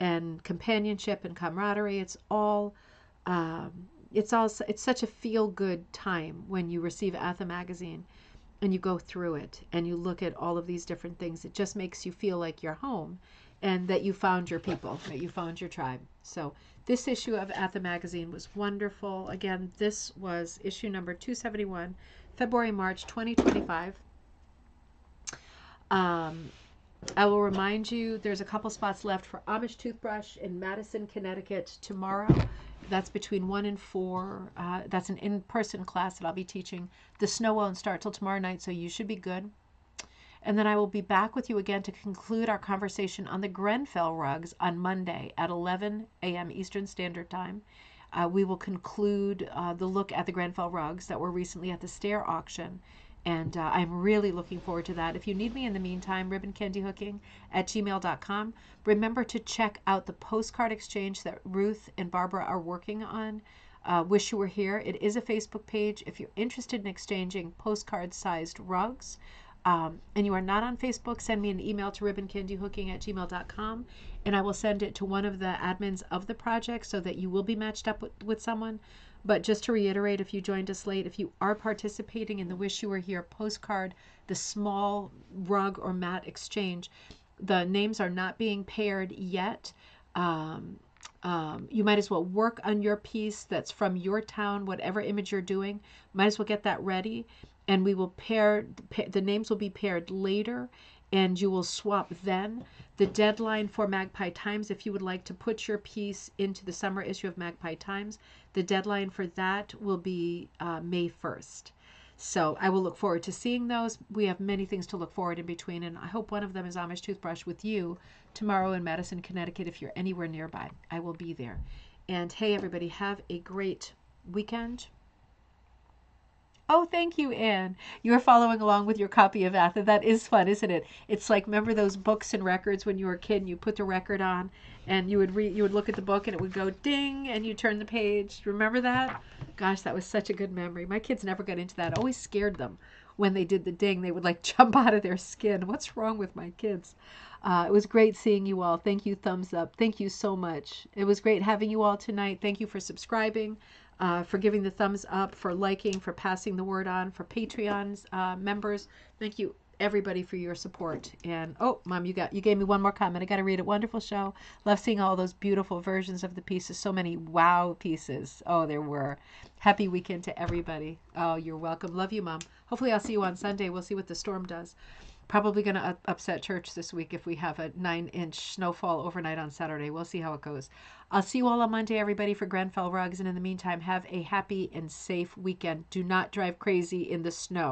and companionship and camaraderie. It's such a feel-good time when you receive ATHA magazine and you go through it and you look at all of these different things. It just makes you feel like you're home and that you found your people, that you found your tribe. So this issue of ATHA magazine was wonderful. Again, this was issue number 271, February, March 2025. I will remind you, there's a couple spots left for Amish Toothbrush in Madison, Connecticut tomorrow. That's between 1 and 4. That's an in-person class that I'll be teaching. The snow won't start till tomorrow night, so you should be good. And then I will be back with you again to conclude our conversation on the Grenfell rugs on Monday at 11 a.m. Eastern Standard Time. We will conclude the look at the Grenfell rugs that were recently at the Stair auction. And I'm really looking forward to that. If you need me in the meantime, ribboncandyhooking@gmail.com. Remember to check out the postcard exchange that Ruth and Barbara are working on. Wish you were here. It is a Facebook page. If you're interested in exchanging postcard-sized rugs, and you are not on Facebook, send me an email to ribboncandyhooking@gmail.com, and I will send it to one of the admins of the project so that you will be matched up with someone. But just to reiterate, if you joined us late, if you are participating in the Wish You Were Here postcard, the small rug or mat exchange, the names are not being paired yet. You might as well work on your piece that's from your town, whatever image you're doing. Might as well get that ready. And we will the names will be paired later, and you will swap then. The deadline for Magpie Times, if you would like to put your piece into the summer issue of Magpie Times, the deadline for that will be May 1st. So I will look forward to seeing those. We have many things to look forward in between, and I hope one of them is Amish Toothbrush with you tomorrow in Madison, Connecticut. If you're anywhere nearby, I will be there. And hey, everybody, have a great weekend. Oh, thank you, Anne. You're following along with your copy of ATHA. That is fun, isn't it? It's like, remember those books and records when you were a kid and you put the record on and you would look at the book and it would go ding and you turn the page. Remember that? Gosh, that was such a good memory. My kids never got into that. It always scared them when they did the ding. They would like jump out of their skin. What's wrong with my kids? It was great seeing you all. Thank you, thumbs up. Thank you so much. It was great having you all tonight. Thank you for subscribing. For giving the thumbs up, for liking, for passing the word on, for Patreon's members. Thank you everybody for your support. And oh, Mom, you gave me one more comment. I got to read it. Wonderful show. Love seeing all those beautiful versions of the pieces. So many wow pieces. Oh, there were. Happy weekend to everybody. Oh, you're welcome. Love you, Mom. Hopefully I'll see you on Sunday. We'll see what the storm does. Probably going to upset church this week if we have a 9-inch snowfall overnight on Saturday. We'll see how it goes. I'll see you all on Monday, everybody, for Grenfell Rugs. And in the meantime, have a happy and safe weekend. Do not drive crazy in the snow.